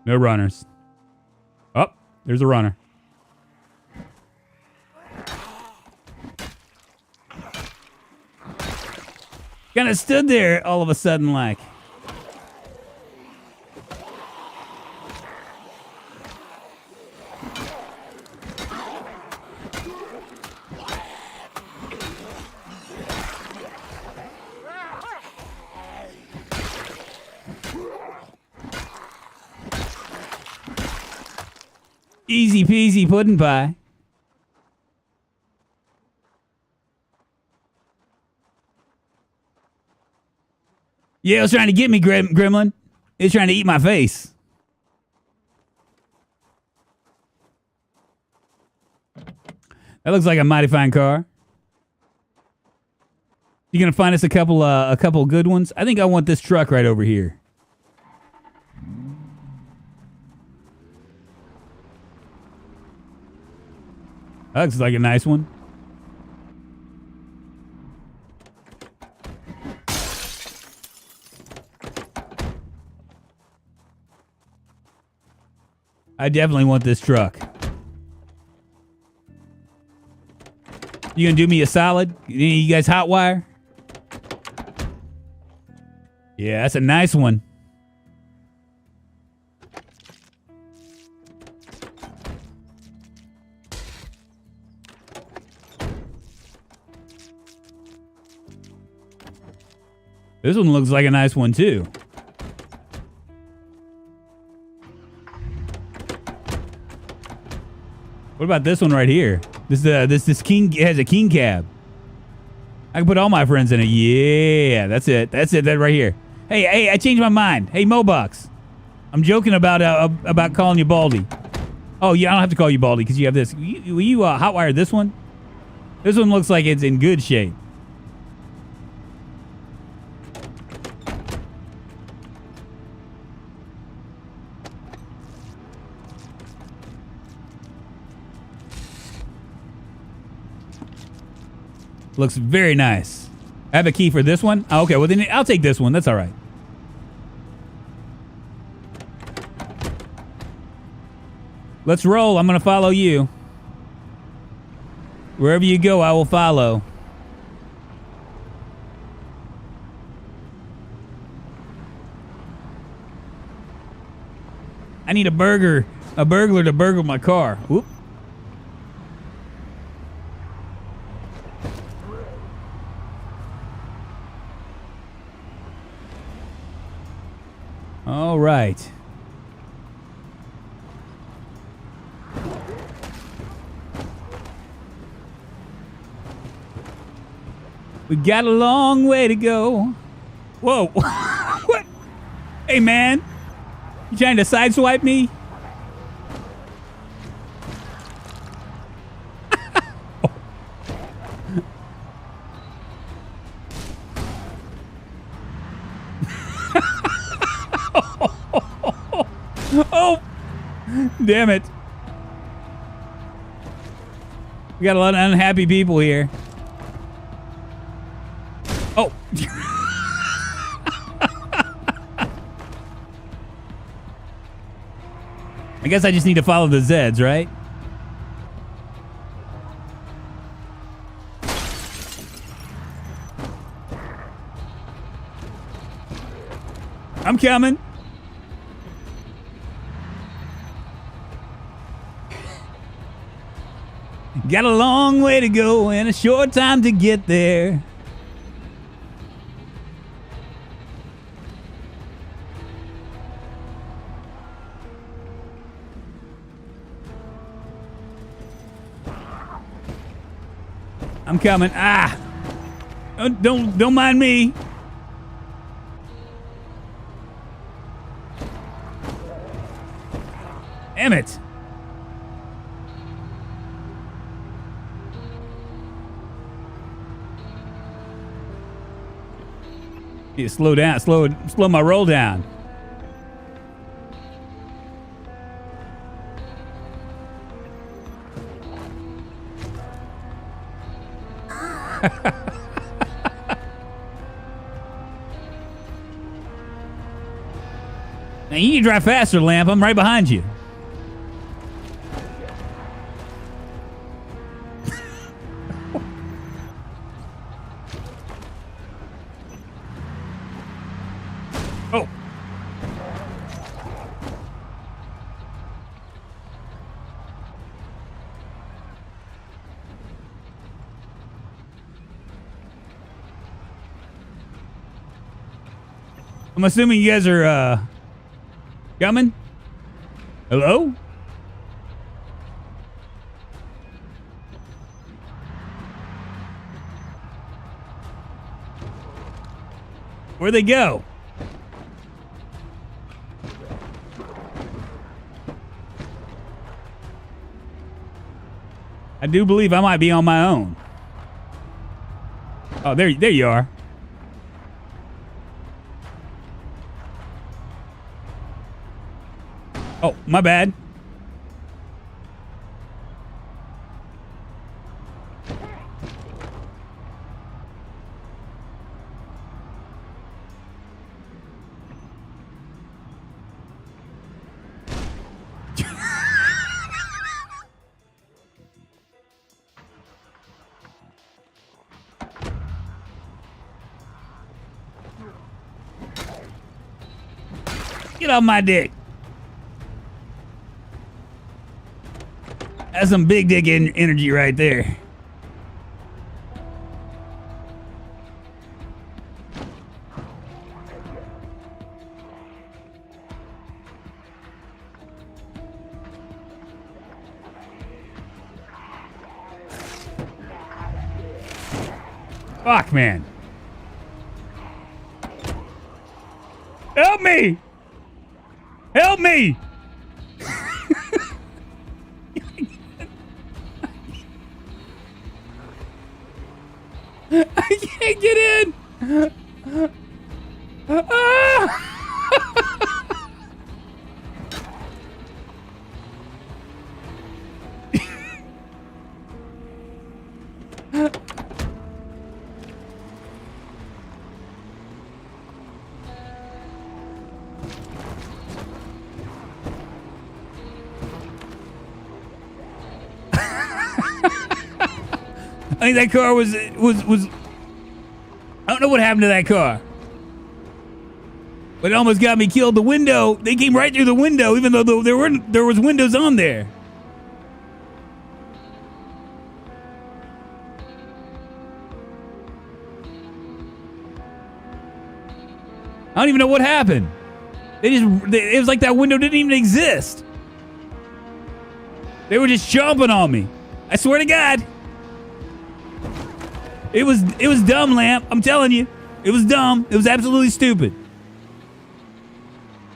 A: No runners. Oh, there's a runner. Kind of stood there all of a sudden like. Easy peasy pudding pie. Yeah, it was trying to get me, Gremlin. It was trying to eat my face. That looks like a mighty fine car. You gonna find us a couple good ones? I think I want this truck right over here. That looks like a nice one. I definitely want this truck. You gonna do me a solid? You guys hot wire? Yeah, that's a nice one. This one looks like a nice one too. What about this one right here? This king has a king cab. I can put all my friends in it. Yeah, that's it. That's it. That right here. Hey, I changed my mind. Hey, Mobox. I'm joking about calling you Baldy. Oh, yeah, I don't have to call you Baldy because you have this. Will you hotwire this one? This one looks like it's in good shape. Looks very nice. I have a key for this one. Oh, okay, well then I'll take this one. That's all right. Let's roll. I'm going to follow you. Wherever you go, I will follow. I need a burglar to burgle my car. Whoop. All right. We got a long way to go. Whoa. What? Hey, man. You trying to sideswipe me? Oh, damn it. We got a lot of unhappy people here. Oh. I guess I just need to follow the Zeds, right? I'm coming. Got a long way to go and a short time to get there. I'm coming. Ah! Don't mind me. Damn it. Yeah, slow down. Slow my roll down. Now you need to drive faster, Lamp. I'm right behind you. Oh. I'm assuming you guys are coming? Hello? Where'd they go? I do believe I might be on my own. Oh, there you are. Oh, my bad. Get off my dick. That's some big dick energy right there. Fuck, man. Help me! Help me! I can't get in! Ah! I think that car was I don't know what happened to that car. But it almost got me killed. The window, they came right through the window even though there was windows on there. I don't even know what happened. It was like that window didn't even exist. They were just chomping on me. I swear to God. It was dumb, Lamp. I'm telling you. It was dumb. It was absolutely stupid.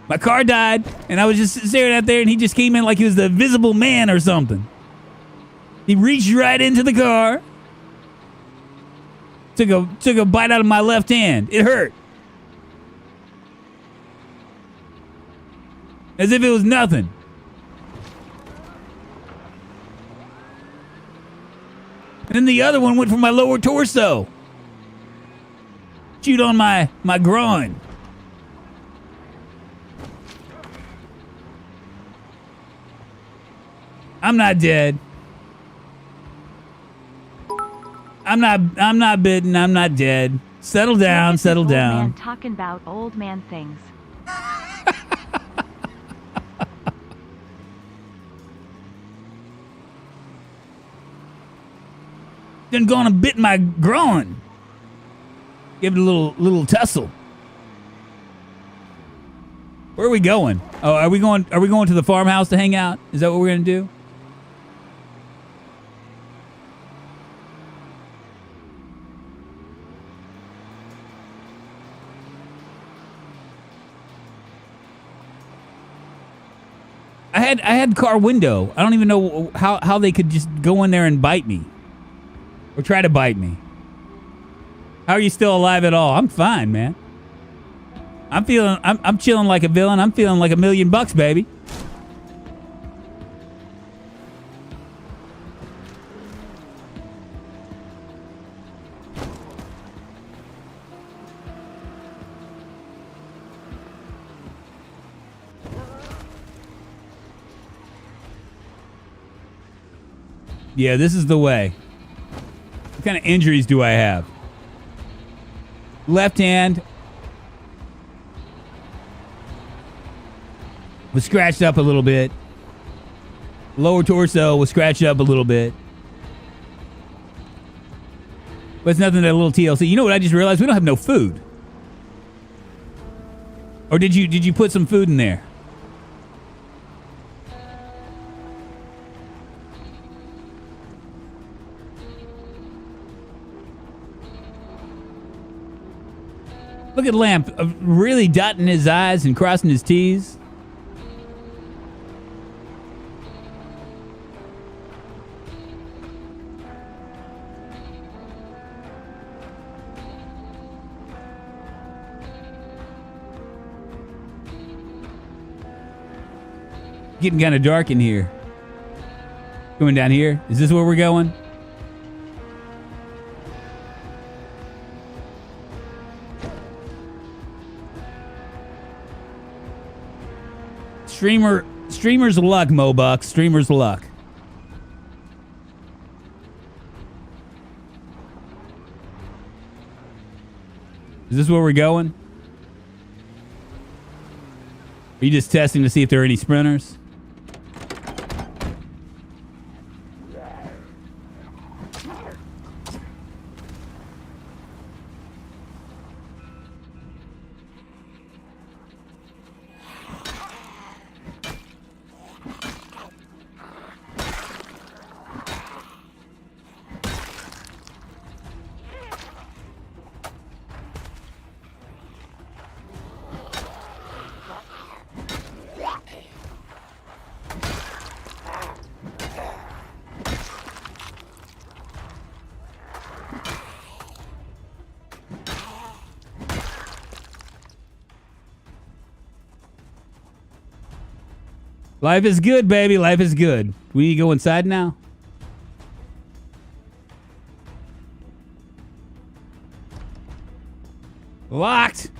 A: My car died, and I was just staring out there, and he just came in like he was the Invisible Man or something. He reached right into the car. Took a bite out of my left hand. It hurt. As if it was nothing. And then the other one went for my lower torso. Chewed on my groin. I'm not dead. I'm not bitten. I'm not dead. Settle down, settle down.
B: Old man talking about old man things.
A: Then gone and bit my groin. Give it a little tussle. Where are we going? Oh, are we going to the farmhouse to hang out? Is that what we're gonna do? I had car window. I don't even know how they could just go in there and bite me. Or try to bite me. How are you still alive at all? I'm fine, man. I'm chilling like a villain. I'm feeling like $1 million, baby. Yeah, this is the way. What kind of injuries do I have? Left hand was scratched up a little bit. Lower torso was scratched up a little bit. But it's nothing that a little TLC. You know what I just realized? We don't have no food. Or did you put some food in there? Look at Lamp really dotting his I's and crossing his T's. Getting kind of dark in here. Going down here. Is this where we're going? Streamer's luck, Mobuck. Streamer's luck. Is this where we're going? Are you just testing to see if there are any sprinters? Life is good, baby. Life is good. We need to go inside now? Locked.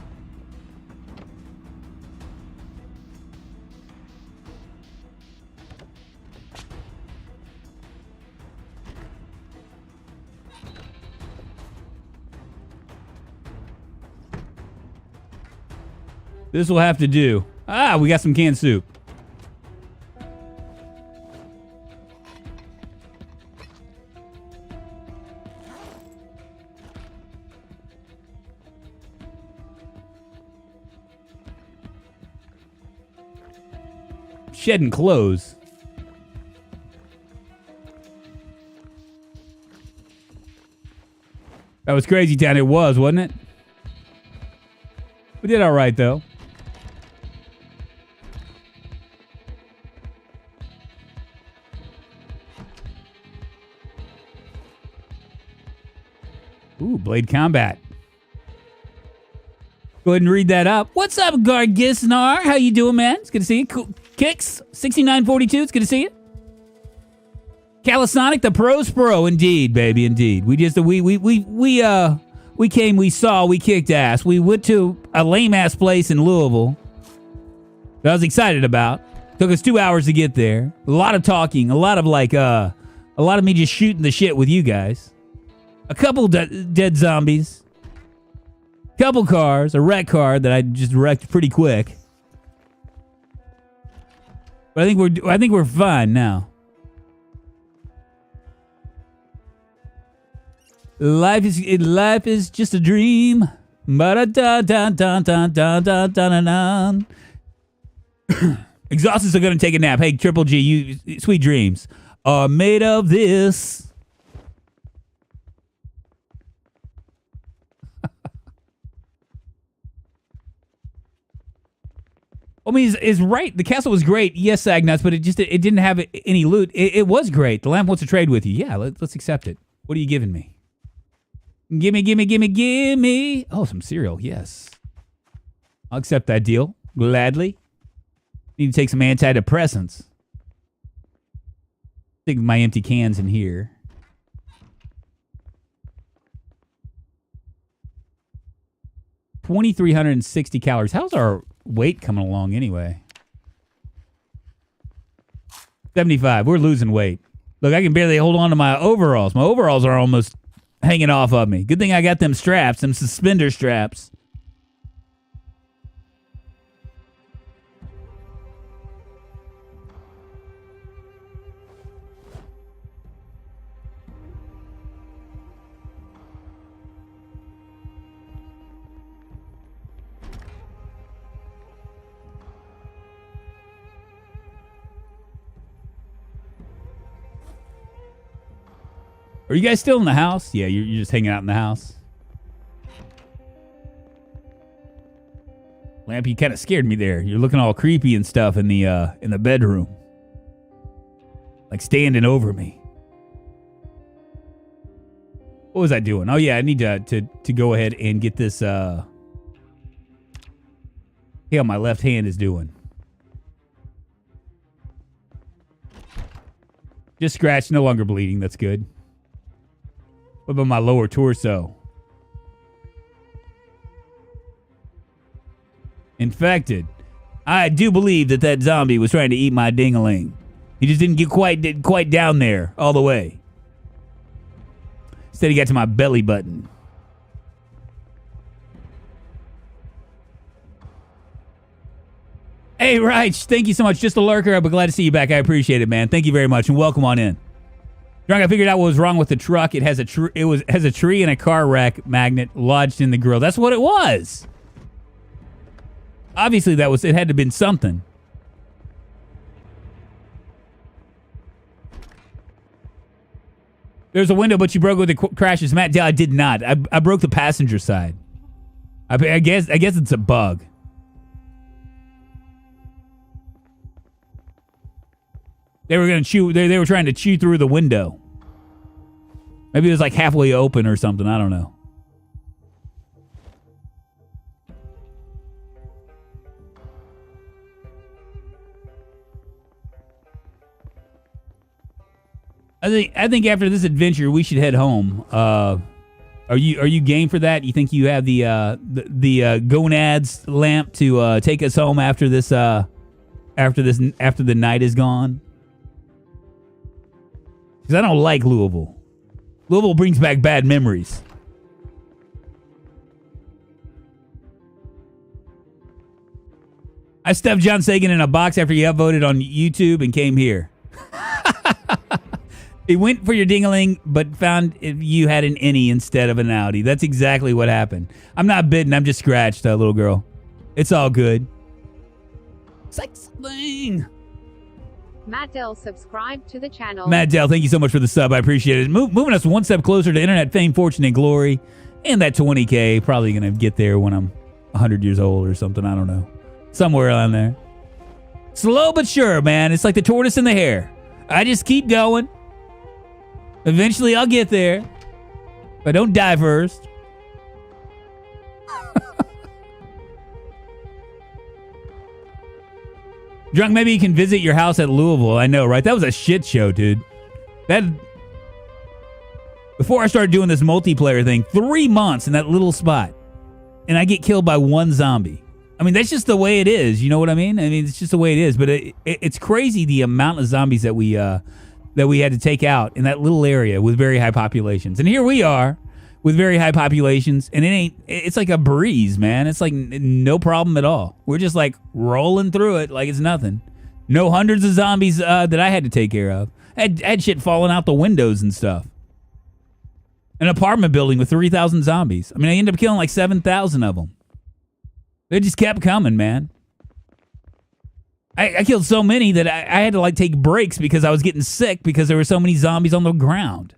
A: This will have to do. Ah, we got some canned soup. Shedding clothes. That was crazy town. It was, wasn't it? We did all right, though. Ooh, Blade Combat. Go ahead and read that up. What's up, Gargisnar? How you doing, man? It's good to see you. Cool. Kicks 6942. It's good to see you. Calisonic, the pros pro, indeed, baby, indeed. We came, we saw, we kicked ass. We went to a lame ass place in Louisville that I was excited about. Took us 2 hours to get there. A lot of talking, a lot of me just shooting the shit with you guys. A couple dead zombies. Couple cars, a wreck car that I just wrecked pretty quick. But I think we're fine now. Life is just a dream. Exhausted, so gonna take a nap. Hey, Triple G, you sweet dreams are made of this. I mean, is right. The castle was great. Yes, Agnuts, but it didn't have any loot. It was great. The lamp wants to trade with you. Yeah, let's accept it. What are you giving me? Gimme. Oh, some cereal. Yes. I'll accept that deal. Gladly. Need to take some antidepressants. Stick my empty cans in here. $2,360 calories. How's our weight coming along anyway? 75. We're losing weight. Look, I can barely hold on to my overalls. My overalls are almost hanging off of me. Good thing I got them straps, them suspender straps. Are you guys still in the house? Yeah, you're just hanging out in the house. Lamp, you kind of scared me there. You're looking all creepy and stuff in the bedroom. Like standing over me. What was I doing? Oh yeah, I need to go ahead and get this how my left hand is doing. Just scratched, no longer bleeding. That's good. What about my lower torso? Infected. I do believe that zombie was trying to eat my ding-a-ling. He just didn't get quite down there all the way. Instead, he got to my belly button. Hey, Reich, thank you so much. Just a lurker, but glad to see you back. I appreciate it, man. Thank you very much, and welcome on in. Drunk, I figured out what was wrong with the truck. It has a tree and a car rack magnet lodged in the grill. That's what it was. Obviously, it had to have been something. There's a window, but you broke it with the crashes. Matt, I did not. I broke the passenger side. I guess it's a bug. They were going to chew. They were trying to chew through the window. Maybe it was like halfway open or something. I don't know. I think after this adventure we should head home. Are you game for that? You think you have the gonads lamp to take us home after the night is gone? Because I don't like Louisville. Louisville brings back bad memories. I stuffed John Sagan in a box after he upvoted on YouTube and came here. He went for your ding-a-ling, but found if you had an innie instead of an outie. That's exactly what happened. I'm not bitten. I'm just scratched, little girl. It's all good. Sex thing.
D: Matt Dell subscribed to the channel.
A: Matt Dell, thank you so much for the sub. I appreciate it. Moving us one step closer to internet fame, fortune, and glory. And that 20K. Probably going to get there when I'm 100 years old or something. I don't know. Somewhere around there. Slow but sure, man. It's like the tortoise and the hare. I just keep going. Eventually, I'll get there. If I don't die first. Drunk, maybe you can visit your house at Louisville. I know, right? That was a shit show, dude. Before I started doing this multiplayer thing, 3 months in that little spot. And I get killed by one zombie. I mean, that's just the way it is. You know what I mean? I mean, it's just the way it is. But it's crazy the amount of zombies that we had to take out in that little area with very high populations. And here we are with very high populations, and it's like a breeze, man. It's like no problem at all. We're just like rolling through it like it's nothing. No hundreds of zombies that I had to take care of. I had shit falling out the windows and stuff. An apartment building with 3,000 zombies. I mean, I ended up killing like 7,000 of them. They just kept coming, man. I killed so many that I had to like take breaks because I was getting sick because there were so many zombies on the ground.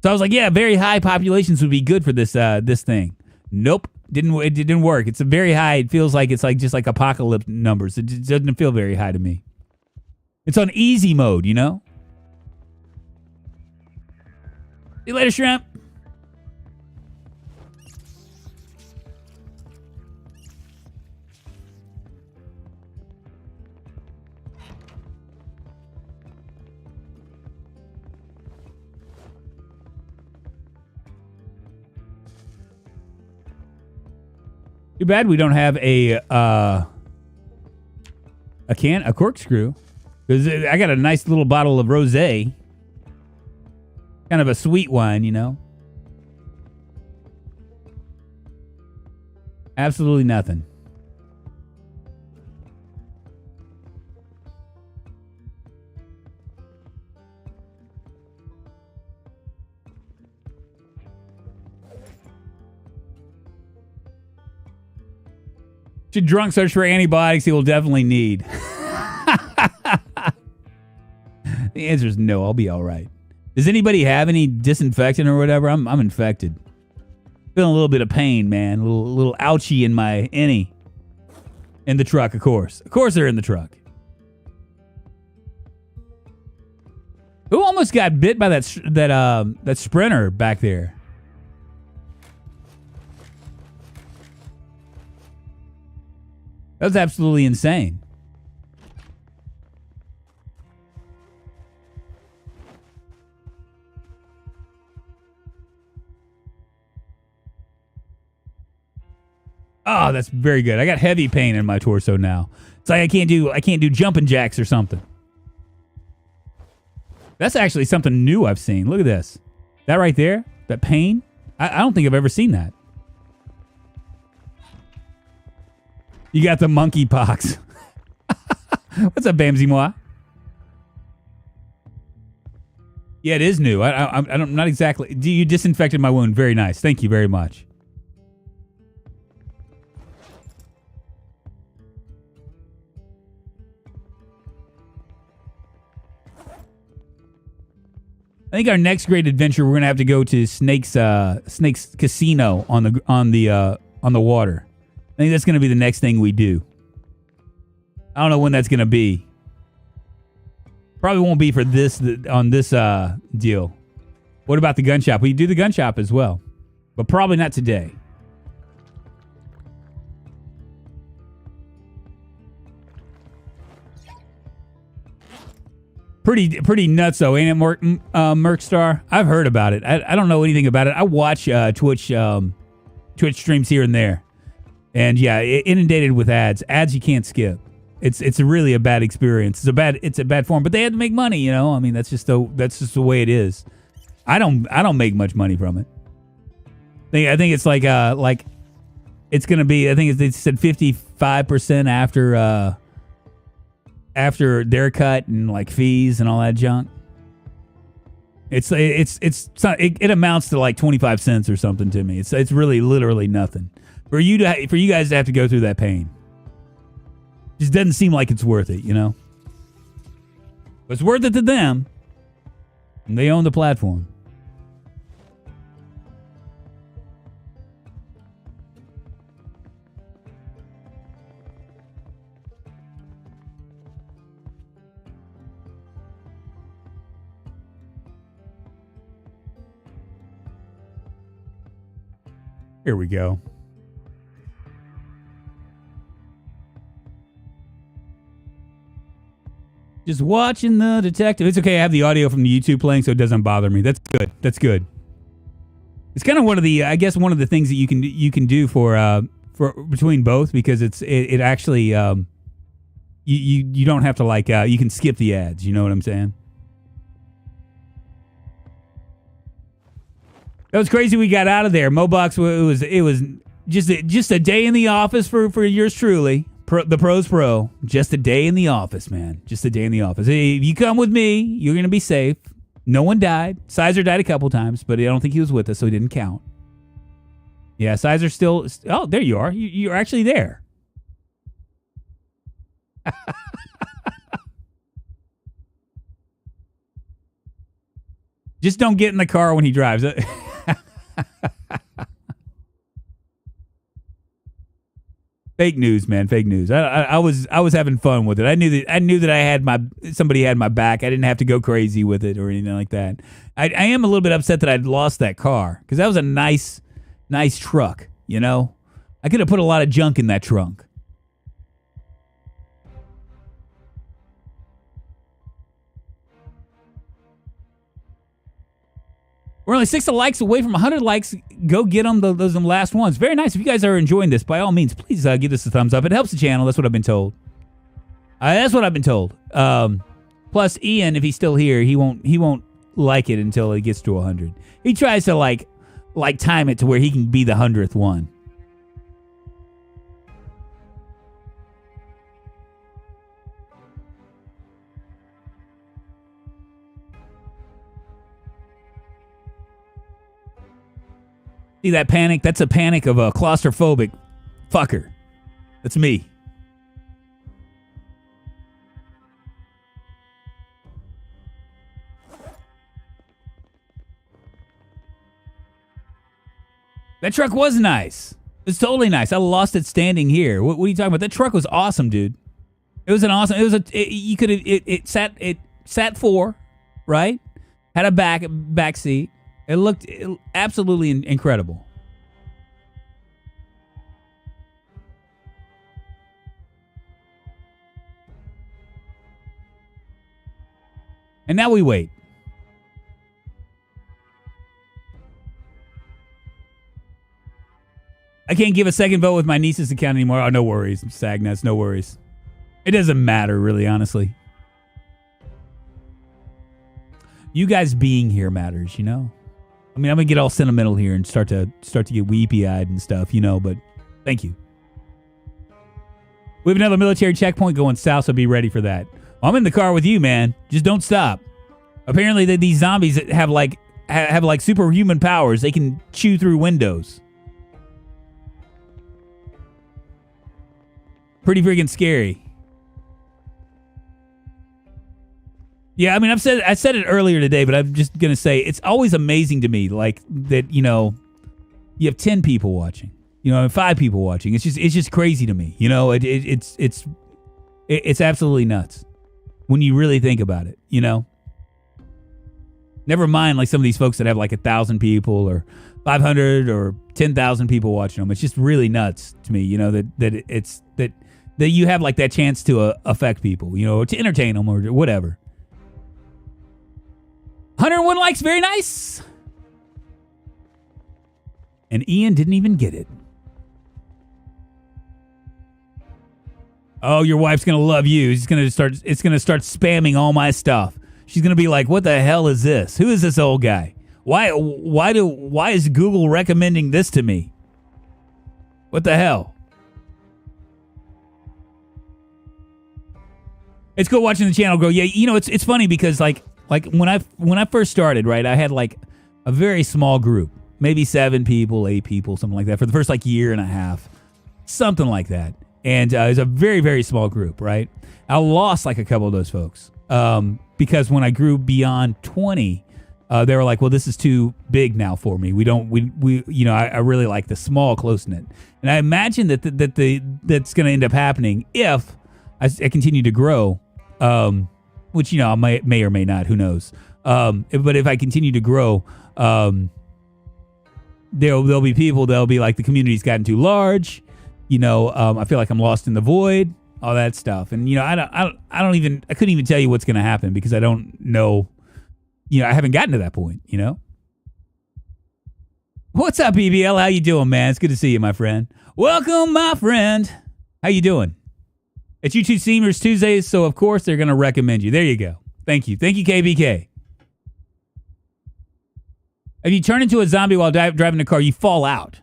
A: So I was like, yeah, very high populations would be good for this thing. Nope, it didn't work. It's a very high. It feels like it's like just like apocalypse numbers. It just doesn't feel very high to me. It's on easy mode, you know. See you later, shrimp. Too bad we don't have a corkscrew. Because I got a nice little bottle of rosé. Kind of a sweet wine, you know. Absolutely nothing. Should drunk search for antibiotics he will definitely need? The answer is no. I'll be all right. Does anybody have any disinfectant or whatever? I'm infected. Feeling a little bit of pain, man. A little ouchie in my innie. In the truck, of course. Of course they're in the truck. Who almost got bit by that sprinter back there? That was absolutely insane. Oh, that's very good. I got heavy pain in my torso now. It's like I can't do jumping jacks or something. That's actually something new I've seen. Look at this. That right there, that pain. I don't think I've ever seen that. You got the monkey pox. What's up, Bamsy Moi? Yeah, it is new. I'm not exactly. You disinfected my wound. Very nice. Thank you very much. I think our next great adventure, we're gonna have to go to Snake's Casino on the water. I think that's gonna be the next thing we do. I don't know when that's gonna be. Probably won't be for this deal. What about the gun shop? We do the gun shop as well, but probably not today. Pretty nuts though, ain't it, Merkstar? I've heard about it. I don't know anything about it. I watch Twitch streams here and there, and yeah, inundated with ads. Ads you can't skip. It's really a bad experience. It's a bad form. But they had to make money, you know. I mean, that's just the way it is. I don't make much money from it. I think it's like it's gonna be. I think they said 55% after their cut and like fees and all that junk. It amounts to like 25 cents or something to me. It's really literally nothing for you guys to have to go through that pain. Just doesn't seem like it's worth it, you know. But it's worth it to them. And they own the platform. Here we go. Just watching the detective. It's okay. I have the audio from the YouTube playing, so it doesn't bother me. That's good. That's good. It's kind of one of the things that you can do for between both, because it actually you don't have to you can skip the ads. You know what I'm saying? That was crazy. We got out of there. Mobox. It was just a day in the office for yours truly. The Pro's Pro. Just a day in the office, man. Just a day in the office. Hey, if you come with me, you're gonna be safe. No one died. Sizer died a couple times, but I don't think he was with us, so he didn't count. Yeah, Sizer still. Oh, there you are. You're actually there. Just don't get in the car when he drives. Fake news, man. Fake news. I was having fun with it. I knew that somebody had my back. I didn't have to go crazy with it or anything like that. I am a little bit upset that I'd lost that car, because that was a nice truck. You know, I could have put a lot of junk in that trunk. We're only 6 likes away from 100 likes. Go get them, those last ones. Very nice. If you guys are enjoying this, by all means, please give this a thumbs up. It helps the channel. That's what I've been told. Plus, Ian, if he's still here, he won't like it until it gets to 100. He tries to like time it to where he can be the 100th one. See that panic? That's a panic of a claustrophobic fucker. That's me. That truck was nice. It's totally nice. I lost it standing here. What are you talking about? That truck was awesome, dude. It was an awesome. It sat 4, right? Had a back seat. It looked absolutely incredible. And now we wait. I can't give a second vote with my niece's account anymore. Oh, no worries. Sagnuts, no worries. It doesn't matter, really, honestly. You guys being here matters, you know? I mean, I'm going to get all sentimental here and start to get weepy-eyed and stuff, you know, but thank you. We have another military checkpoint going south, so be ready for that. I'm in the car with you, man. Just don't stop. Apparently, these zombies have like superhuman powers. They can chew through windows. Pretty freaking scary. Yeah, I mean, I said it earlier today, but I'm just going to say it's always amazing to me, like, that, you know, you have 10 people watching, you know, and 5 people watching. It's just crazy to me, you know. It's absolutely nuts when you really think about it, you know. Never mind, like, some of these folks that have like 1,000 people or 500 or 10,000 people watching them. It's just really nuts to me, you know, that you have like that chance to affect people, you know, or to entertain them or whatever. 101 likes, very nice. And Ian didn't even get it. Oh, your wife's gonna love you. It's gonna start spamming all my stuff. She's gonna be like, "What the hell is this? Who is this old guy? Why is Google recommending this to me? What the hell?" It's cool watching the channel grow. Yeah, you know, it's funny because like when I first started, right, I had like a very small group, maybe 7 people, 8 people, something like that, for the first like year and a half, something like that. And it was a very, very small group, right? I lost like a couple of those folks because when I grew beyond 20, they were like, "Well, this is too big now for me. We you know, I really like the small, close knit." And I imagine that's going to end up happening if I continue to grow. Which, you know, I may or may not, who knows. But if I continue to grow, there'll be people, they'll be like, the community's gotten too large. You know, I feel like I'm lost in the void, all that stuff. And, you know, I couldn't even tell you what's going to happen because I don't know, you know, I haven't gotten to that point, you know. What's up, BBL? How you doing, man? It's good to see you, my friend. Welcome, my friend. How you doing? It's YouTube Seniors Tuesdays, so of course they're going to recommend you. There you go. Thank you. Thank you, KBK. If you turn into a zombie while driving a car, you fall out.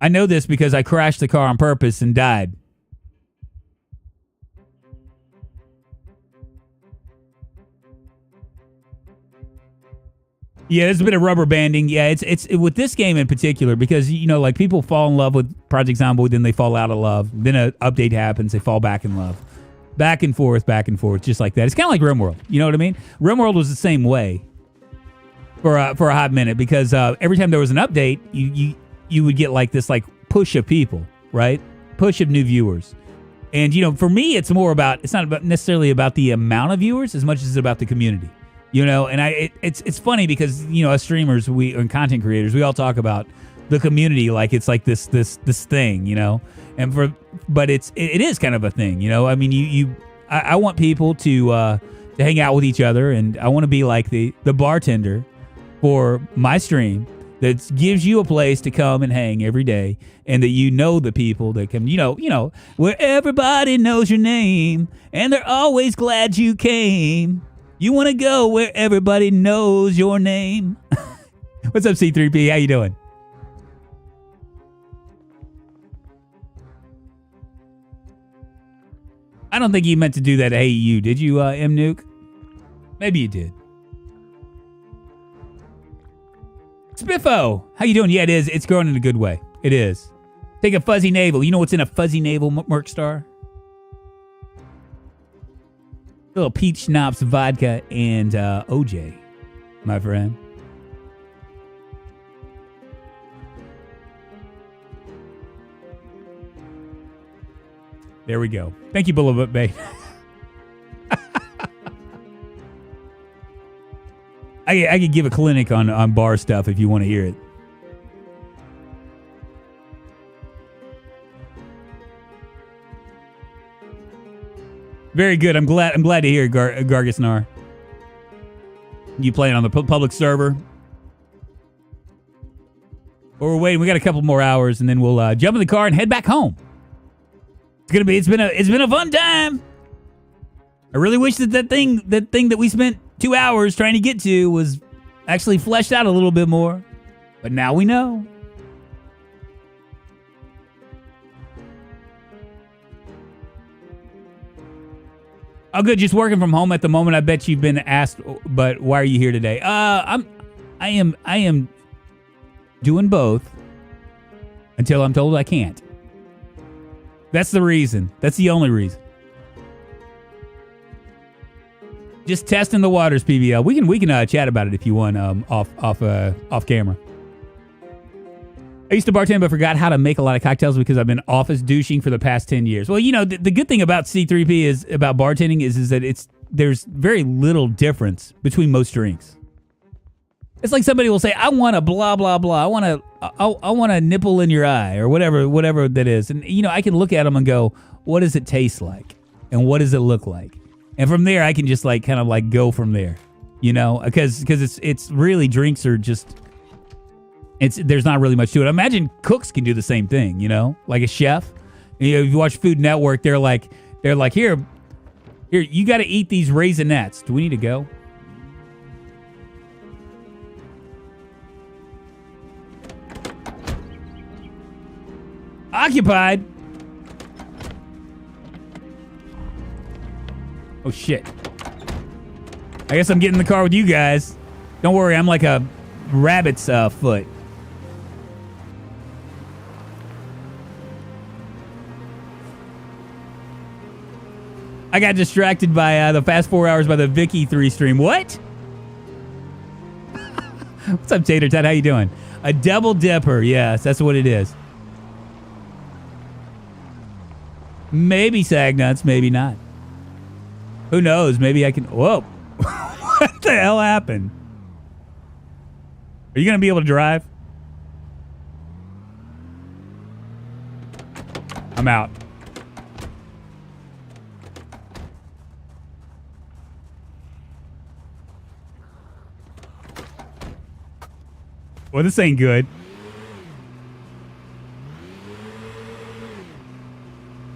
A: I know this because I crashed the car on purpose and died. Yeah, there's a bit of rubber banding. Yeah, it's with this game in particular because, you know, like people fall in love with Project Zomboid, then they fall out of love. Then an update happens, they fall back in love. Back and forth, just like that. It's kind of like RimWorld. You know what I mean? RimWorld was the same way for a hot minute because every time there was an update, you would get like this like push of people, right? Push of new viewers. And, you know, for me, it's not necessarily about the amount of viewers as much as it's about the community. You know, and it's funny because, you know, as streamers and content creators, we all talk about the community like it's like this thing, you know, but it is kind of a thing, you know. I mean, I want people to hang out with each other, and I want to be like the bartender for my stream that gives you a place to come and hang every day, and that you know the people that come, you know, where everybody knows your name and they're always glad you came. You want to go where everybody knows your name. What's up, C3P? How you doing? I don't think you meant to do that. Hey, you did you, M Nuke? Maybe you did. Spiffo, how you doing? Yeah, it is. It's growing in a good way. It is. Take a fuzzy navel. You know what's in a fuzzy navel, Merc Star? A little peach schnapps, vodka, and OJ, my friend. There we go. Thank you, Bullet Bay. I could give a clinic on bar stuff if you want to hear it. Very good. I'm glad to hear it, Gargasnar. You playing on the public server? Or we're waiting. We got a couple more hours, and then we'll jump in the car and head back home. It's been a fun time. I really wish that thing that we spent 2 hours trying to get to was actually fleshed out a little bit more. But now we know. Oh, good. Just working from home at the moment. I bet you've been asked, but why are you here today? I am doing both until I'm told I can't. That's the reason. That's the only reason. Just testing the waters, PBL. We can chat about it if you want off camera. I used to bartend, but forgot how to make a lot of cocktails because I've been office douching for the past 10 years. Well, you know, the good thing about C3P is about bartending is that there's very little difference between most drinks. It's like somebody will say, "I want a blah blah blah. I want a nipple in your eye," or whatever that is. And you know, I can look at them and go, "What does it taste like? And what does it look like?" And from there, I can just like kind of like go from there, you know, because it's really drinks are just. There's not really much to it. Imagine cooks can do the same thing, you know, like a chef. You know, if you watch Food Network, they're like here, you got to eat these Raisinets. Do we need to go? Occupied. Oh shit. I guess I'm getting in the car with you guys. Don't worry, I'm like a rabbit's foot. I got distracted by the past 4 hours by the Vicky 3 stream. What? What's up, Tater Tot? How you doing? A double dipper. Yes, that's what it is. Maybe sag nuts, maybe not. Who knows? Maybe I can... Whoa. What the hell happened? Are you going to be able to drive? I'm out. Well, this ain't good.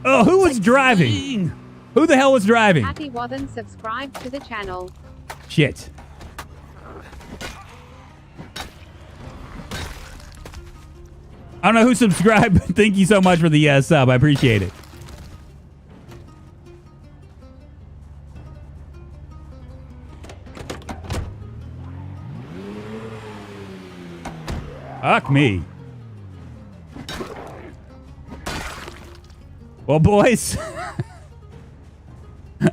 A: Oh, who was driving? Who the hell was driving?
D: Happy wasn't subscribed to the channel.
A: Shit. I don't know who subscribed, but thank you so much for the sub. I appreciate it. Fuck me. Well, boys,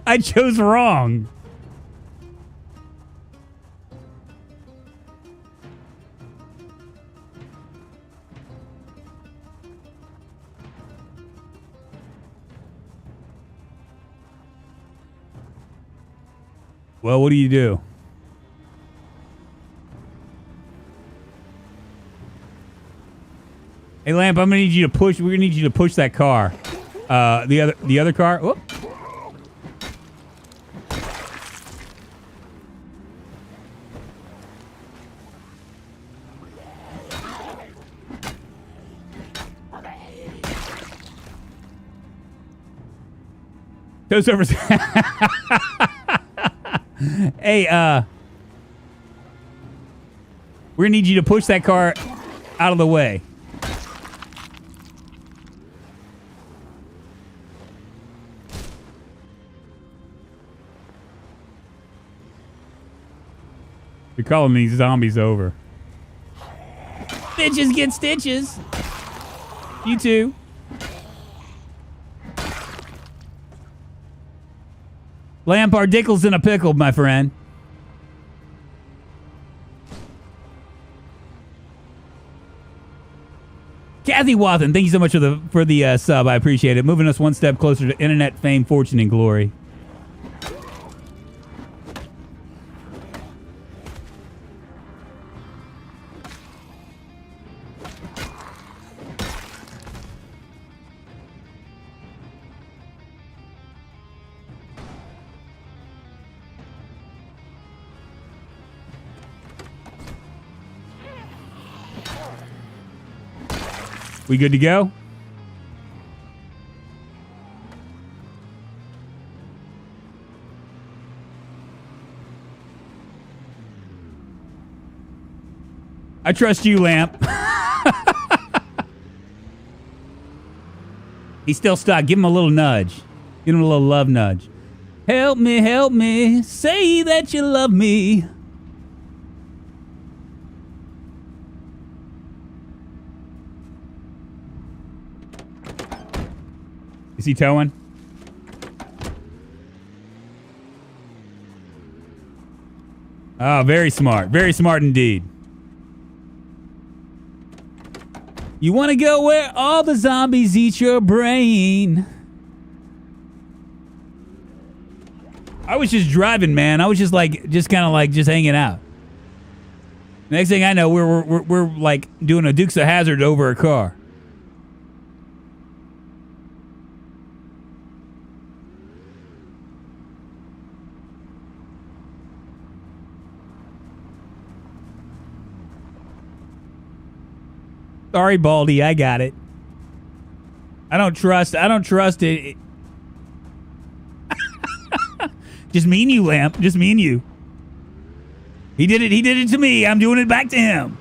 A: I chose wrong. Well, what do you do? Hey, Lamp, I'm gonna need you to push. We're gonna need you to push that car. The other car. Whoop. Toast over. Hey, we're gonna need you to push that car out of the way. You're calling these zombies over. Bitches get stitches. You too. Lampard Dickles in a pickle, my friend. Kathy Wathen, thank you so much for the sub. I appreciate it. Moving us one step closer to internet fame, fortune, and glory. We good to go? I trust you, Lamp. He's still stuck. Give him a little nudge. Give him a little love nudge. Help me, say that you love me. Is he towing? Oh, very smart. Very smart indeed. You want to go where all the zombies eat your brain. I was just driving, man. I was just kind of hanging out. Next thing I know, we're like doing a Dukes of Hazzard over a car. Sorry, Baldy, I got it. I don't trust it. Just me and you, Lamp. Just me and you. He did it to me. I'm doing it back to him.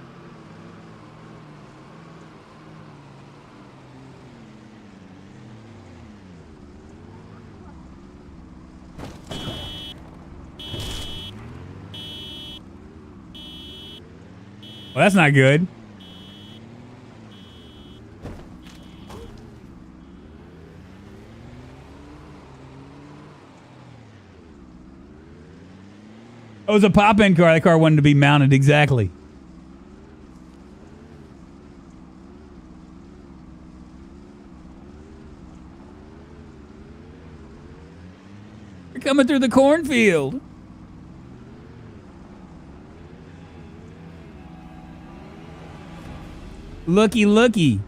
A: Well, that's not good. Oh, it was a pop-in car. That car wanted to be mounted exactly. You're coming through the cornfield. Looky, looky.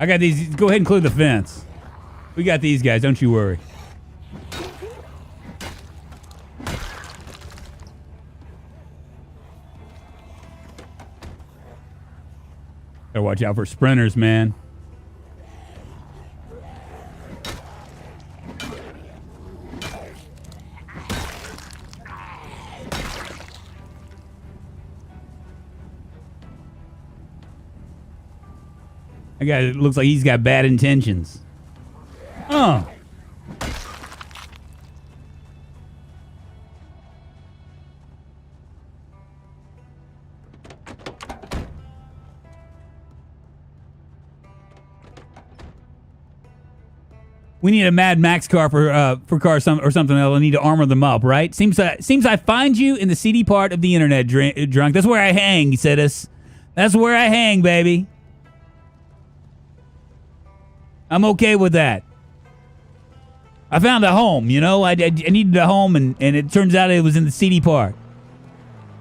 A: I got these. Go ahead and clear the fence. We got these guys. Don't you worry. Gotta watch out for sprinters, man. That guy looks like he's got bad intentions. Oh. We need a Mad Max car for cars or something else. I need to armor them up, right? Seems I find you in the seedy part of the internet, drunk. That's where I hang, Sidus. That's where I hang, baby. I'm okay with that. I found a home, you know? I needed a home, and it turns out it was in the seedy part.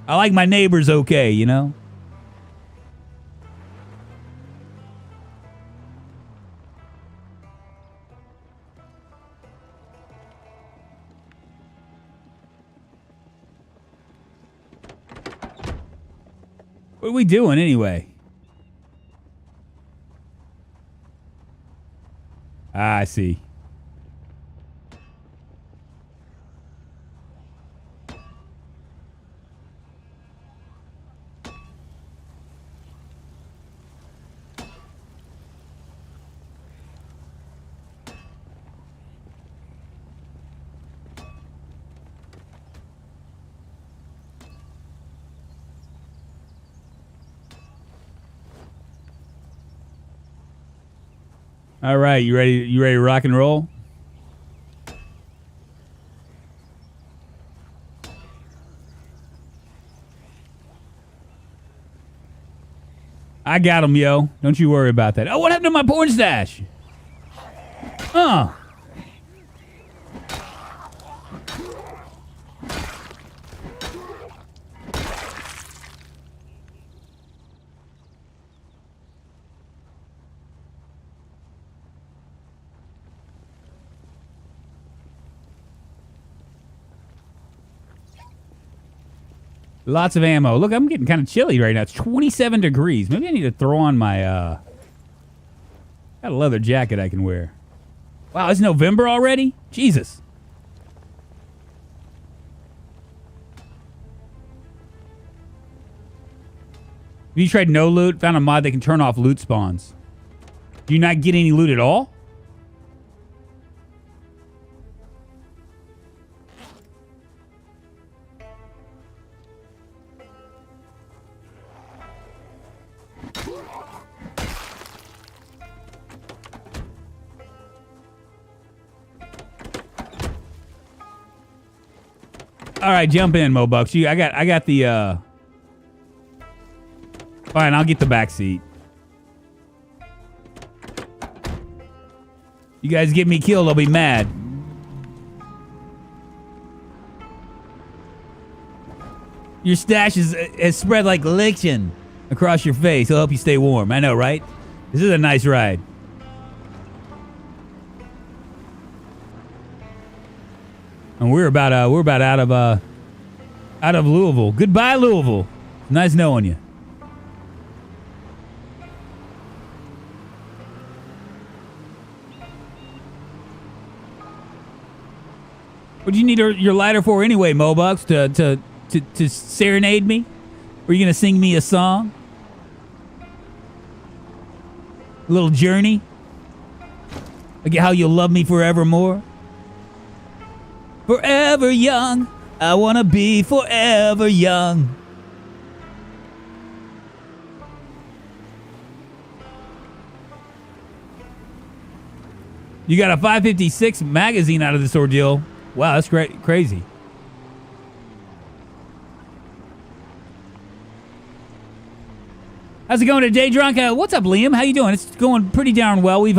A: I like my neighbors okay, you know? What are we doing anyway? Ah, I see. All right, you ready? You ready to rock and roll? I got him, yo. Don't you worry about that. Oh, what happened to my porn stash? Oh. Lots of ammo. Look, I'm getting kind of chilly right now. It's 27 degrees. Maybe I need to throw on my, got a leather jacket I can wear. Wow, it's November already? Jesus. Have you tried no loot? Found a mod that can turn off loot spawns. Do you not get any loot at all? All right, jump in, Mobucks. I got the. Fine, I'll get the back seat. You guys get me killed, I'll be mad. Your stash is spread like lichen across your face. It'll help you stay warm. I know, right? This is a nice ride. And we're about out of Louisville. Goodbye, Louisville. Nice knowing you. What do you need your lighter for anyway, Mobucks? To serenade me? Are you gonna sing me a song? A little journey? Like how you'll love me forevermore? Forever young, I wanna be forever young. You got a 556 magazine out of this ordeal. Wow, that's great, crazy. How's it going today, Drunk? What's up, Liam? How you doing? It's going pretty darn well. We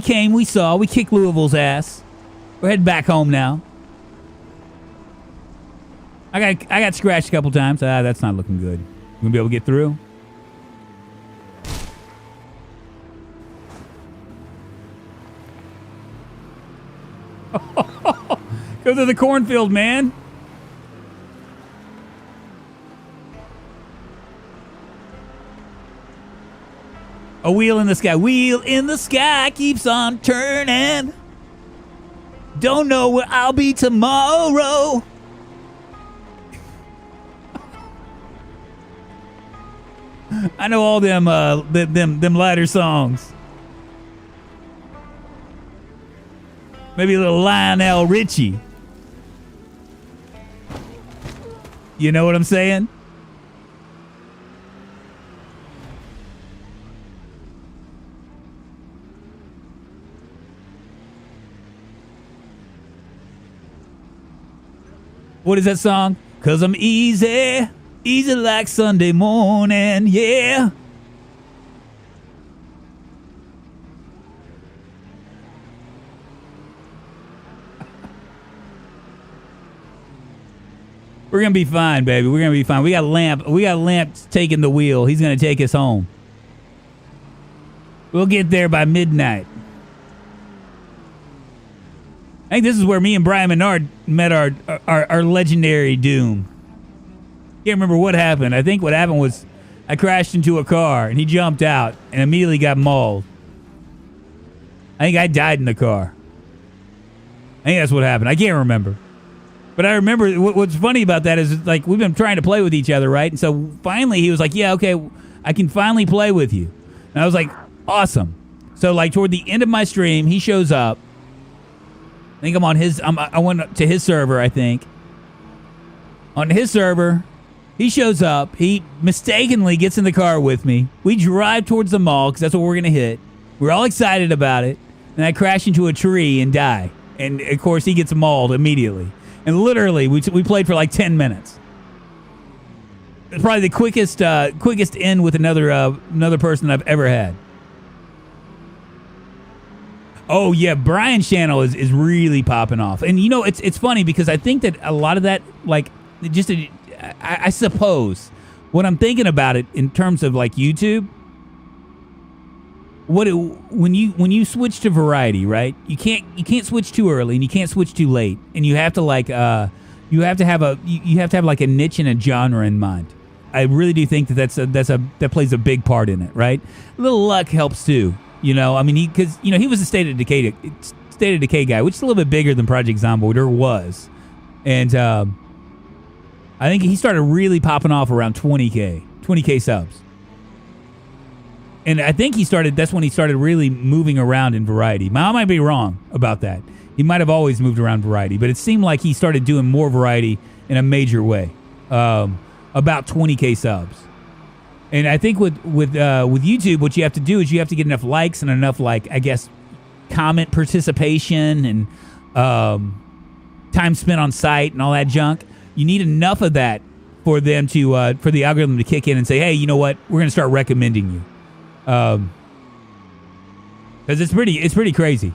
A: came, we saw, we kicked Louisville's ass. We're heading back home now. I got scratched a couple times. That's not looking good. We gonna be able to get through? Go to the cornfield, man. A wheel in the sky. Wheel in the sky keeps on turning. Don't know where I'll be tomorrow. I know all them lighter songs. Maybe a little Lionel Richie. You know what I'm saying? What is that song? 'Cause I'm easy, easy like Sunday morning, yeah. We're gonna be fine, baby. We're gonna be fine. We got Lamp taking the wheel. He's gonna take us home. We'll get there by midnight. I think this is where me and Brian Menard met our legendary doom. Can't remember what happened. I think what happened was I crashed into a car and he jumped out and immediately got mauled. I think I died in the car. I think that's what happened. I can't remember. But I remember what's funny about that is like we've been trying to play with each other, right? And so finally he was like, yeah, okay, I can finally play with you. And I was like, awesome. So like toward the end of my stream, he shows up. I think I'm on his, I went to his server, I think. On his server, he shows up. He mistakenly gets in the car with me. We drive towards the mall because that's what we're going to hit. We're all excited about it. And I crash into a tree and die. And, of course, he gets mauled immediately. And literally, we played for like 10 minutes. It's probably the quickest end with another person I've ever had. Oh, yeah, Brian's channel is really popping off. And, you know, it's funny because I think that a lot of that, like, just, I suppose, when I'm thinking about it in terms of, like, YouTube, when you switch to variety, right? You can't switch too early and you can't switch too late, and you have to like you have to have like a niche and a genre in mind. I really do think that plays a big part in it, right? A little luck helps too, you know. I mean, he was a State of Decay guy, which is a little bit bigger than Project Zomboid, or was, and I think he started really popping off around 20K subs. And I think that's when he started really moving around in variety. I might be wrong about that. He might have always moved around variety, but it seemed like he started doing more variety in a major way. About 20K subs. And I think with YouTube, what you have to do is you have to get enough likes and enough, like, I guess, comment participation and time spent on site and all that junk. You need enough of that for them to for the algorithm to kick in and say, hey, you know what? We're going to start recommending you. Because it's pretty crazy.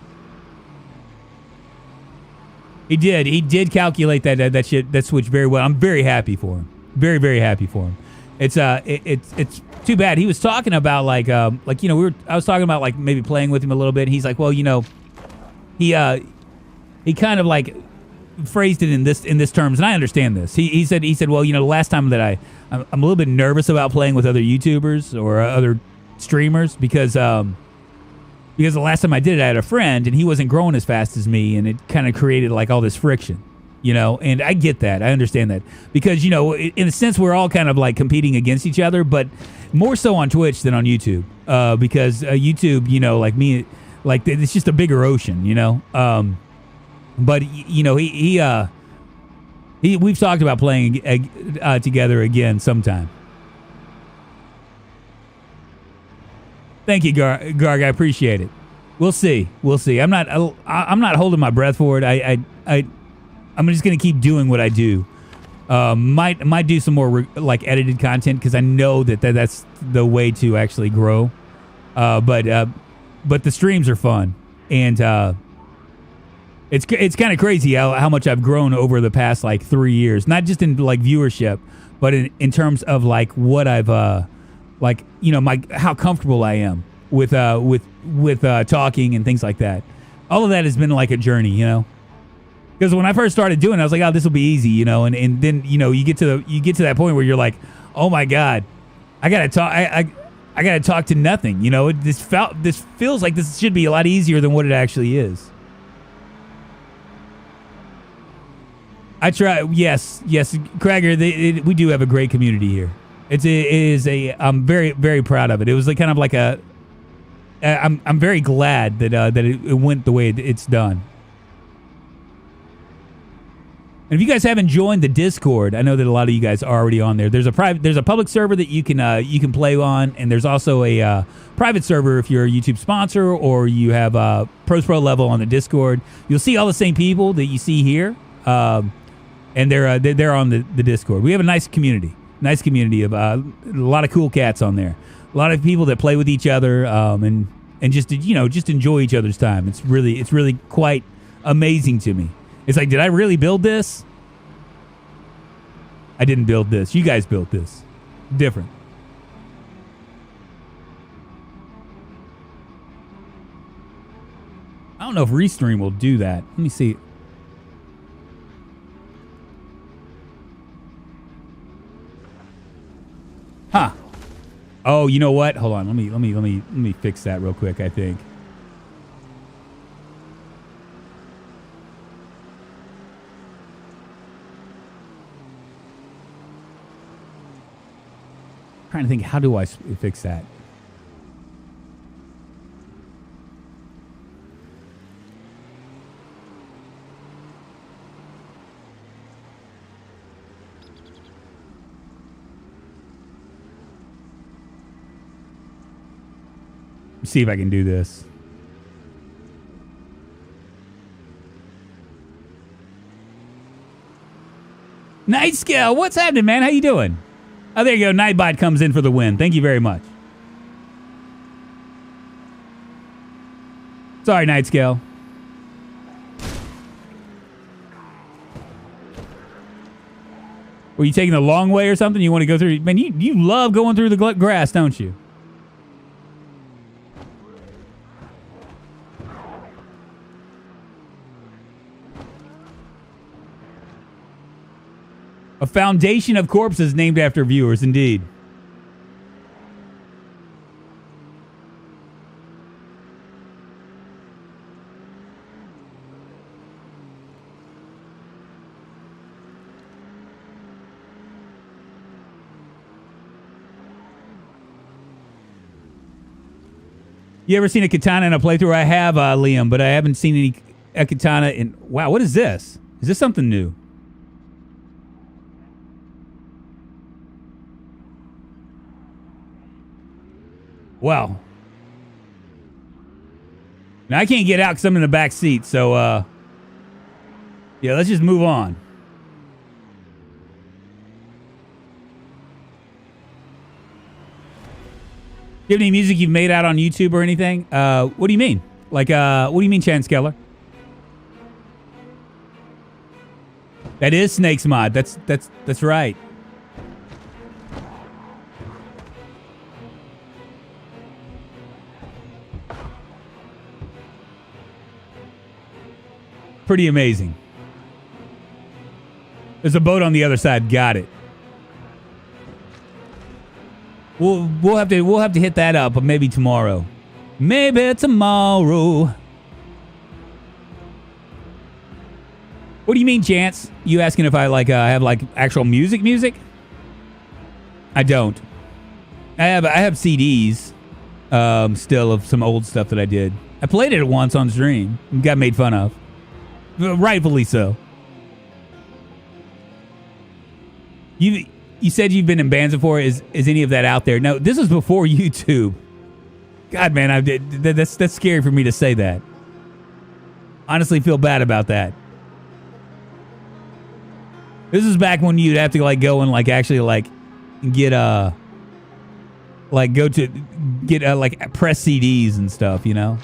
A: He did calculate that switch very well. I'm very happy for him. Very, very happy for him. It's too bad. He was talking about like you know, I was talking about like maybe playing with him a little bit. And he's like, well, you know, he kind of like phrased it in this terms, and I understand this. He said, well, you know, the last time that I'm a little bit nervous about playing with other YouTubers or other streamers because the last time I did it, I had a friend and he wasn't growing as fast as me, and it kind of created like all this friction, you know. And I get that, I understand that, because, you know, in a sense we're all kind of like competing against each other, but more so on Twitch than on YouTube, because YouTube, you know, like me, like it's just a bigger ocean, you know. But you know, we've talked about playing together again sometime. Thank you, Garg. I appreciate it. We'll see. I'm not holding my breath for it. I'm just gonna keep doing what I do. Might do some more like edited content because I know that's the way to actually grow. But the streams are fun, and it's kind of crazy how much I've grown over the past like 3 years. Not just in like viewership, but in terms of like what I've like, you know, how comfortable I am with talking and things like that. All of that has been like a journey, you know. Because when I first started doing it, I was like, oh, this will be easy, you know. And then, you know, you get to that point where you're like, oh my God, I gotta talk. I gotta talk to nothing, you know. This feels like this should be a lot easier than what it actually is. I try. Yes, Cragger. We do have a great community here. I'm very, very proud of it. It was like kind of like I'm very glad that it went the way it's done. And if you guys haven't joined the Discord, I know that a lot of you guys are already on there. There's a public server that you can play on, and there's also a private server if you're a YouTube sponsor or you have Pros Pro level on the Discord. You'll see all the same people that you see here, and they're on the Discord. We have a nice community of a lot of cool cats on there, a lot of people that play with each other, and just, you know, just enjoy each other's time. It's really quite amazing to me. It's like, did I really build this? I didn't build this. You guys built this. Different. I don't know if Restream will do that. Let me see. Huh. Oh, you know what? Hold on. Let me fix that real quick, I think. Trying to think, how do I fix that? See if I can do this. Night Scale, what's happening, man? How you doing? Oh, there you go. Nightbot comes in for the win. Thank you very much. Sorry, Night Scale. Were you taking the long way or something? You want to go through? Man, you love going through the grass, don't you? A foundation of corpses named after viewers, indeed. You ever seen a katana in a playthrough? I have, Liam, but I haven't seen a katana in... Wow, what is this? Is this something new? Well, now I can't get out because I'm in the back seat. So, yeah, let's just move on. Do you have any music you've made out on YouTube or anything? What do you mean? Like, what do you mean, Chan Skeller? That is Snake's mod. That's right. Pretty amazing. There's a boat on the other side. Got it. We'll have to hit that up, but maybe tomorrow. Maybe tomorrow. What do you mean, Chance? You asking if I have actual music? I don't. I have CDs still of some old stuff that I did. I played it once on stream and got made fun of. Rightfully so. You said you've been in bands before. Is any of that out there? No, this was before YouTube. God, man, that's scary for me to say that. Honestly, feel bad about that. This is back when you'd have to go and actually get press CDs and stuff, you know.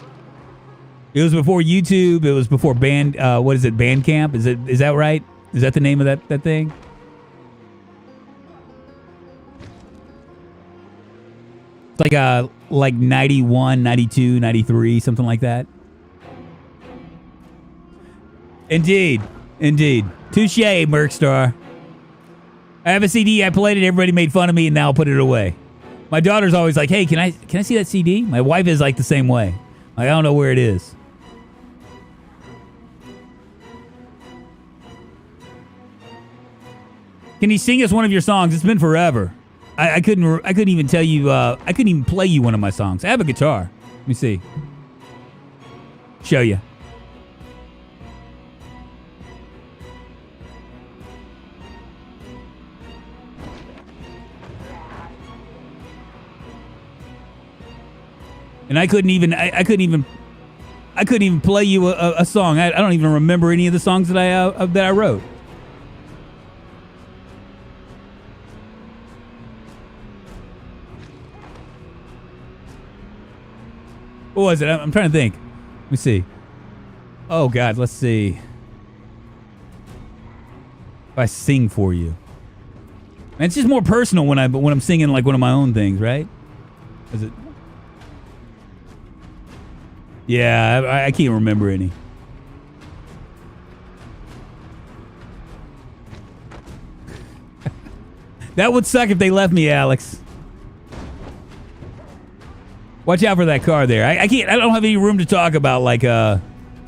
A: It was before YouTube. It was before what is it? Bandcamp? Is that right? Is that the name of that thing? It's like 91, 92, 93, something like that. Indeed. Touche, Merkstar. I have a CD. I played it. Everybody made fun of me, and now I'll put it away. My daughter's always like, "Hey, can I see that CD?" My wife is the same way. I don't know where it is. Can you sing us one of your songs? It's been forever. I couldn't even tell you. I couldn't even play you one of my songs. I have a guitar. Let me see. Show you. And I couldn't even play you a song. I don't even remember any of the songs that I wrote. What was it? I'm trying to think. Let me see. Oh God, let's see. If I sing for you, and it's just more personal when I'm singing one of my own things, right? Is it? Yeah, I can't remember any. That would suck if they left me, Alex. Watch out for that car there. I can't. I don't have any room to talk about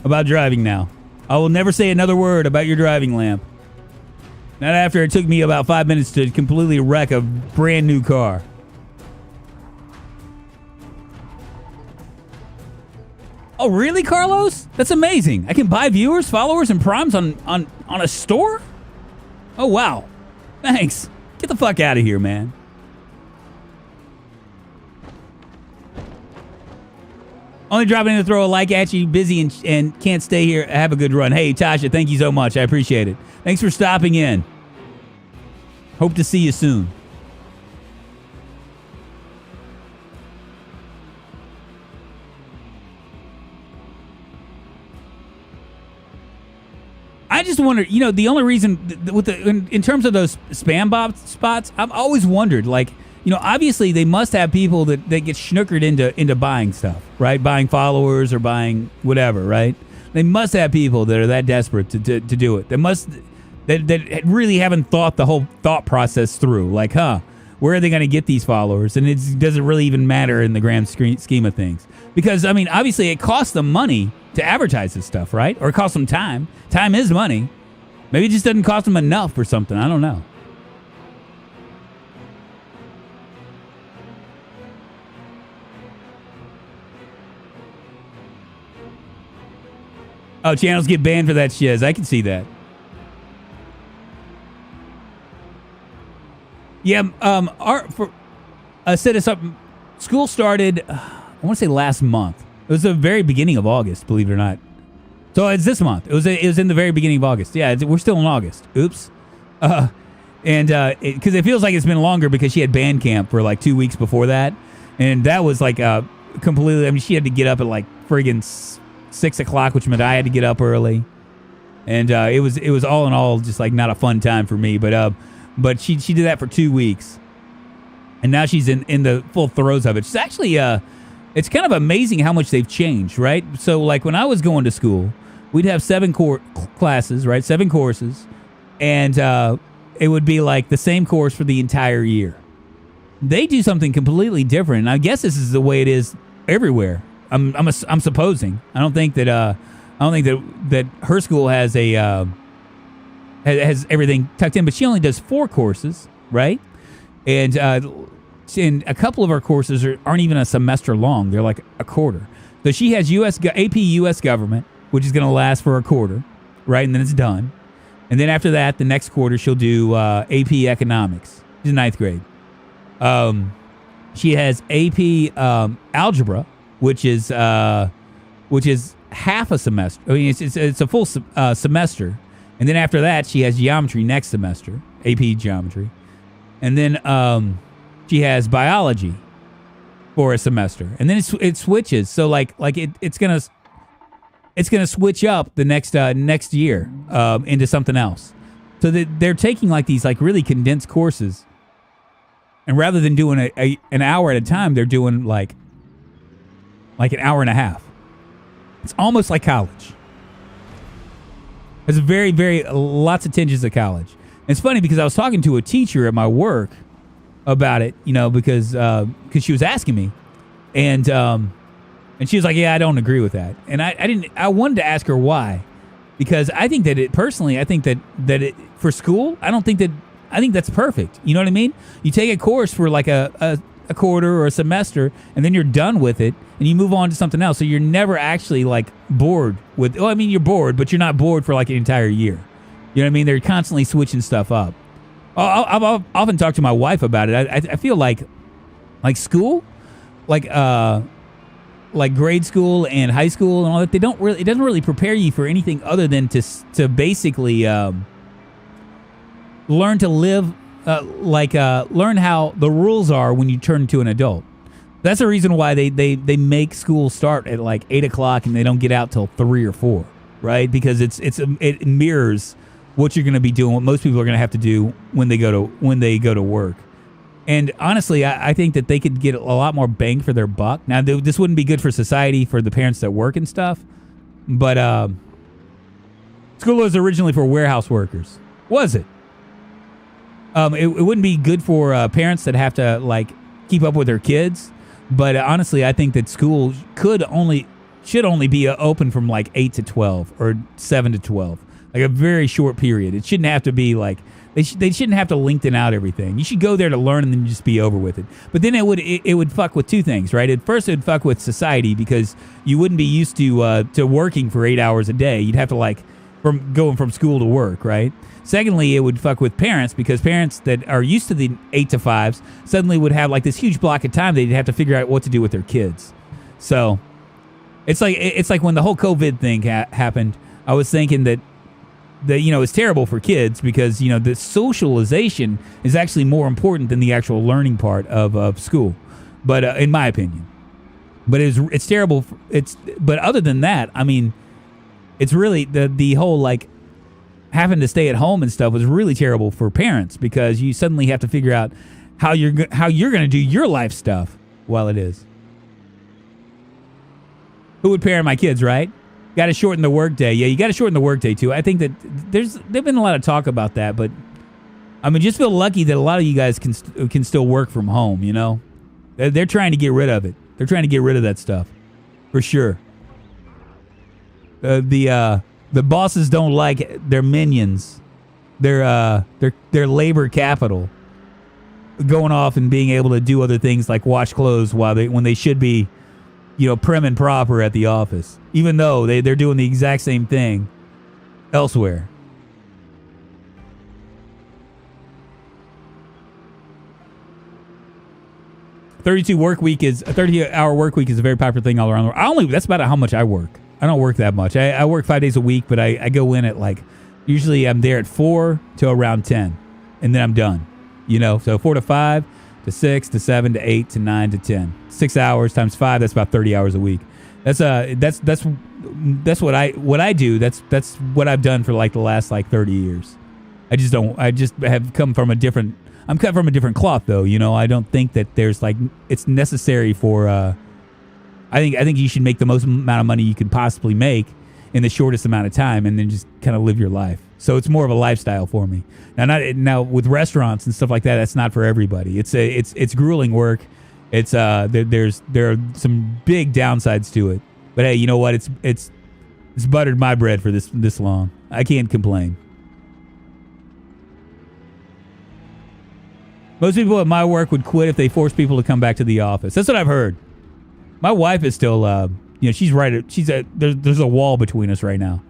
A: about driving now. I will never say another word about your driving lamp. Not after it took me about 5 minutes to completely wreck a brand new car. Oh, really, Carlos? That's amazing. I can buy viewers, followers, and primes on a store? Oh, wow. Thanks. Get the fuck out of here, man. Only dropping in to throw a like at you, busy and can't stay here. Have a good run. Hey, Tasha, thank you so much. I appreciate it. Thanks for stopping in. Hope to see you soon. I just wonder, the only reason in terms of those spam bot spots, I've always wondered, obviously they must have people that get schnookered into buying stuff, right? Buying followers or buying whatever, right? They must have people that are that desperate to do it. That really haven't thought the whole thought process through. Like, where are they going to get these followers? And it doesn't really even matter in the grand scheme of things. Because, obviously it costs them money to advertise this stuff, right? Or it costs them time. Time is money. Maybe it just doesn't cost them enough or something. I don't know. Oh, channels get banned for that shiz. I can see that. Yeah, set us up. School started, I want to say last month. It was the very beginning of August, believe it or not. So it's this month. It was in the very beginning of August. Yeah, we're still in August. Oops. Because it feels like it's been longer because she had band camp for like 2 weeks before that, and that was like completely. She had to get up at like friggin' 6 o'clock, which meant I had to get up early, and it was all in all just like not a fun time for me. But she did that for 2 weeks, and now she's in the full throes of it. She's actually it's kind of amazing how much they've changed, right? So like when I was going to school, we'd have 7 classes, right? 7 courses, and it would be like the same course for the entire year. They do something completely different, and I guess this is the way it is everywhere. I'm supposing. I don't think that her school has has everything tucked in, but she only does 4 courses, right? And a couple of our courses aren't even a semester long; they're like a quarter. So she has AP U.S. Government, which is going to last for a quarter, right? And then it's done. And then after that, the next quarter she'll do AP Economics. She's in 9th grade. She has AP Algebra, which is half a semester. I mean, it's a full semester. And then after that, she has Geometry next semester, AP Geometry. And then she has Biology for a semester. And then it switches. So it's gonna switch up the next year into something else. So they're taking like these like really condensed courses, and rather than doing an hour at a time, they're doing like an hour and a half. It's almost like college. It's very, very lots of tinges of college. And it's funny because I was talking to a teacher at my work about it, because she was asking me, and she was like, "Yeah, I don't agree with that." And I wanted to ask her why, because I think that for school, I think that's perfect. You know what I mean? You take a course for like a quarter or a semester, and then you're done with it, and you move on to something else. So you're never actually like bored with. Oh, I mean, you're bored, but you're not bored for like an entire year. You know what I mean? They're constantly switching stuff up. I've often talked to my wife about it. I feel like school, like grade school and high school and all that. It doesn't really prepare you for anything other than to basically learn to live. Learn how the rules are when you turn into an adult. That's the reason why they make school start at like 8 o'clock and they don't get out till 3 or 4, right? Because it mirrors what you're going to be doing, what most people are going to have to do when they go to work. And honestly, I think that they could get a lot more bang for their buck. Now, this wouldn't be good for society for the parents that work and stuff, but school was originally for warehouse workers. Was it? It wouldn't be good for parents that have to like keep up with their kids. But honestly, I think that school should only be open from like 8 to 12 or 7 to 12, like a very short period. It shouldn't have to be like they shouldn't have to LinkedIn out everything. You should go there to learn and then just be over with it. But then it would fuck with two things, right? At first, it would fuck with society because you wouldn't be used to working for 8 hours a day. You'd have to like from going from school to work, right? Secondly, it would fuck with parents because parents that are used to the 8 to 5s suddenly would have like this huge block of time they'd have to figure out what to do with their kids. So it's like when the whole COVID thing happened, I was thinking that it's terrible for kids because, the socialization is actually more important than the actual learning part of school. But in my opinion, but it's terrible. But other than that, I mean, it's really the whole like having to stay at home and stuff was really terrible for parents because you suddenly have to figure out how you're going to do your life stuff while it is. Who would parent my kids, right? Got to shorten the workday. Yeah, you got to shorten the workday too. I think that there's been a lot of talk about that, but I mean, just feel lucky that a lot of you guys can still work from home. They're trying to get rid of it. They're trying to get rid of that stuff, for sure. The bosses don't like their minions, their labor capital, going off and being able to do other things like wash clothes when they should be, prim and proper at the office, even though they're doing the exact same thing elsewhere. A 30-hour work week is a very popular thing all around the world. That's about how much I work. I don't work that much. I work 5 days a week, but I go in at usually I'm there at 4 to around 10, and then I'm done. So 4 to 5 to 6 to 7 to 8 to 9 to 10. 6 hours times 5, that's about 30 hours a week. That's what I do. That's what I've done for the last 30 years. I just have come from a different. I'm cut from a different cloth, though. I don't think that there's it's necessary for. I think you should make the most amount of money you can possibly make in the shortest amount of time, and then just kind of live your life. So it's more of a lifestyle for me. Now with restaurants and stuff like that, that's not for everybody. It's grueling work. It's there are some big downsides to it. But hey, you know what? It's buttered my bread for this long. I can't complain. Most people at my work would quit if they force people to come back to the office. That's what I've heard. My wife is still, she's right. There's a wall between us right now.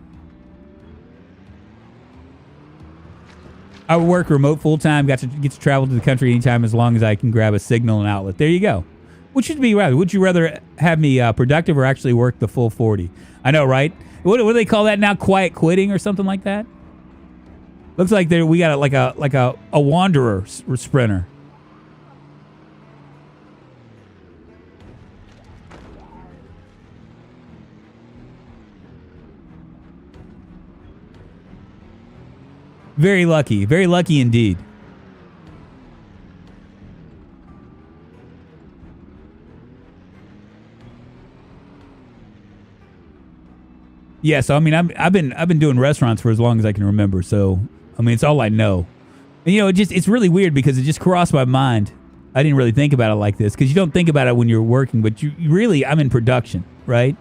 A: I would work remote full time. Get to travel to the country anytime as long as I can grab a signal and outlet. There you go. Which would be rather? Would you rather have me productive or actually work the full 40? I know, right? What do they call that now? Quiet quitting or something like that? Looks like we got a wanderer sprinter. Very lucky indeed. Yeah, so I mean, I've been doing restaurants for as long as I can remember. So I mean, it's all I know. And, it's really weird because it just crossed my mind. I didn't really think about it like this because you don't think about it when you're working, but I'm in production, right?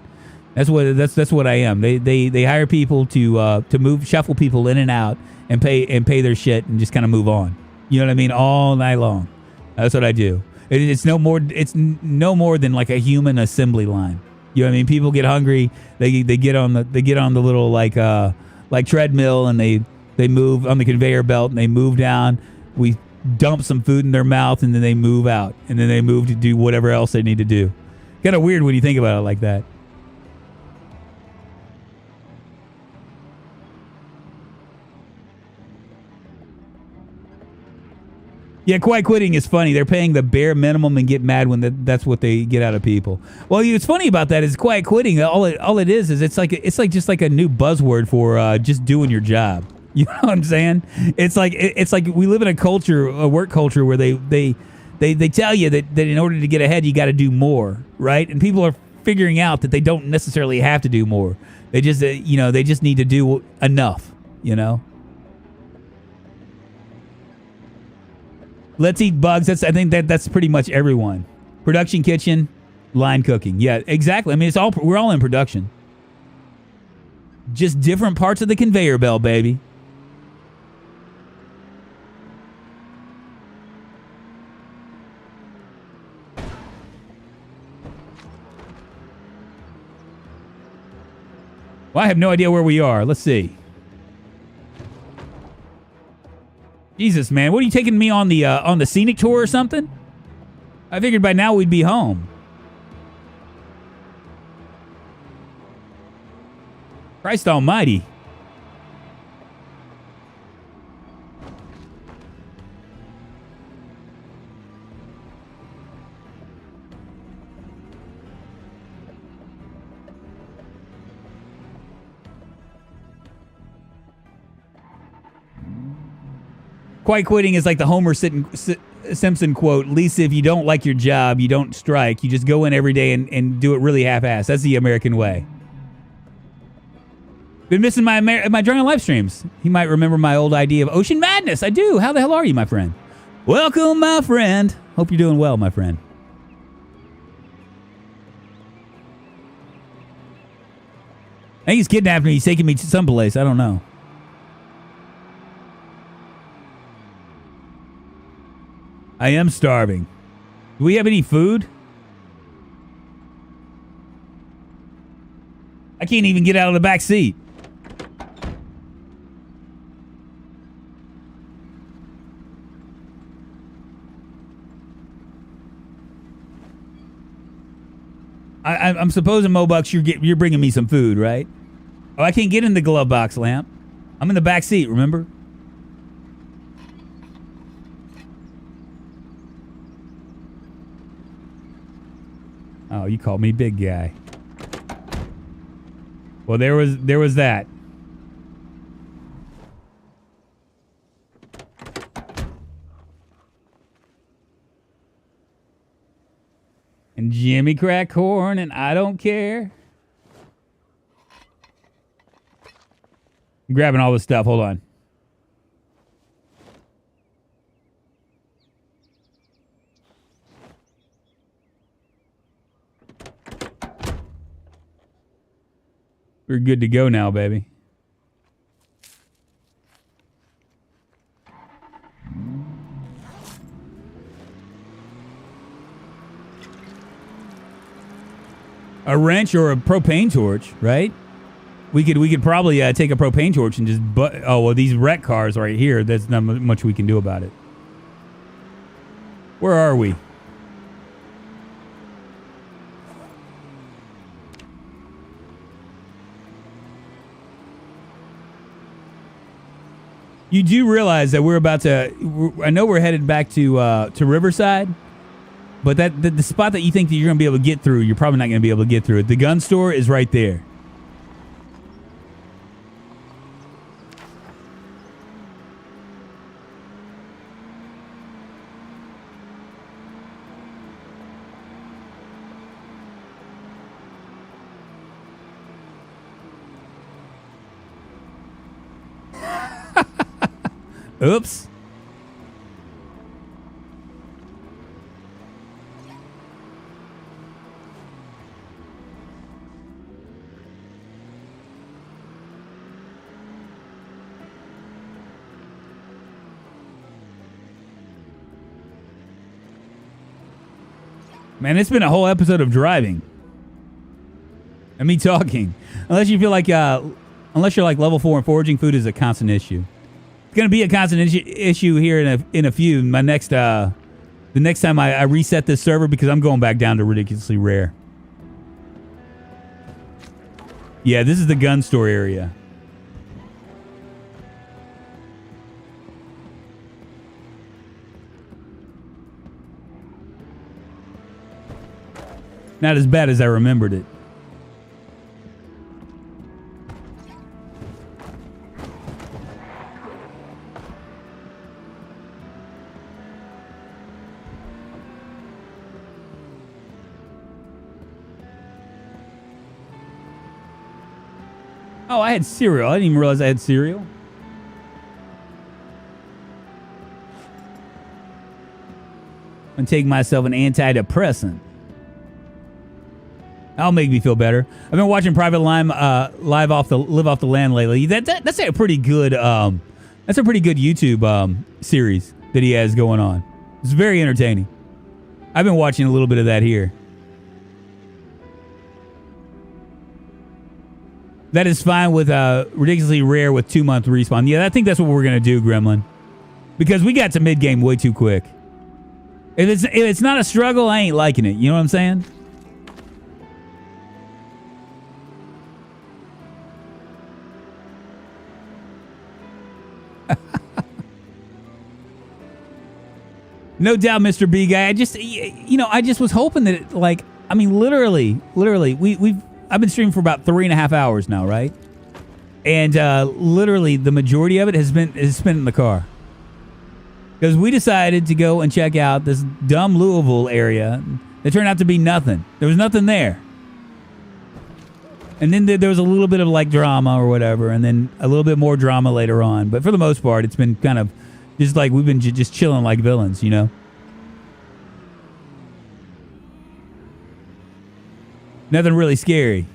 A: That's what I am. They hire people to shuffle people in and out and pay their shit and just kind of move on. You know what I mean? All night long. That's what I do. It's no more than like a human assembly line. You know what I mean? People get hungry. They get on the little like treadmill and they move on the conveyor belt and they move down. We dump some food in their mouth and then they move out and then they move to do whatever else they need to do. Kind of weird when you think about it like that. Yeah, quiet quitting is funny. They're paying the bare minimum and get mad when that's what they get out of people. Well, what's funny about that is quiet quitting. All it is it's like just like a new buzzword for just doing your job. You know what I'm saying? It's like we live in a work culture where they tell you that in order to get ahead you got to do more, right? And people are figuring out that they don't necessarily have to do more. They just they just need to do enough. Let's eat bugs. I think that's pretty much everyone. Production kitchen, line cooking. Yeah, exactly. I mean, we're all in production. Just different parts of the conveyor belt, baby. Well, I have no idea where we are. Let's see. Jesus, man, what are you taking me on the scenic tour or something? I figured by now we'd be home. Christ almighty. Quite quitting is like the Homer Simpson quote, Lisa, if you don't like your job, you don't strike. You just go in every day and do it really half-assed. That's the American way. Been missing my Drunkonlife streams. You might remember my old idea of Ocean Madness. I do. How the hell are you, my friend? Welcome, my friend. Hope you're doing well, my friend. I think he's kidnapped me. He's taking me to someplace. I don't know. I am starving. Do we have any food? I can't even get out of the back seat. I'm supposing, Mobucks, you're bringing me some food, right? Oh, I can't get in the glove box, Lamp. I'm in the back seat, remember? Oh, you called me big guy. Well, there was that. And Jimmy crack corn, and I don't care. I'm grabbing all this stuff. Hold on. We're good to go now, baby. A wrench or a propane torch, right? We could probably take a propane torch and just oh well, these wreck cars right here. There's not much we can do about it. Where are we? You do realize that we're about to. I know we're headed back to Riverside. But the spot that you think that you're going to be able to get through, you're probably not going to be able to get through it. The gun store is right there. Oops. Man, it's been a whole episode of driving. And me talking. Unless you feel like, unless you're like level 4 and foraging, food is a constant issue. It's going to be a constant issue here in a few. My next, the next time I reset this server because I'm going back down to ridiculously rare. Yeah, this is the gun store area. Not as bad as I remembered it. Oh, I had cereal. I didn't even realize I had cereal. and take myself an antidepressant. That'll make me feel better. I've been watching Private Lime live off the land lately. That's a pretty good YouTube series that he has going on. It's very entertaining. I've been watching a little bit of that here. That is fine with ridiculously rare with 2-month respawn. Yeah, I think that's what we're gonna do, Gremlin, because we got to mid game way too quick. If it's not a struggle, I ain't liking it. You know what I'm saying? No doubt, Mr. B guy. I just was hoping that literally, I've been streaming for about 3.5 hours now, right? And literally, the majority of it has spent in the car because we decided to go and check out this dumb Louisville area. It turned out to be nothing. There was nothing there. And then there was a little bit of like drama or whatever, and then a little bit more drama later on. But for the most part, it's been kind of just like we've been just chilling like villains, you know? Nothing really scary.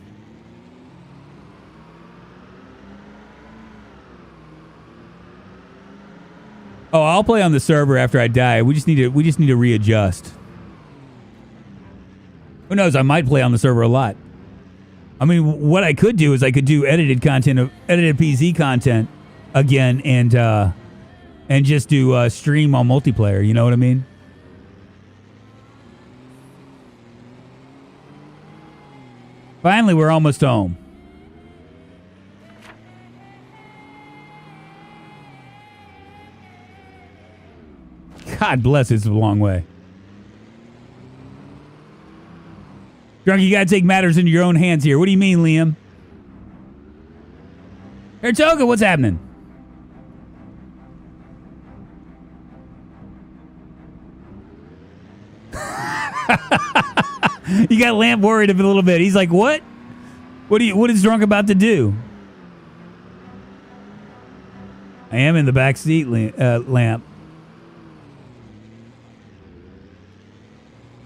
A: Oh, I'll play on the server after I die. We just need to readjust. Who knows? I might play on the server a lot. I mean, what I could do is I could do edited PZ content again, and just do stream on multiplayer. You know what I mean? Finally, we're almost home. God bless, it's a long way. Drunk, you gotta take matters into your own hands here. What do you mean, Liam? Here, Toga, what's happening? You got Lamp worried a little bit. He's like, what? What is Drunk about to do? I am in the back seat, Lamp.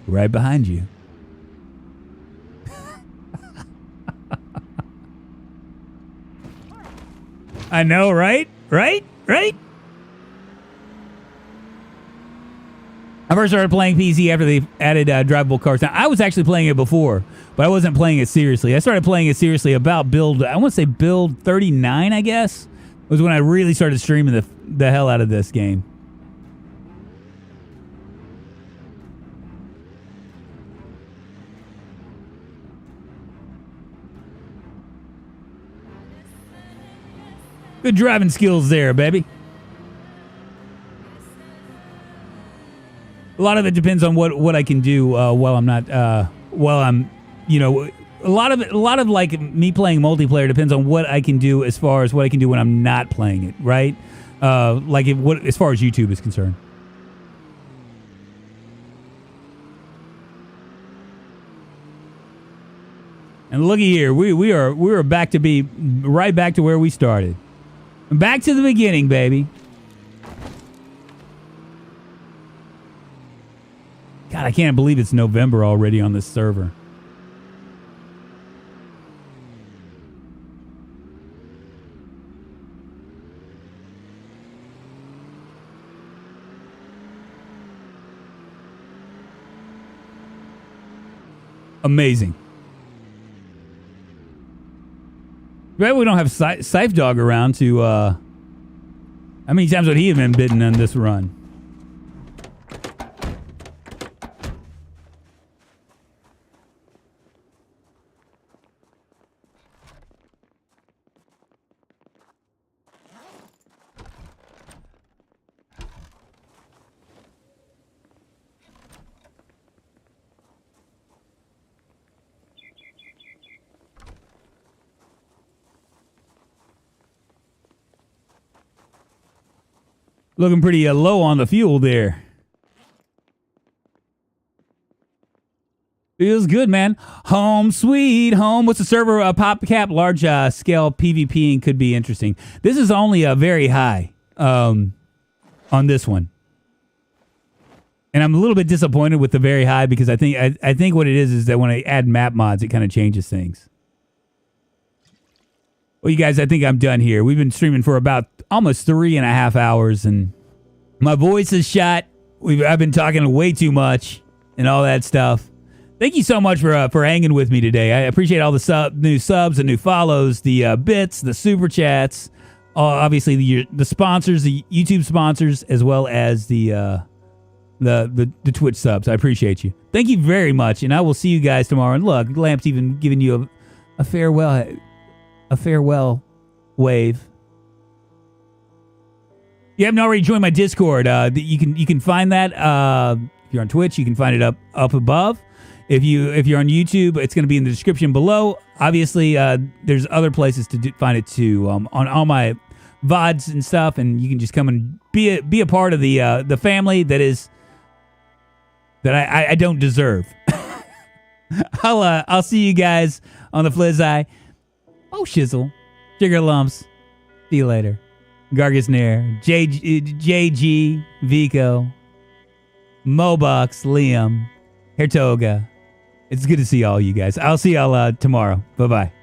A: Right behind you. I know, right? Right? I first started playing PC after they added drivable cars. Now, I was actually playing it before, but I wasn't playing it seriously. I started playing it seriously about build 39, I guess, was when I really started streaming the hell out of this game. Good driving skills there, baby. A lot of it depends on what I can do while I'm not a lot of like me playing multiplayer depends on what I can do as far as what I can do when I'm not playing it, right? As far as YouTube is concerned. And looky here, we're back to be right back to where we started. Back to the beginning, baby. God, I can't believe it's November already on this server. Amazing. Right, we don't have Scythe Dog around to, how many times would he have been bitten on this run? Looking pretty low on the fuel there. Feels good, man. Home sweet home. What's the server? Pop cap, large scale PvPing could be interesting. This is only a very high on this one. And I'm a little bit disappointed with the very high because I think what it is that when I add map mods, it kind of changes things. Well, you guys, I think I'm done here. We've been streaming for about almost 3.5 hours, and my voice is shot. I've been talking way too much and all that stuff. Thank you so much for hanging with me today. I appreciate all the new subs and new follows, the bits, the super chats, obviously the sponsors, the YouTube sponsors, as well as the Twitch subs. I appreciate you. Thank you very much, and I will see you guys tomorrow. And look, Lamp's even giving you a farewell wave. If you haven't already joined my Discord, you can find that. If you're on Twitch, you can find it up above. If you're on YouTube, it's going to be in the description below. Obviously, there's other places to find it too. On all my VODs and stuff, and you can just come and be a part of the family that I don't deserve. I'll see you guys on the Flizzai. Oh shizzle, sugar lumps. See you later. Gargus Nair, JG, Vico, Mobucks, Liam, Hertoga. It's good to see all you guys. I'll see y'all tomorrow. Bye-bye.